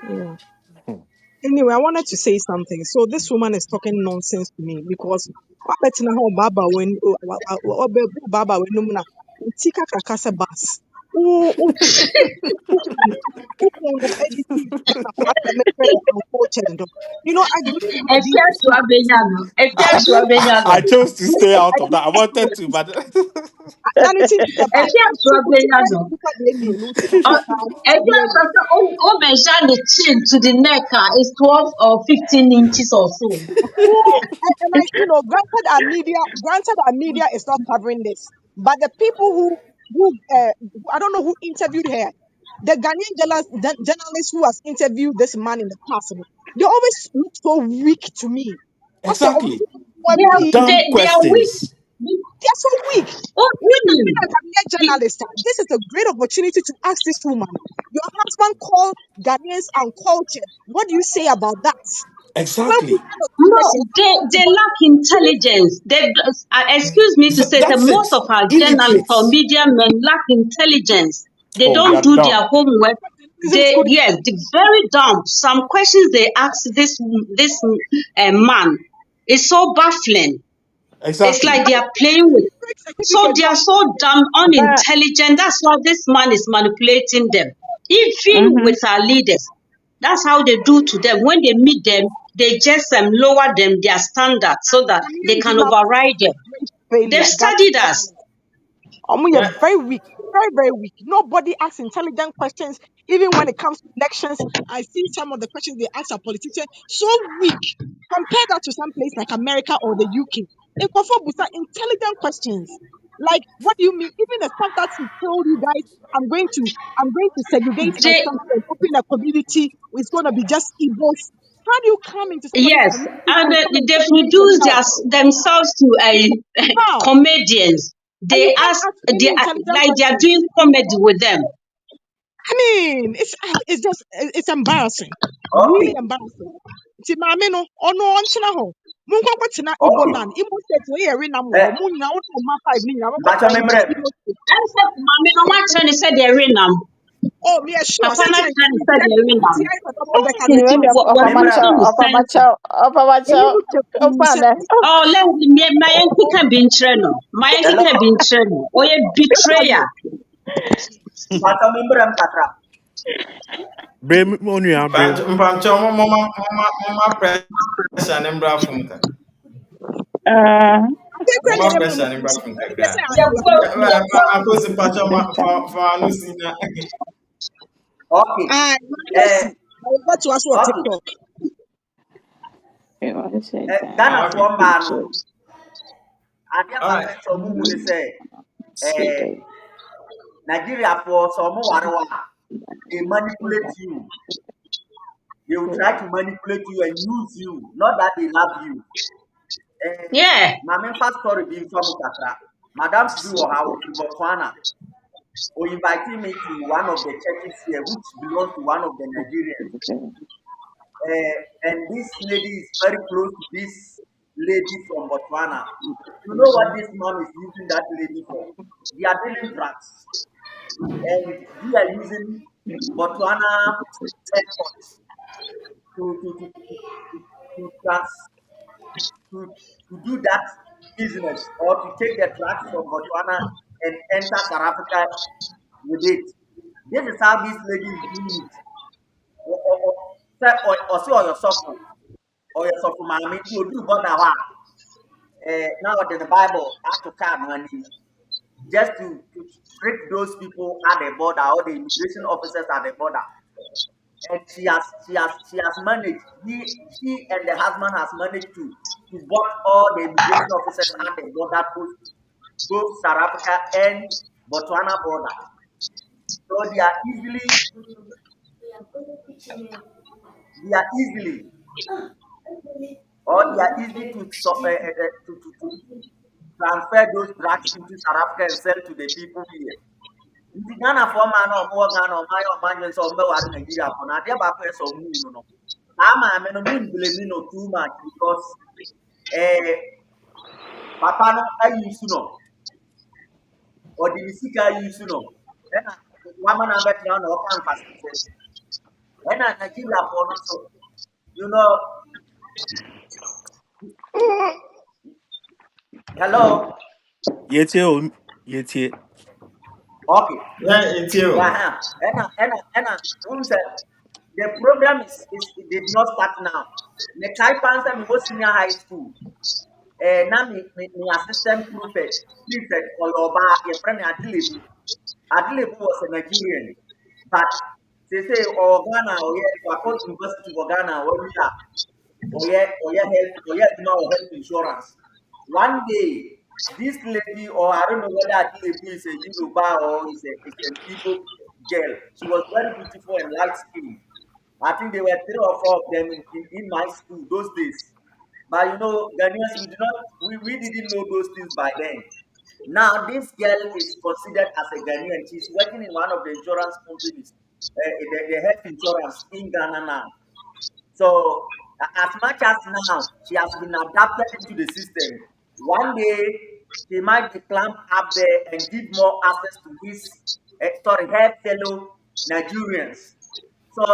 Speaker 11: yeah. Anyway, I wanted to say something. So this woman is talking nonsense to me because wabetina ho baba when baba when numna tika kakasa bas. Unfortunate. You know, I grew up with these people.
Speaker 2: I chose to stay out of that. I wanted to, but
Speaker 11: Now it's into the bar.
Speaker 7: Oh, measure the chin to the neck is 12 or 15 inches or so.
Speaker 11: And granted, our media is not covering this, but the people I don't know who interviewed her, the Ghanaian journalist who has interviewed this man in the past, they always look so weak to me. What's the
Speaker 2: exactly.
Speaker 7: They are,
Speaker 2: Dumb
Speaker 7: they are weak.
Speaker 2: questions.
Speaker 11: they're so weak.
Speaker 7: Oh,
Speaker 11: Being a Ghanaian journalist, this is a great opportunity to ask this woman. Your husband called Ghanaians uncultured. What do you say about that? Well, we
Speaker 2: Exactly.
Speaker 11: kind of
Speaker 7: No,
Speaker 11: questions.
Speaker 7: they lack intelligence. They, excuse me to say that
Speaker 2: That's
Speaker 7: most
Speaker 2: it.
Speaker 7: of our journalists or
Speaker 2: Illiterate.
Speaker 7: media men lack intelligence. They
Speaker 2: Oh, they
Speaker 7: don't
Speaker 2: are
Speaker 7: do their
Speaker 2: dumb.
Speaker 7: homework.
Speaker 11: Journalism
Speaker 7: They,
Speaker 11: school.
Speaker 7: yes, they're very dumb. Some questions they ask this man is so baffling. It's
Speaker 2: Exactly.
Speaker 7: like they are playing with.
Speaker 11: Fake
Speaker 7: So
Speaker 11: certificate.
Speaker 7: they are
Speaker 11: But
Speaker 7: so damn
Speaker 3: But
Speaker 7: unintelligent. That's why this man is manipulating them. Even
Speaker 3: mhm.
Speaker 7: with our leaders, that's how they do to them. When they meet them, they just lower them their standards so that they can override them. They've
Speaker 11: failure.
Speaker 7: studied us.
Speaker 11: You're
Speaker 1: Yeah.
Speaker 11: very weak, very, very weak. Nobody asks intelligent questions, even when it comes to elections. I see some of the questions they ask our politicians so weak. Compare that to some place like America or the UK. In Busa, intelligent questions. Like, what do you mean? Even the fact that he told you guys, I'm going to segregate my
Speaker 7: They,
Speaker 11: family and open a community, it's going to be just Igbos. How do you come into somebody's
Speaker 7: yes,
Speaker 11: community
Speaker 7: and
Speaker 11: and come and
Speaker 7: they've
Speaker 11: segregate
Speaker 7: reduced
Speaker 11: yourself?
Speaker 7: themselves to
Speaker 11: How?
Speaker 7: comedians.
Speaker 11: And you
Speaker 7: They
Speaker 11: can't
Speaker 7: ask,
Speaker 11: ask
Speaker 7: they
Speaker 11: any
Speaker 7: are,
Speaker 11: intelligent
Speaker 7: like they are
Speaker 11: questions.
Speaker 7: doing comedy with them.
Speaker 11: I mean, it's just it's embarrassing, really
Speaker 10: Okay,
Speaker 11: embarrassing. Nti maame no ɔno ɔntena hɔ. Monkɔkɔ tena Igbo
Speaker 10: okay.
Speaker 11: land. Imo state wɔ yɛ renam wɔ hɔ.
Speaker 10: Eh,
Speaker 11: Mo nyinaa wɔn ɔma five ne nyinaa wɔkɔ
Speaker 10: Mpacho
Speaker 11: tena Igbo
Speaker 10: memrem.
Speaker 11: Imo state.
Speaker 7: And said, Mommy, no one trying to say they're in them.
Speaker 11: Oh, me sure.
Speaker 7: Papa
Speaker 11: Sɛ
Speaker 7: not
Speaker 11: kyɛn
Speaker 7: trying to
Speaker 11: nti
Speaker 7: say they're in
Speaker 11: nti
Speaker 7: them.
Speaker 11: ayɛ papa mo bɛka no
Speaker 3: You
Speaker 11: nti
Speaker 3: know
Speaker 11: mi
Speaker 3: the
Speaker 11: sɛ
Speaker 7: We're
Speaker 10: Memrem.
Speaker 7: making sense.
Speaker 3: Papa
Speaker 11: ɛyi
Speaker 3: Macho,
Speaker 11: mo kyɛ kum sɛ
Speaker 3: Opana.
Speaker 7: Oh, let me, my uncle can be in treno. My uncle
Speaker 10: Hello.
Speaker 7: can be in treno. Or a
Speaker 11: everybody.
Speaker 7: betrayer.
Speaker 10: Mpacho memrem kakra.
Speaker 2: Brim only brim.
Speaker 1: Mpamcho mama pressure ne mbra fom kakra.
Speaker 11: Akekura na
Speaker 1: Mama
Speaker 11: ɛyɛ mama
Speaker 1: pressure ne mbra
Speaker 11: pressure.
Speaker 1: fom
Speaker 11: Ɛbi kɛ sɛ
Speaker 1: kakra.
Speaker 7: Yeah,
Speaker 1: Akosi mpacho fa anu si na.
Speaker 10: Okay.
Speaker 11: ah
Speaker 10: Eh,
Speaker 11: Messi. Ɔyɛ bɛto aso wɔ
Speaker 10: okay.
Speaker 11: TikTok.
Speaker 3: You want to say
Speaker 10: Ghana
Speaker 3: that?
Speaker 1: Okay.
Speaker 10: for man no.
Speaker 3: So
Speaker 10: Ade
Speaker 1: All
Speaker 10: aba
Speaker 1: right.
Speaker 10: pɛ sɛ ɔmo hu ne sɛ
Speaker 3: see
Speaker 10: eh
Speaker 3: the
Speaker 10: Nigeria for sɛ ɔmo ware wa they manipulate you. They will try to manipulate you and use you, not that they love you. Eh,
Speaker 7: yeah.
Speaker 10: Maame nfa story bi nfa mu kakra. Madam bi wɔ ha wɔ Botswana. Or inviting me to one of the churches here, which belongs to one of the Nigerians. And this lady is very close to this lady from Botswana. You know what this man is using that lady for? They are dealing drugs, and they are using Botswana airport to, trans, to do that business or to take the drugs from Botswana and enter South Africa with it. This is how this lady is doing it. Or your suffering or your suffering, mommy, you do but now. Now in the Bible, have to come money just to trick those people at the border or the immigration officers at the border. And she has managed. He and the husband has managed to bot all the immigration officers at the border post, both South Africa and Botswana border. So they are easily or they are easy to, to transfer those drugs into South Africa and sell to the people here. Nti Ghana for man or more Ghana or my or man so over Nigeria for now. There are so moon no. I'm a moon blaming no too much because eh papa no I used to know or the Sika used to know. Then one man bet now no can pass it. When I Nigeria for no so you know hello
Speaker 2: Yeti yeti.
Speaker 10: okay
Speaker 1: Yeah, it's you.
Speaker 10: yeah and who said the program is it did not start now. The Kai Pansa me was senior high school. Na me assistant prefect for Yoba, your friend Adilibu. Adilibu was a Nigerian, but they say Ghana or yeah, Wakot University of Ghana or yeah, health insurance. One day, this lady or I don't know whether Adilibu is a Yoruba or is an Igbo girl. She was very beautiful and light skinned. I think there were three or four of them in my school those days. But you know, Ghanaians, we didn't know those things by then. Now, this girl is considered as a Ghanaian. She's working in one of the insurance companies, the health insurance in Ghana now. So As much as now she has been adapted into the system, one day she might climb up there and give more access to her fellow Nigerians. So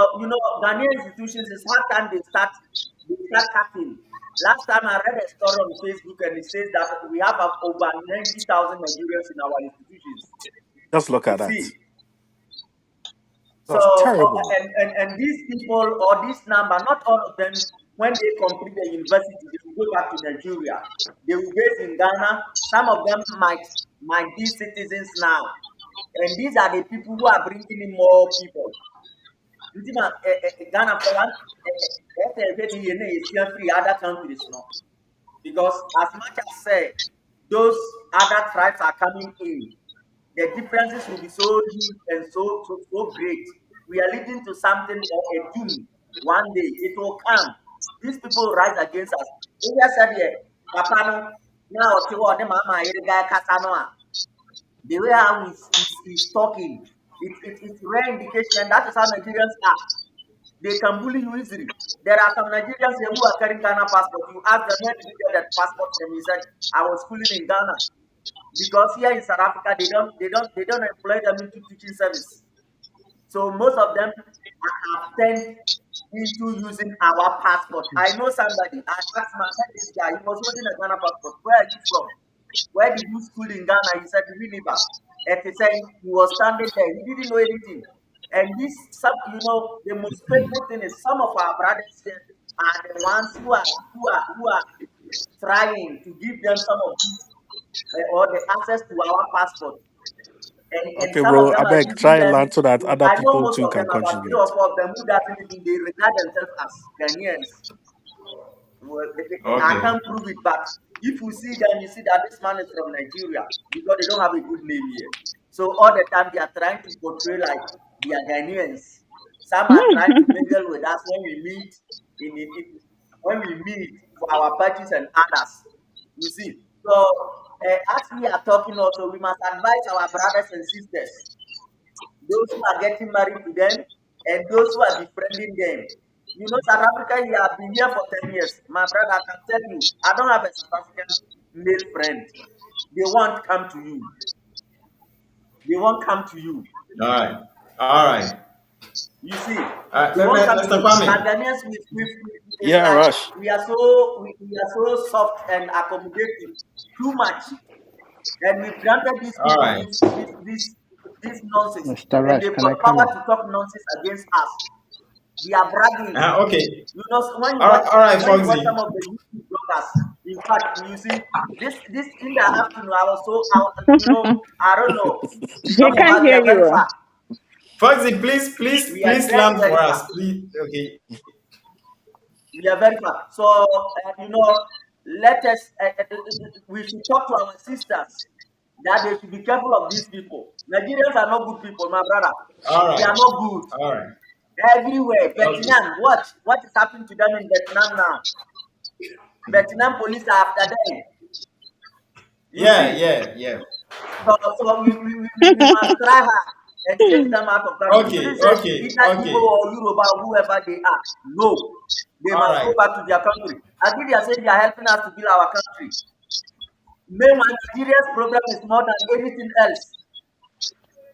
Speaker 10: Ghanaian institutions is hard time they start cutting. Last time I read a story on Facebook and it says that we have over 90,000 Nigerians in our institutions.
Speaker 2: Just look
Speaker 10: You
Speaker 2: at that.
Speaker 10: see, so,
Speaker 2: That's terrible.
Speaker 10: and these people or this number, not all of them, when they complete the university, they will go back to Nigeria. They will base in Ghana. Some of them might be citizens now. And these are the people who are bringing in more people. Ghana for one, free other countries, no. Because as much as those other tribes are coming in, the differences will be so huge and so great. We are leading to something or a doom. One day it will come. These people will rise against us. India said, "Yeah, Papa no, now the mama guy Kasanoa. The way how he's talking, it's rare indication, and that is how Nigerians are. They can bully you easily. There are some Nigerians here who are carrying Ghana passport. You ask them where did you get that passport from? He said, I was schooling in Ghana. Because here in South Africa they don't employ them into teaching service. So most of them have turned into using our passport. I know somebody. I asked this guy. He was holding a Ghana passport. Where are you from? Where did you school in Ghana? He said Winneba. And he said he was standing there. He didn't know anything. And the most painful thing is some of our brothers here are the ones who are trying to give them some of these or the access to our passport. And
Speaker 2: Okay,
Speaker 10: some of
Speaker 2: bro.
Speaker 10: them
Speaker 2: I
Speaker 10: are
Speaker 2: beg,
Speaker 10: using
Speaker 2: try and
Speaker 10: them.
Speaker 2: learn so that other
Speaker 10: I know
Speaker 2: people
Speaker 10: most
Speaker 2: too
Speaker 10: of
Speaker 2: can
Speaker 10: them, about three or
Speaker 2: contribute.
Speaker 10: four of them, who doesn't even they regard themselves as Ghanaians. Well, I
Speaker 1: Okay.
Speaker 10: can't prove it, but if you see them, you see that this man is from Nigeria because they don't have a good name here. So all the time they are trying to portray like they are Ghanaians. Some are trying to mingle with us when we meet when we meet for our parties and others. You see, so as we are talking, also we must advise our brothers and sisters, those who are getting married to them, and those who are befriending them. South Africa, you have been here for 10 years. My brother, I can tell you, I don't have a South African male friend. They won't come to you. They won't come to you.
Speaker 1: All right. All right.
Speaker 10: You see, they won't come to
Speaker 1: Mr.
Speaker 10: you. But
Speaker 1: Kwame.
Speaker 10: Ghanaians, it's
Speaker 2: Yeah,
Speaker 10: like
Speaker 2: Rush.
Speaker 10: we are so soft and accommodative, too much. And we've granted these
Speaker 1: All
Speaker 10: people
Speaker 1: right.
Speaker 10: this nonsense.
Speaker 13: Mr.
Speaker 10: And
Speaker 13: Rush,
Speaker 10: they've
Speaker 13: can I
Speaker 10: got
Speaker 13: come
Speaker 10: power
Speaker 13: in?
Speaker 10: to talk nonsense against us. They are bragging.
Speaker 1: Okay.
Speaker 10: When you
Speaker 1: All
Speaker 10: watch
Speaker 1: right. All right,
Speaker 10: some
Speaker 1: Foxy.
Speaker 10: of the YouTube bloggers, in fact, you see this in the afternoon, I don't know.
Speaker 3: He
Speaker 10: Some of
Speaker 3: can't
Speaker 10: us we
Speaker 3: hear
Speaker 10: are very
Speaker 3: you.
Speaker 10: far.
Speaker 1: Foxy, please, please,
Speaker 10: We are
Speaker 1: please
Speaker 10: very,
Speaker 1: land
Speaker 10: very
Speaker 1: for
Speaker 10: far.
Speaker 1: us. Please. Okay.
Speaker 10: We are very far. So let us. We should talk to our sisters that they should be careful of these people. Nigerians are not good people, my brother.
Speaker 1: All
Speaker 10: They
Speaker 1: right.
Speaker 10: are not good.
Speaker 1: All right.
Speaker 10: Everywhere.
Speaker 1: Okay.
Speaker 10: Vietnam, what is happening to them in Vietnam now? Vietnam police are after them. You
Speaker 1: Yeah,
Speaker 10: see,
Speaker 1: yeah, yeah.
Speaker 10: so we must try hard and chase them out of that. We
Speaker 1: Okay,
Speaker 10: shouldn't say
Speaker 1: okay,
Speaker 10: either Igbo
Speaker 1: okay.
Speaker 10: or Yoruba or whoever they are. No, they
Speaker 1: All
Speaker 10: must go
Speaker 1: right.
Speaker 10: back to their country. As if they are saying they are helping us to build our country. Meanwhile, Nigeria's problem is more than anything else.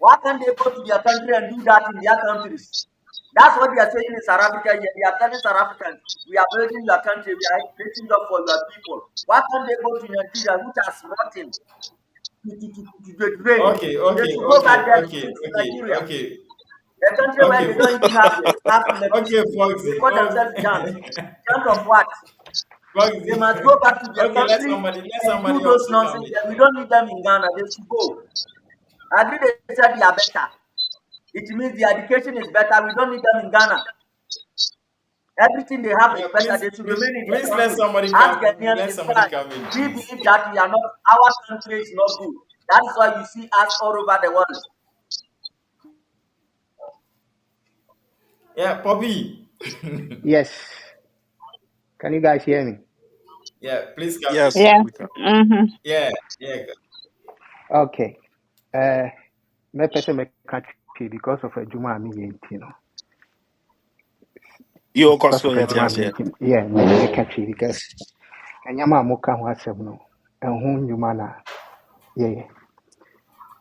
Speaker 10: Why can't they go to their country and do that in their countries? That's what they are saying in South Africa here. They are telling South Africans, we are building your country, we are creating job for your people. Why can't they go to Nigeria, which has rotten to the drain?
Speaker 1: Okay,
Speaker 10: They
Speaker 1: okay,
Speaker 10: should go back
Speaker 1: okay,
Speaker 10: there to
Speaker 1: okay,
Speaker 10: fix
Speaker 1: okay,
Speaker 10: Nigeria.
Speaker 1: okay,
Speaker 10: A country where
Speaker 1: okay,
Speaker 10: they don't even have
Speaker 1: okay,
Speaker 10: electricity. They
Speaker 1: Foxy,
Speaker 10: call themselves giants.
Speaker 1: Foxy,
Speaker 10: Giants of what? They
Speaker 1: Foxy.
Speaker 10: must go back to their
Speaker 1: Okay,
Speaker 10: country
Speaker 1: let
Speaker 10: and do
Speaker 1: somebody else
Speaker 10: those
Speaker 1: to come
Speaker 10: nonsense
Speaker 1: in.
Speaker 10: there. We don't need them in Ghana. They should go. I agree they said they are better. It means the education is better. We don't need them in Ghana. Everything they have is
Speaker 1: Yeah,
Speaker 10: better. They should remain in their country. As Ghanaians,
Speaker 1: let
Speaker 10: in
Speaker 1: somebody
Speaker 10: fact,
Speaker 1: come in,
Speaker 10: we
Speaker 1: please.
Speaker 10: believe that we are not, our country is not good. That is why you see us all over the world.
Speaker 1: Yeah, Poppy.
Speaker 13: Yes. Can you guys hear me?
Speaker 1: Yeah, please come in.
Speaker 2: Yes,
Speaker 3: Yeah.
Speaker 2: we can.
Speaker 3: Mm-hmm.
Speaker 1: Yeah, yeah.
Speaker 13: Okay. Uh, my person may catch you because of a Juma meeting,
Speaker 2: You
Speaker 13: Because
Speaker 2: also
Speaker 13: of
Speaker 2: yet,
Speaker 13: Edema
Speaker 2: yes, yeah.
Speaker 13: making, yeah, make catchy because and Yama Moka was no, and whom you mana, yeah,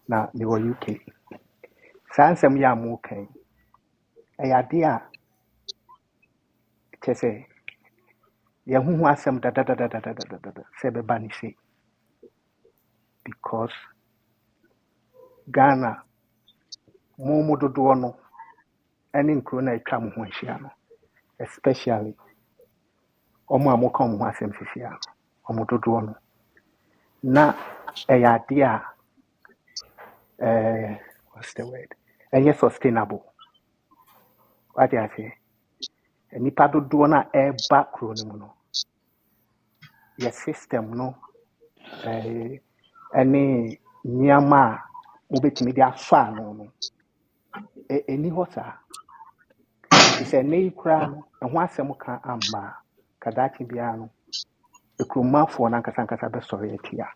Speaker 13: now they were UK. Sansam Yam okay, a idea, to say, yeah, who was some Sebe Banisi, because Ghana, Momo Dodono, and in Krona Kam Huashiano, especially Omo Amokam Wasem Sisiano, Omo Dodono. Na a idea, what's the word? And yes, sustainable. What do I say? Nipa dodoɔ no a ɛreba kuro no mu no yɛ system no ɛne nneɛma a mobɛtumi de afa ano no ɛni hɔ saa nti sɛ ɛnɛ yi koraa no ɛho asɛm ka amba a kadaakye biara no ekuromafoɔ no ankasa ankasa bɛsɔre atia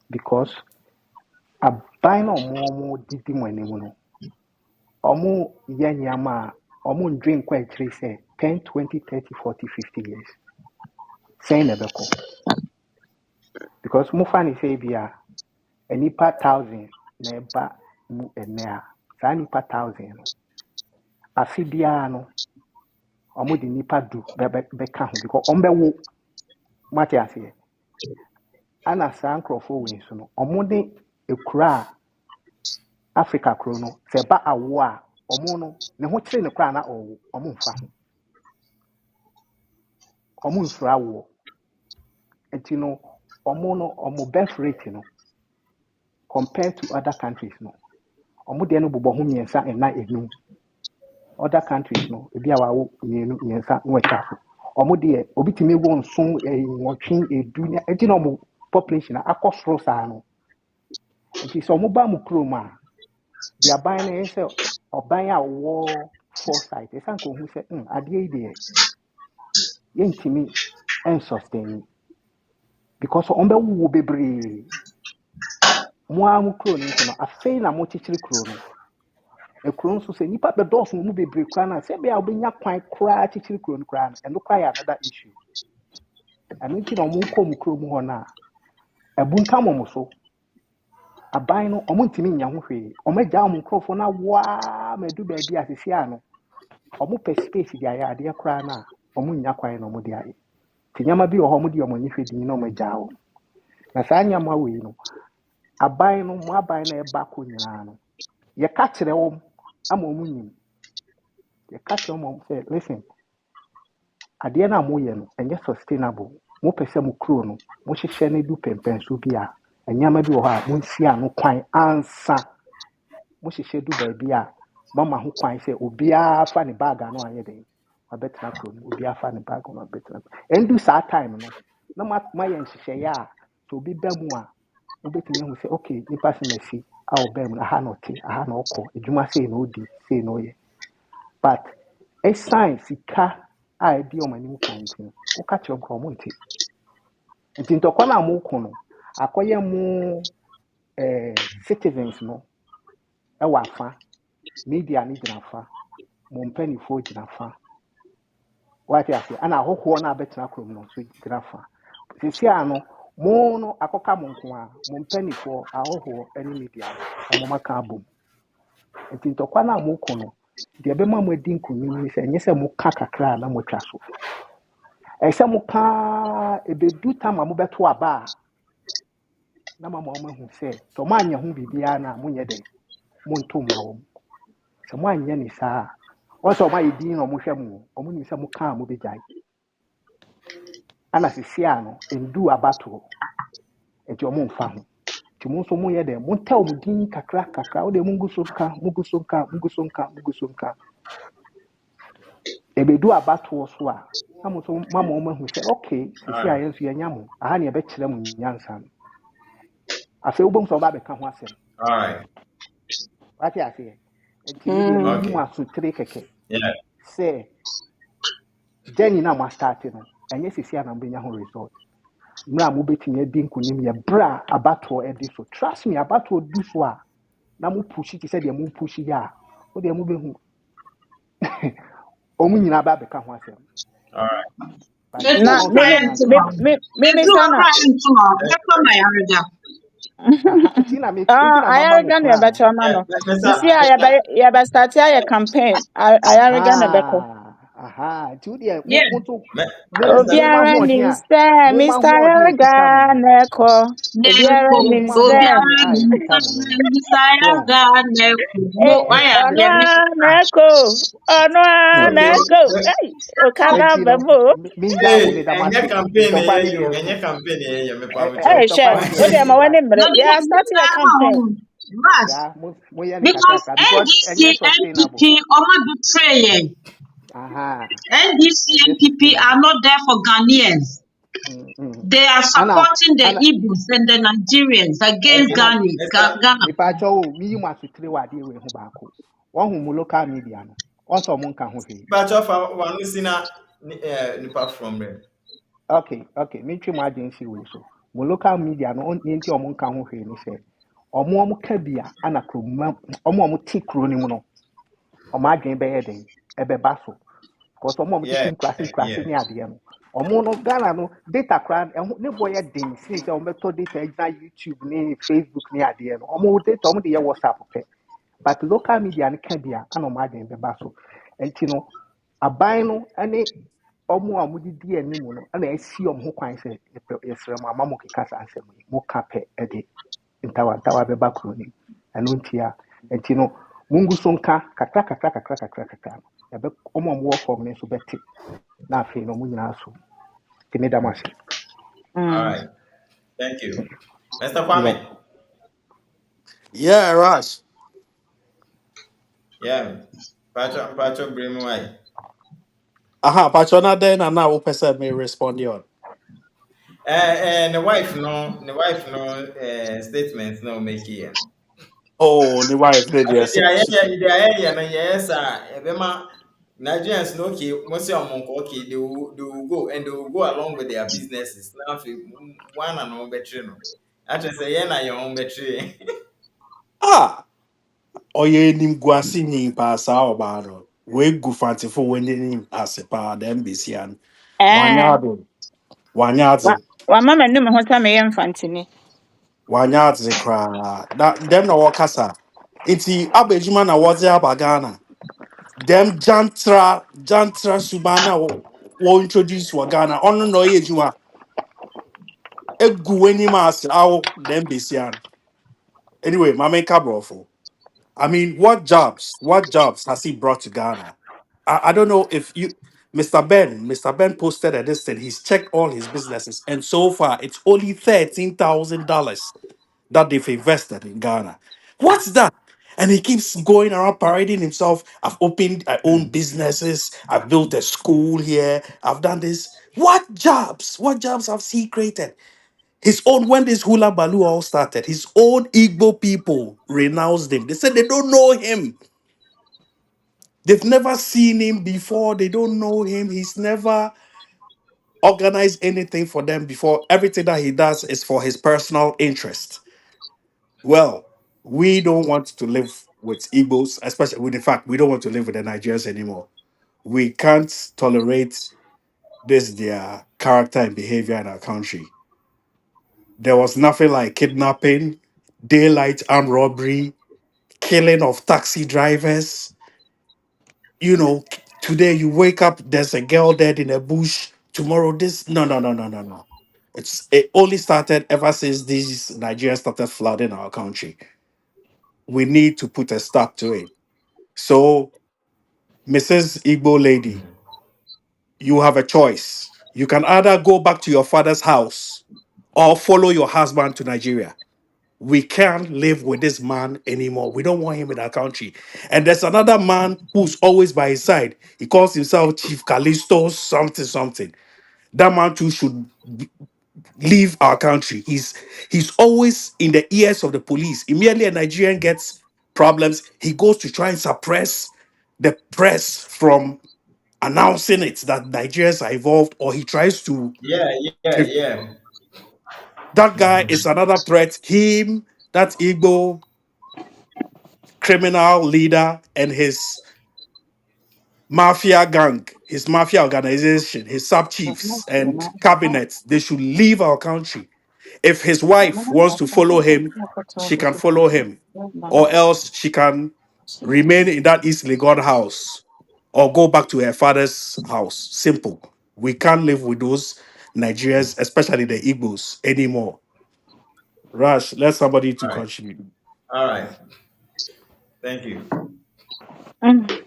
Speaker 13: because aban na ɔmo didi mo anim no ɔmo yɛ nneɛma a ɔmo ndwe nkɔ akyiri sɛ 10, 20, 30, 40, 50 years sɛn na ɛbɛkɔ because mofa ne sɛ bi a nipa 1,000 na ɛba mu ɛnɛ a saa nipa 1,000 no afe biara no ɔmo de nipa du bɛka ho because ɔmo bɛwo mate aseɛ ana saa nkurɔfoɔ wei so no ɔmo de ekura a Africa kuro no sɛ ɛba awo a ɔmo no ne ho kyerɛ ne kora na ɔwo ɔmo mfa ho ɔmo nsoro awoɔ nti no ɔmo birth rate no compared to other countries no ɔmo deɛ no bobɔ ho mmiɛnsa ɛna enum other countries no ebi a wawo mmienu mmiɛnsa na wɔatwa so ɔmo deɛ obi tumi wo nson nwɔtwe edu na eti na ɔmo population akɔ soro saa no nti sɛ ɔmo ba mu kurom a deɛ aban no yɛ sɛ ɔban a ɔwɔ foresight ɛsan ka ohun sɛ adeɛ yi deɛ yɛntumi ɛnsustain because ɔmo bɛwowo bebree mo a mo kuro no nso no afei na mo kyekyere kuro no ekuro nso sɛ nipa bɛdɔɔso mu bebree koraa na sɛ bia ɔbɛnya kwan koraa kyekyere kuro no koraa no ɛno koraa yɛ another issue ɛno nti na ɔmo kɔ mu kuro mu hɔ no a ɛbuntam ɔmo so aban no ɔmo ntumi nya ho hwee ɔmo agya ɔmo nkurɔfoɔ no awoa ma edu baabi a sisi ano ɔmo pɛ space de ayɛ adeɛ koraa no a ɔmo nya kwan na ɔmo de ayɛ te nneɛma bi wɔ hɔ ɔmo de ɔmo ani hwɛ din na ɔmo agya wɔn na saa nneɛma wei no aban no mo aban na ɛba kɔ nyinaa no yɛka kyerɛ wɔn ama ɔmo nim yɛka kyerɛ wɔn sɛ listen adeɛ no a moyɛ no ɛnyɛ sustainable mopɛ sɛ mo kuro no mohyehyɛ no du pɛmpɛnso bi a nneɛma bi wɔ hɔ a monsi ano kwan ansa mohyehyɛ du baabi a mama ho kwan sɛ obiara fa ne bag ano ayɛ den wabɛtena kuro no obiara fa ne bag ano wabɛtena ɛndu saa time no na mayɛ nhyehyɛeɛ a sɛ obi ba mu a wobɛtumi ahu sɛ okay nipa sɛ masi a ɔbaa mu no aha na ɔte aha na ɔkɔ adwuma sei na ɔdi sei na ɔyɛ but ɛsan sika a ɛdi ɔmo anim kan nti no woka kyerɛ nkorɔ ɔmo nte nti ntɔkwa no a moko no akɔyɛ mo citizens no ɛwɔ afa media no gyina fa mo mpanimfoɔ gyina fa wate ase ana ahɔhoɔ no a bɛtena kurom no nso gyina fa sisi a no mo no akɔka mo nko a mo mpanimfoɔ ahɔhoɔ ne media no ɔmo maka abom nti ntɔkwa no a moko no deɛ ɛbɛma mo adi nkunim ne sɛ ɛnyɛ sɛ moka kakra a na motwa so ɛsɛ moka ebedu tam a mobɛto aba a na mama ɔmo ahu sɛ sɛ ɔmo anyɛ ho biribiara na monyɛ dɛn monto mma wɔm sɛ mo anyɛ ne saa wɔn sɛ ɔmo ayɛ din na ɔmo hwɛ mo ɔmo nim sɛ moka a mobɛgyae ana sisi a no ndu abatoɔ nti ɔmo mfa ho nti mo nso moyɛ dɛn montɛ ɔmo din kakra kakra wode mungu so nka mungu so nka mungu so nka mungu so nka ebedu abatoɔ so a na mo nso mama ɔmo ahu sɛ okay
Speaker 1: All
Speaker 13: sisi a
Speaker 1: right.
Speaker 13: yɛn nso yɛnya mo aha ne yɛbɛkyerɛ mo nyansa no afei wobɛhu sɛ ɔba abɛka ho asɛm
Speaker 1: All right.
Speaker 13: wate aseɛ nti me deɛ
Speaker 3: Mm.
Speaker 13: mehu mo
Speaker 1: Okay.
Speaker 13: asotire kɛkɛ
Speaker 1: Yeah.
Speaker 13: sɛ gyani na mo astarte no ɛnyɛ sisi a na mobɛnya ho result mmerɛ a mobɛtumi adi nkonim yɛ berɛ a abatoɔ ɛdi so trust me abatoɔ du so a na mo pushi te sɛ deɛ mo pushi yɛ a wo deɛ mobɛhu ɔmo nyinaa ba bɛka ho asɛm
Speaker 1: All right.
Speaker 13: but
Speaker 7: Nti
Speaker 3: Na
Speaker 13: ɔmo
Speaker 7: wokɔ
Speaker 3: me
Speaker 13: nso
Speaker 3: me
Speaker 7: yɛ
Speaker 13: nyɛ
Speaker 3: me
Speaker 13: asɛm
Speaker 7: ntoma.
Speaker 13: a
Speaker 3: me me
Speaker 7: Nti
Speaker 3: me sana.
Speaker 7: wɔkɔ yɛ ntoma
Speaker 1: Let,
Speaker 7: bɛtɔ ma yarega.
Speaker 13: aha nti na mama mo
Speaker 3: Ayariga na
Speaker 13: plan
Speaker 3: beto ma
Speaker 1: let,
Speaker 3: no.
Speaker 1: Mr.
Speaker 3: Sisi a
Speaker 1: Mr.
Speaker 3: ya be start ya campaign. Ayariga na beto.
Speaker 13: aha nti wo deɛ
Speaker 7: Yeah.
Speaker 13: mo nso
Speaker 1: Mr.
Speaker 13: mo
Speaker 3: Obiara
Speaker 13: ahoɔden
Speaker 3: nim
Speaker 13: a
Speaker 3: sɛ
Speaker 13: mo ma
Speaker 3: Mr.
Speaker 13: ahoɔden a ekita mo
Speaker 3: Ayariga
Speaker 13: no
Speaker 3: na ɛkɔ.
Speaker 7: Neko,
Speaker 3: Obiara
Speaker 13: mo
Speaker 3: nim
Speaker 13: ma
Speaker 3: sɛ
Speaker 7: obiara
Speaker 13: ahoɔden a ekita mo no no
Speaker 7: nisaya
Speaker 13: so
Speaker 7: ga neko. Mo why are
Speaker 3: ɔno
Speaker 7: there
Speaker 3: a
Speaker 7: Mr.
Speaker 3: na ɛkɔ. Ɔno a na
Speaker 1: Okay.
Speaker 3: ɛkɔ. Ei, okada
Speaker 13: enti
Speaker 3: ba
Speaker 13: no
Speaker 3: mu.
Speaker 13: mingya mo
Speaker 1: Hey,
Speaker 13: meda mo
Speaker 1: and your
Speaker 13: ase
Speaker 1: campaign,
Speaker 13: ntɔkwa
Speaker 1: eh,
Speaker 13: ne
Speaker 1: you,
Speaker 13: deɛ
Speaker 1: and
Speaker 13: nso
Speaker 1: your campaign, eh, me pa with you.
Speaker 3: Ei,
Speaker 13: ntɔkwa
Speaker 3: hwɛ.
Speaker 13: ne deɛ
Speaker 3: O de
Speaker 13: nso
Speaker 3: ma
Speaker 13: but
Speaker 3: w'ani mmere.
Speaker 7: No,
Speaker 3: Ya start your campaign.
Speaker 7: Rush.
Speaker 13: mo yɛ ne
Speaker 7: Because
Speaker 13: kakraka because ɛnyɛ
Speaker 7: NDC,
Speaker 13: sustainable
Speaker 7: MPP, Oma betray.
Speaker 13: aha
Speaker 7: NDC,
Speaker 13: ɛnyɛ
Speaker 7: MPP are
Speaker 13: sustainable
Speaker 7: not there for Ghanaians. They are
Speaker 13: ana
Speaker 7: supporting the
Speaker 13: ana
Speaker 7: Igbos and the Nigerians against
Speaker 1: Okay.
Speaker 13: ana
Speaker 1: Mr.
Speaker 7: Ghana.
Speaker 13: mepaakyɛw o miyi mo asotire wɔ adeɛ wei ho baako wɔhu mu local media no ɔnsɛ ɔmo nka ho hwee
Speaker 1: Batch of one listener, nipa from there.
Speaker 13: okay metwe mo adwene si wei so mo local media no ne nti ɔmo nka ho hwee ne sɛ ɔmo ka bi a ana kuroma ɔmo te kuro no mu no ɔmo adwene bɛyɛ den ɛbɛba so because ɔmo
Speaker 1: Yeah,
Speaker 13: tete
Speaker 1: yeah.
Speaker 13: nkurase ne adeɛ no ɔmo no ghana no data koraa ɛho ne bɔ yɛ den sin sɛ ɔmo bɛtɔ data gyina youtube ne facebook ne adeɛ no ɔmo data ɔmo de yɛ whatsapp pɛ but local media no ka bi a ana ɔmo adwene bɛba so nti no aban no ne ɔmo a wɔde di anim no ɛna esi ɔmo ho kwan sɛ yɛsrɛ mo ama mo keka saa nsɛm yi mo ka pɛ ɛde ntawantawa bɛba kuro no mu ɛno nti a nti no mungu so nka kakra no ɛbɛ ɔmo a wɔwɔ fam no nso bɛte na afei no ɔmo nyinaa so te ne dam ase
Speaker 1: All
Speaker 3: Mm.
Speaker 1: right. Thank you. Mr.
Speaker 13: yɛ
Speaker 1: Kwame.
Speaker 2: Yeah, Rush.
Speaker 1: Yeah. Pacho, bring me why.
Speaker 2: Aha, Patrona then and now person may respond on.
Speaker 1: The wife no statements no make it.
Speaker 2: Oh, the wife did
Speaker 1: I mean,
Speaker 2: yes.
Speaker 1: the area, no, yes, Ebema, Nigerians, no, okay, most of them, okay, they will go and they will go along with their businesses. Now, if one and all better, no. I just say, yeah, na your own better.
Speaker 2: Ah, oye nim guasi ni pa sa obaro. We gu fanti fo when ni asepa the embassy and
Speaker 3: Eh.
Speaker 2: wanyado. Wanyado.
Speaker 3: Wa mama num ho sɛ meyɛ mfantini.
Speaker 2: Wanyado kra. That them na wakasa. Inti abejuma na waze abagana. Them jantra subana wo introduce wa Ghana. Ono no ye juma. Egu weni mas awo the embassy and anyway, mama kabrofo. I mean, what jobs has he brought to Ghana? I don't know if you, Mr. Ben posted at this thing. He's checked all his businesses, and so far it's only $13,000 that they've invested in Ghana. What's that? And he keeps going around parading himself. I own businesses. I've built a school here. I've done this. What jobs? What jobs have he created? His own, when this hula baloo all started, his own Igbo people renounced him. They said they don't know him. They've never seen him before. They don't know him. He's never organized anything for them before. Everything that he does is for his personal interest. Well, we don't want to live with Igbos, especially with the fact we don't want to live with the Nigerians anymore. We can't tolerate this their character and behavior in our country. There was nothing like kidnapping, daylight armed robbery, killing of taxi drivers. Today you wake up, there's a girl dead in a bush. Tomorrow, this. No, no, no, no, no, no. It only started ever since these Nigerians started flooding our country. We need to put a stop to it. So, Mrs. Igbo lady, you have a choice. You can either go back to your father's house or follow your husband to Nigeria. We can't live with this man anymore. We don't want him in our country. And there's another man who's always by his side. He calls himself Chief Callisto, something, something. That man too should leave our country. He's always in the ears of the police. Immediately a Nigerian gets problems, he goes to try and suppress the press from announcing it that Nigerians are involved, or he tries to.
Speaker 1: Yeah, yeah, yeah.
Speaker 2: That guy is another threat. Him, that Igbo criminal leader, and his mafia gang, his mafia organization, his sub chiefs and cabinets, they should leave our country. If his wife wants to follow him, she can follow him, or else she can remain in that East Legon house or go back to her father's house. Simple. We can't live with those Nigerians, especially the Igbos, anymore. Rush, let somebody to
Speaker 1: All right.
Speaker 2: contribute.
Speaker 1: All right. Thank you.
Speaker 3: Mm.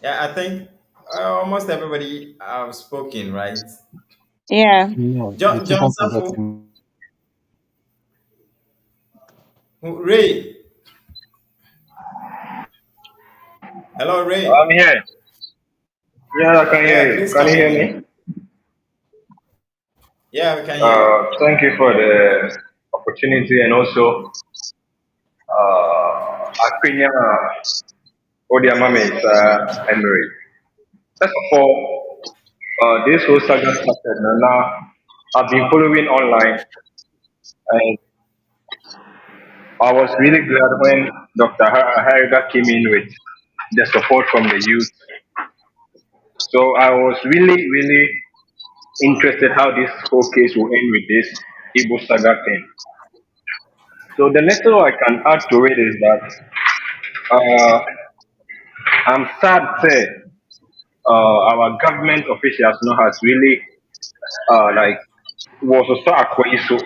Speaker 1: Yeah, I think almost everybody have spoken, right?
Speaker 3: Yeah.
Speaker 8: No, you
Speaker 1: John
Speaker 8: keep
Speaker 1: John
Speaker 8: on
Speaker 1: Safo,
Speaker 8: forgetting.
Speaker 1: Ray. Hello, Ray.
Speaker 14: I'm here. Yeah, I can
Speaker 1: Yeah,
Speaker 14: hear you.
Speaker 1: please
Speaker 14: Can
Speaker 1: come
Speaker 14: you hear
Speaker 1: again.
Speaker 14: me?
Speaker 1: Yeah, we can hear you.
Speaker 14: Thank you for the opportunity and also Aquinia Odiamame is Emery. First of all, this whole saga started now. I've been following online and I was really glad when Dr. Harriga came in with the support from the youth. So I was really interested how this whole case will end with this Igbo saga thing. So the little I can add to it is that uh, I'm sad say our government officials know has really like was also akwayi so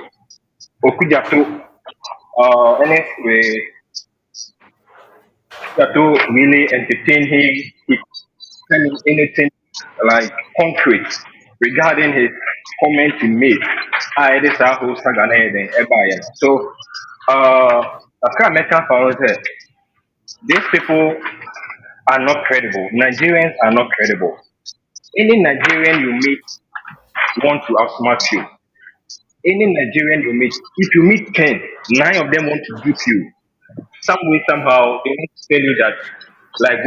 Speaker 14: okujato anyway okujato really entertain him he tell him anything like concrete regarding his comment he made. It is our whole saga na yɛn ɛbaeɛ no. So I can't make found that these people are not credible. Nigerians are not credible. Any Nigerian you meet want to outsmart you. Any Nigerian you meet, if you meet 10, 9 of them want to dupe you. Some way, somehow, they want to tell you that, like,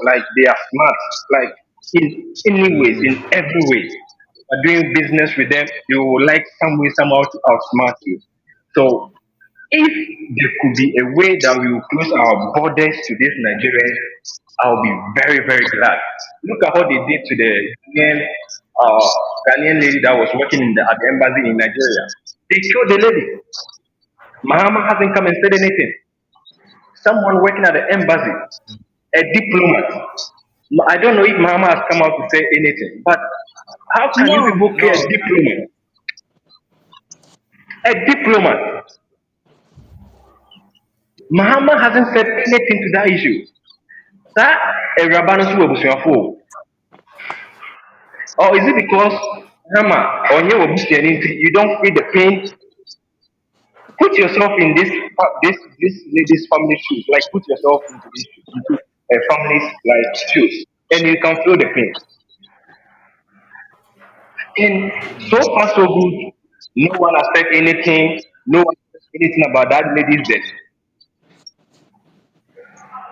Speaker 14: like they are smart, like in any ways,
Speaker 1: Mm,
Speaker 14: in every way. Doing business with them, they will like some way, somehow to outsmart you. So if there could be a way that we will close our borders to these Nigerians, I'll be very glad. Look at how they did to the Ghanaian, uh, Ghanaian lady that was working at the embassy in Nigeria. They killed the lady. Mahama hasn't come and said anything. Someone working at the embassy, a diplomat. I don't know if Mahama has come out to say anything, but how can you
Speaker 7: No.
Speaker 14: people kill a
Speaker 1: no.
Speaker 14: diplomat? A diplomat. Mahama hasn't said anything to that issue. That awuraba no so wɔ abusuafo o. Or is it because Hama ɔnyɛ wɔ busuani nti you don't feel the pain? Put yourself in this lady's family shoes. Like put yourself into a family's like shoes, and you can feel the pain. And so far so good. No one has said anything. No one said anything about that lady's death.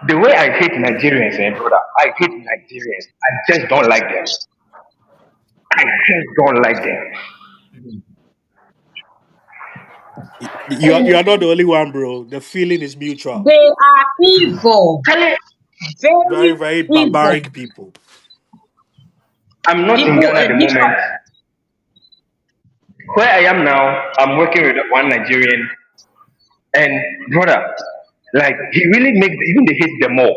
Speaker 14: The way I hate Nigerians, brother, I hate Nigerians. I just don't like them. I just don't like them.
Speaker 2: You are not the only one, bro. The feeling is mutual.
Speaker 7: They are evil,
Speaker 14: Tell
Speaker 2: Very,
Speaker 7: very
Speaker 2: very
Speaker 7: evil.
Speaker 2: barbaric people.
Speaker 14: I'm not in
Speaker 7: People,
Speaker 14: Ghana at the moment. Where I am now, I'm working with one Nigerian, and brother, like he really makes even they hate them more.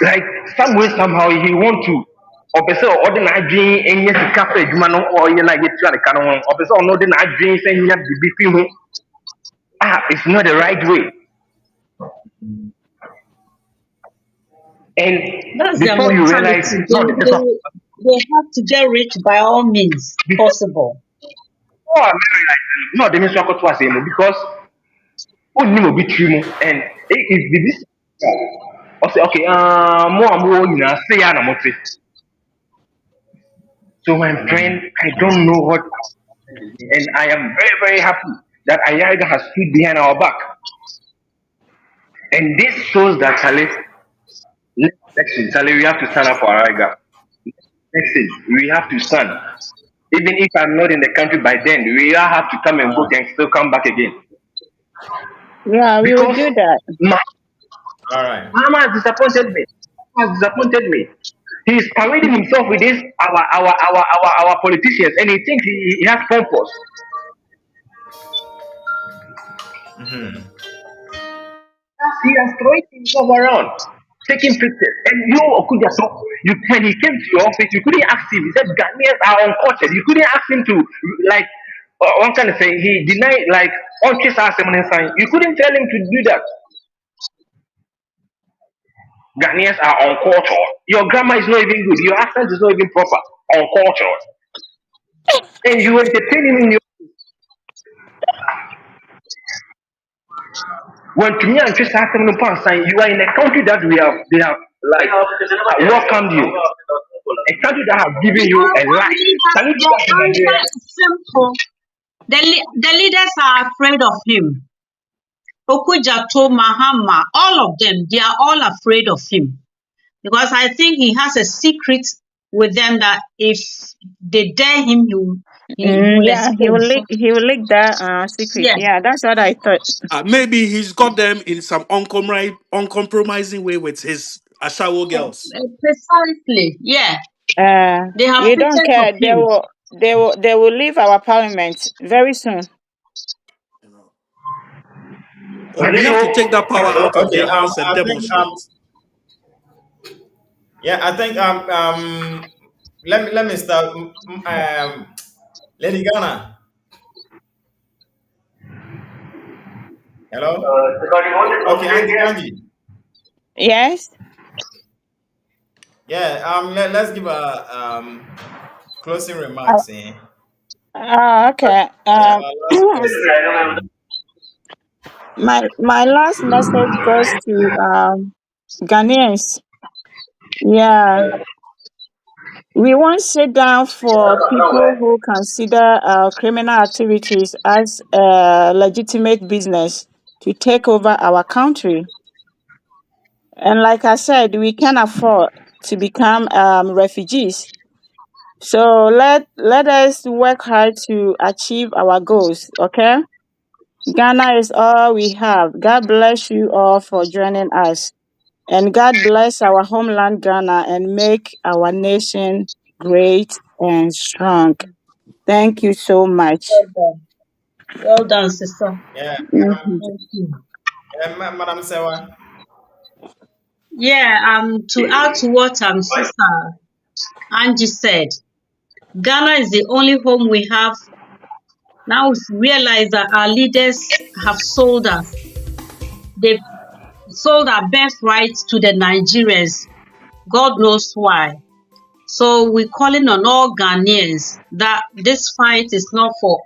Speaker 14: Like some way somehow he want to. Ọpẹsẹ ọdẹ n'adwin enye sika fẹ edwuma no ọyẹ na yẹ tua ne ka no ho ọpẹsẹ ọno ọdẹ n'adwin sẹ nya bibi fi ho it's not the right way. And
Speaker 7: That's their
Speaker 14: before you realize
Speaker 7: mentality.
Speaker 14: no the person
Speaker 7: They have to get rich by all means
Speaker 14: before
Speaker 7: possible.
Speaker 14: I realize no the means to ase mu because only obi tiri mu and it is the this say okay mo a mo nyina say ya na mo te. So my
Speaker 1: Mm,
Speaker 14: friend I don't know what and I am very happy that Ayaga has stood behind our back. And this shows that Charlie, next election, Charlie, we have to stand up for Ayaga. Next thing, we have to stand. Even if I'm not in the country by then, we all have to come and
Speaker 1: all
Speaker 14: vote
Speaker 1: right.
Speaker 14: and still come back again.
Speaker 3: Yeah, we will
Speaker 14: Because
Speaker 3: do that.
Speaker 14: Ma-
Speaker 1: All right.
Speaker 14: Mahama has disappointed me. Has disappointed me. He's parading himself with this our politicians, and he thinks he has purpose.
Speaker 1: Mm-hmm.
Speaker 14: He has thrown himself around, taking pictures. And you, Okujato, when he came to your office, you couldn't ask him. He said Ghanaians are uncultured. You couldn't ask him to, like, one kind of say, he denied, like, on kiss us sign. You couldn't tell him to do that. Ghanaians are uncultured. Your grammar is not even good. Your accent is not even proper. Uncultured. And you entertain him in your. When to me and Chris Hassan sign, you are in a country that they have like welcomed you. A country that have given
Speaker 7: You
Speaker 14: you
Speaker 7: know,
Speaker 14: a life. Can you do
Speaker 7: the
Speaker 14: that in
Speaker 7: answer
Speaker 14: Nigeria?
Speaker 7: is simple. The leaders are afraid of him. Okujato, Mahama, all of them, they are all afraid of him. Because I think he has a secret with them that if they dare him, he will
Speaker 3: Yeah,
Speaker 7: expose.
Speaker 3: he will leak that secret.
Speaker 7: Yeah,
Speaker 3: Yeah, that's what I thought.
Speaker 2: Maybe he's got them in some uncompromising way with his Ashawo girls.
Speaker 7: precisely. Yeah, they have
Speaker 3: We don't
Speaker 7: pictures of
Speaker 3: care.
Speaker 7: him.
Speaker 3: They will leave our parliament very soon.
Speaker 2: You know. Or
Speaker 14: But
Speaker 2: we
Speaker 14: you
Speaker 2: have to take
Speaker 14: know,
Speaker 2: that power out of
Speaker 1: Okay.
Speaker 2: their hands and
Speaker 1: I think
Speaker 2: demonstrate.
Speaker 1: yeah, I think let me start. Lady Ghana. Hello.
Speaker 14: because he wanted to
Speaker 1: Okay,
Speaker 14: say
Speaker 1: Auntie
Speaker 14: yes.
Speaker 1: Angie.
Speaker 3: Yes.
Speaker 1: Yeah. Let's give a closing
Speaker 3: Uh,
Speaker 1: remarks. Eh?
Speaker 3: okay.
Speaker 1: Yeah. Our last question.
Speaker 3: My last message goes to Ghanaians. Yeah, we won't sit down for people who consider criminal activities as a legitimate business to take over our country. And like I said, we can afford to become refugees. So let us work hard to achieve our goals. Okay, Ghana is all we have. God bless you all for joining us. And God bless our homeland Ghana and make our nation great and strong. Thank you so much.
Speaker 7: Well done. Well done, sister.
Speaker 1: Yeah.
Speaker 3: Mhm.
Speaker 7: Thank you.
Speaker 1: Madam Sewa.
Speaker 7: Yeah, to add to what Sister Angie said, Ghana is the only home we have. Now we realize that our leaders have sold us. They've sold our birthright to the Nigerians. God knows why. So we're calling on all Ghanaians that this fight is not for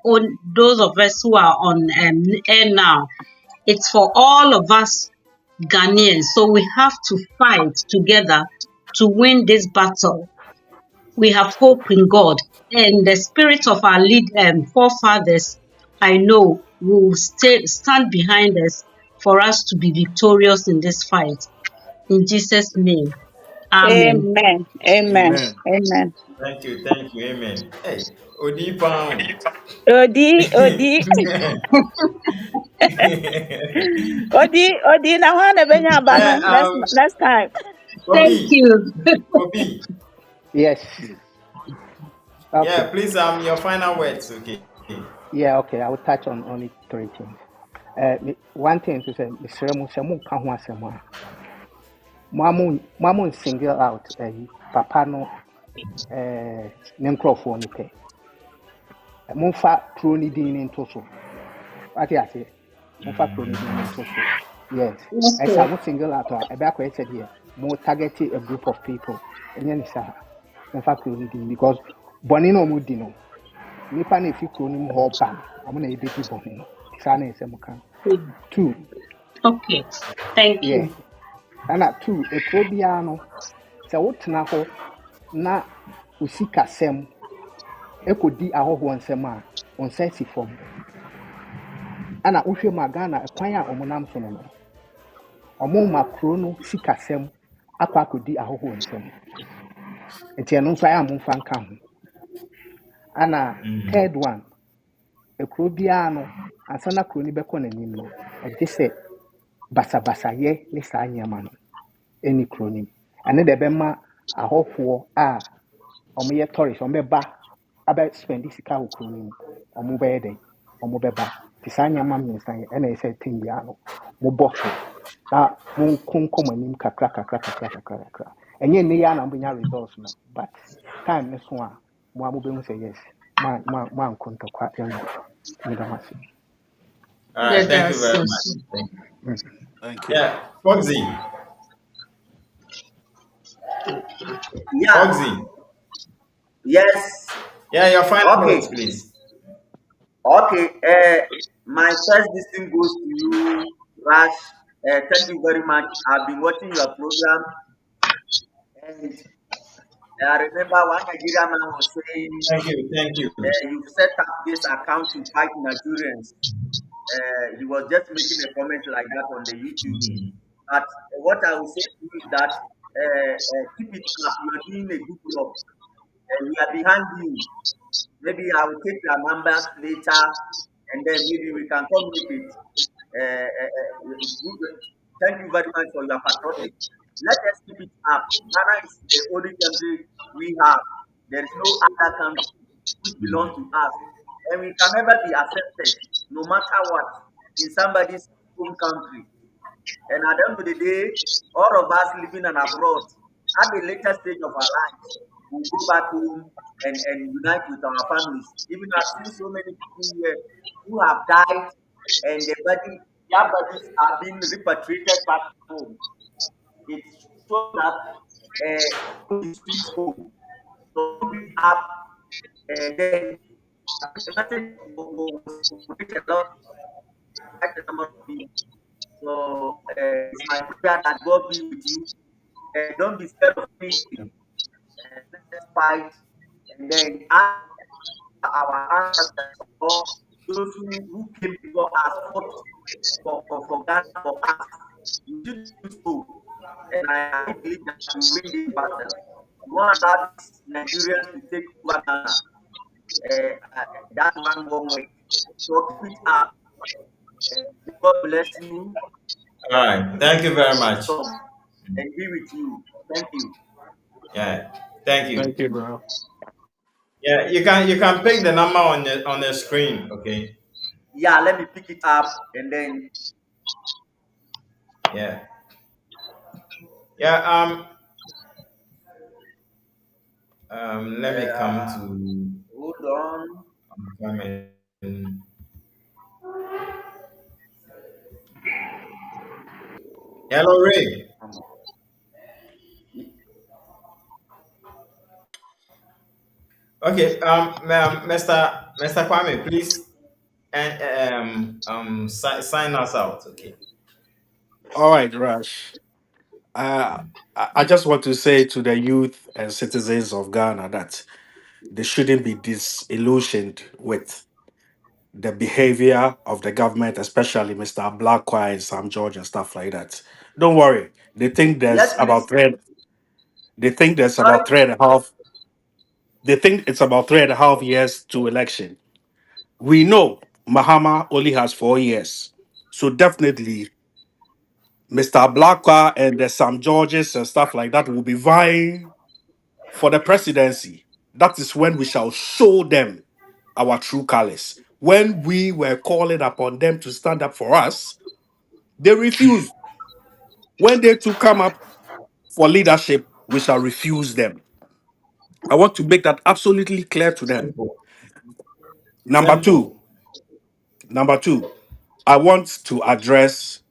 Speaker 7: those of us who are on air now. It's for all of us Ghanaians. So we have to fight together to win this battle. We have hope in God, and the spirit of our forefathers, I know, will stand behind us for us to be victorious in this fight. In Jesus' name, Amen.
Speaker 3: Amen. Amen.
Speaker 2: Amen.
Speaker 3: Amen.
Speaker 1: Thank you. Thank you. Amen. Hey, Odi Pound.
Speaker 3: Odi, Odi, Odi. Now, one benya
Speaker 1: Yeah.
Speaker 3: bano. Next time.
Speaker 7: Thank
Speaker 1: Obi.
Speaker 7: you.
Speaker 1: Obi.
Speaker 13: Yes.
Speaker 1: Yeah.
Speaker 13: Okay.
Speaker 1: Please. Your final words. Okay.
Speaker 13: Yeah, okay. I will touch on only three things. One thing to say, Mr. Musemu Kahua Sema, Mamun single out a papa no Nemcrophone nipe. Mumfa crony din into so. What I say? Mumfa crony din into so. Yes. As I
Speaker 7: Okay.
Speaker 13: would single out a back I said here, more targeting a group of people. And then it's Mumfa crony din because Bonino Mudino. Nipa na efi kuro no mu hɔ ba no ɔmo na ebedi bɔne no saa na ɛsɛ mo ka two
Speaker 7: Okay. Thank
Speaker 13: yeah
Speaker 7: you.
Speaker 13: ɛna two ekuro biara no sɛ wotena hɔ na osi kasɛm ekodi ahɔhoɔ nsɛm a wɔn nsa si fam ɛna wohwɛ mu a Ghana ɛkwan a ɔmo nam so no no ɔmo ma kuro no si kasɛm akɔ akɔdi ahɔhoɔ nsɛm nti ɛno nso ayɛ a mo nfa nka ho ɛna third one ekuro biara no ansa na kuro no bɛkɔ n'anim no ɛgye sɛ basabasayɛ ne saa nneɛma no ɛni kuro no mu ɛne de bɛma ahɔhoɔ a wɔyɛ tourist wɔbɛba abɛ spend sika wɔ kuro no mu wɔn bɛyɛ dɛn wɔn bɛba te saa nneɛma mmiɛnsa yi ɛna ɛsɛ tem biara no mobɔ so na monkɔ mo anim kakra kakra kakra kakra kakra ɛnyɛ nne yi a na mobɛnya results no but time ne so a mo a mobɛhu sɛ yes moankɔ ntɔkwa ɛngu so meda mo ase.
Speaker 1: All right,
Speaker 15: Yeah,
Speaker 1: thank you
Speaker 15: that's
Speaker 1: very
Speaker 15: so.
Speaker 1: much. Thank you.
Speaker 2: Thank you.
Speaker 1: Yeah, Foxy.
Speaker 10: Yeah.
Speaker 1: Foxy.
Speaker 10: Yes.
Speaker 1: Yeah, your final
Speaker 10: Okay.
Speaker 1: notes, please.
Speaker 10: Okay. My first listing goes to you, Rash. Thank you very much. I've been watching your program, and I remember one Nigerian man was saying,
Speaker 1: Thank you. Thank you.
Speaker 10: "You've set up this account to fight Nigerians." He was just making a comment like that on the YouTube.
Speaker 1: Mhm.
Speaker 10: But what I will say to you is that keep it up. You are doing a good job. We are behind you. Maybe I will take your numbers later, and then maybe we can communicate. Thank you very much for your patriotic. Let us keep it up. Ghana is the only country we have. There is no other country which belongs to us, and we can never be accepted, no matter what, in somebody's home country. And at the end of the day, all of us living and abroad, at the later stage of our lives, we'll go back home and unite with our families. Even I've seen so many people here who have died and their bodies are being repatriated back home. It shows that home sweet home. So keep it up, and then the message will reach a lot, quite a number of people. So it's my prayer that God be with you. Don't be scared of anything. Let's fight. And then our ancestors or those who came before us fought for Ghana for us. We should do so. And I believe that we win this battle. We want to allow these Nigerians to take over Ghana. That's one more way. So keep it up. God bless you
Speaker 1: All right. Thank you very much.
Speaker 10: and be with you. Thank you.
Speaker 1: Yeah. Thank you.
Speaker 2: Thank you, bro.
Speaker 1: Yeah, you can pick the number on the screen. Okay.
Speaker 10: Yeah, let me pick it up and then
Speaker 1: Yeah. Yeah. Let me come
Speaker 10: hold on.
Speaker 1: to comment. Hello, Ray. Okay. Mr. Kwame, please, and sign us out. Okay.
Speaker 2: All right, Rush. I just want to say to the youth and citizens of Ghana that they shouldn't be disillusioned with the behavior of the government, especially Mr. Blackwell and Sam George and stuff like that. Don't worry. They think there's
Speaker 10: Yes,
Speaker 2: about
Speaker 10: please.
Speaker 2: three. They think there's
Speaker 10: Sorry.
Speaker 2: about 3.5. They think it's about 3.5 years to election. We know Mahama only has 4 years, so definitely Mr. Blackwell and the Sam Georges and stuff like that will be vying for the presidency. That is when we shall show them our true colors. When we were calling upon them to stand up for us, they refused. When they to come up for leadership, we shall refuse them. I want to make that absolutely clear to them.
Speaker 1: Simple.
Speaker 2: Number two,
Speaker 1: Simple.
Speaker 2: number two, I want to address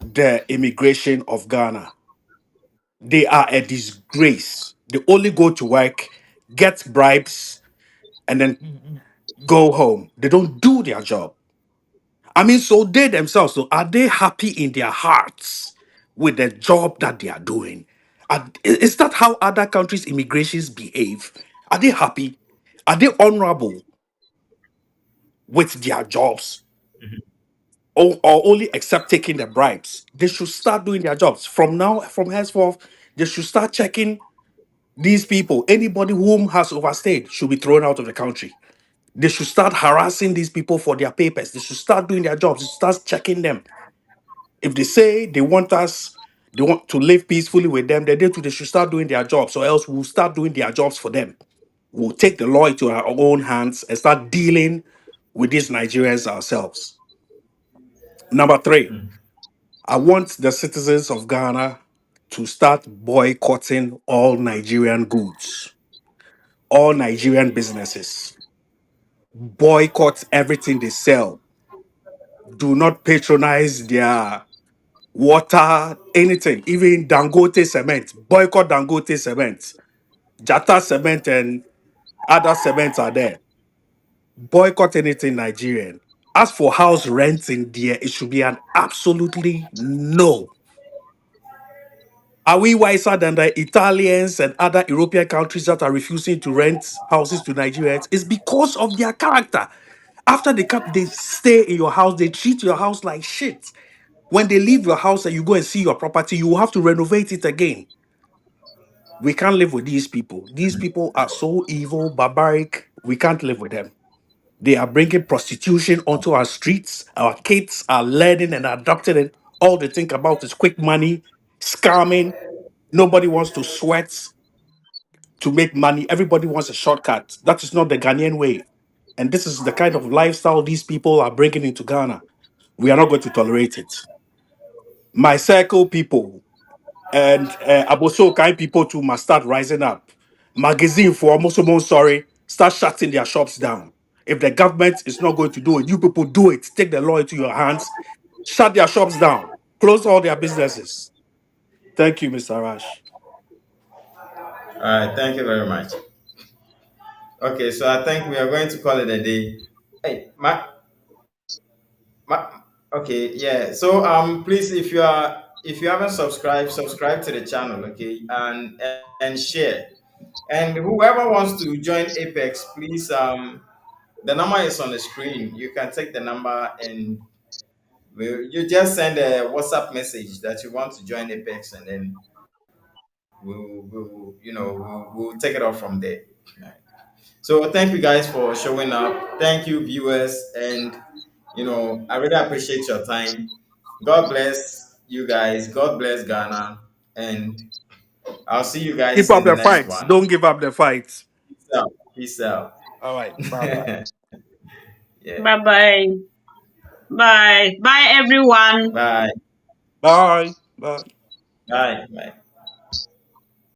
Speaker 2: the immigration of Ghana. They are a disgrace. They only go to work, get bribes, and then go home. They don't do their job. I mean, so they themselves, so are they happy in their hearts with the job that they are doing? Is that how other countries' immigrations behave? Are they happy? Are they honorable with their jobs? Or only accept taking the bribes? They should start doing their jobs. From now, from henceforth, they should start checking these people. Anybody whom has overstayed should be thrown out of the country. They should start harassing these people for their papers. They should start doing their jobs. They should start checking them. If they say they want us, they want to live peacefully with them, then they should start doing their jobs, or else we'll start doing their jobs for them. We'll take the law into our own hands and start dealing with these Nigerians ourselves. Number three, I want the citizens of Ghana to start boycotting all Nigerian goods, all Nigerian businesses. Boycott everything they sell. Do not patronize their water, anything, even Dangote cement. Boycott Dangote cement. Jata cement and other cements are there. Boycott anything Nigerian. As for house rent in there, it should be an absolutely no. Are we wiser than the Italians and other European countries that are refusing to rent houses to Nigerians? It's because of their character. After they come, they stay in your house, they treat your house like shit. When they leave your house and you go and see your property, you will have to renovate it again. We can't live with these people. These people are so evil, barbaric. We can't live with them. They are bringing prostitution onto our streets. Our kids are learning and adopting it. All they think about is quick money, scamming. Nobody wants to sweat to make money. Everybody wants a shortcut. That is not the Ghanaian way. And this is the kind of lifestyle these people are bringing into Ghana. We are not going to tolerate it. My circle people and Aboso kind people too must start rising up. Magazine for Mosomo, sorry, start shutting their shops down. If the government is not going to do it, you people do it. Take the law into your hands. Shut their shops down. Close all their businesses. Thank you, Mr. Rash.
Speaker 1: All right, thank you very much. Okay, so I think we are going to call it a day. Hey, okay, yeah. So please, if you haven't subscribed, subscribe to the channel, okay, and share. And whoever wants to join Apex, please the number is on the screen. You can take the number and you just send a WhatsApp message that you want to join Apex, and then we'll take it off from there. Right. So thank you guys for showing up. Thank you viewers, and I really appreciate your time. God bless you guys. God bless Ghana, and I'll see you
Speaker 2: Keep
Speaker 1: guys
Speaker 2: up
Speaker 1: in the
Speaker 2: the
Speaker 1: next
Speaker 2: fights.
Speaker 1: one.
Speaker 2: Don't give up the fight.
Speaker 1: Peace out. Peace out.
Speaker 2: All right. Bye bye.
Speaker 1: Yeah.
Speaker 7: Bye bye. Bye. Bye, everyone.
Speaker 1: Bye.
Speaker 2: Bye. Bye.
Speaker 1: Bye. Bye.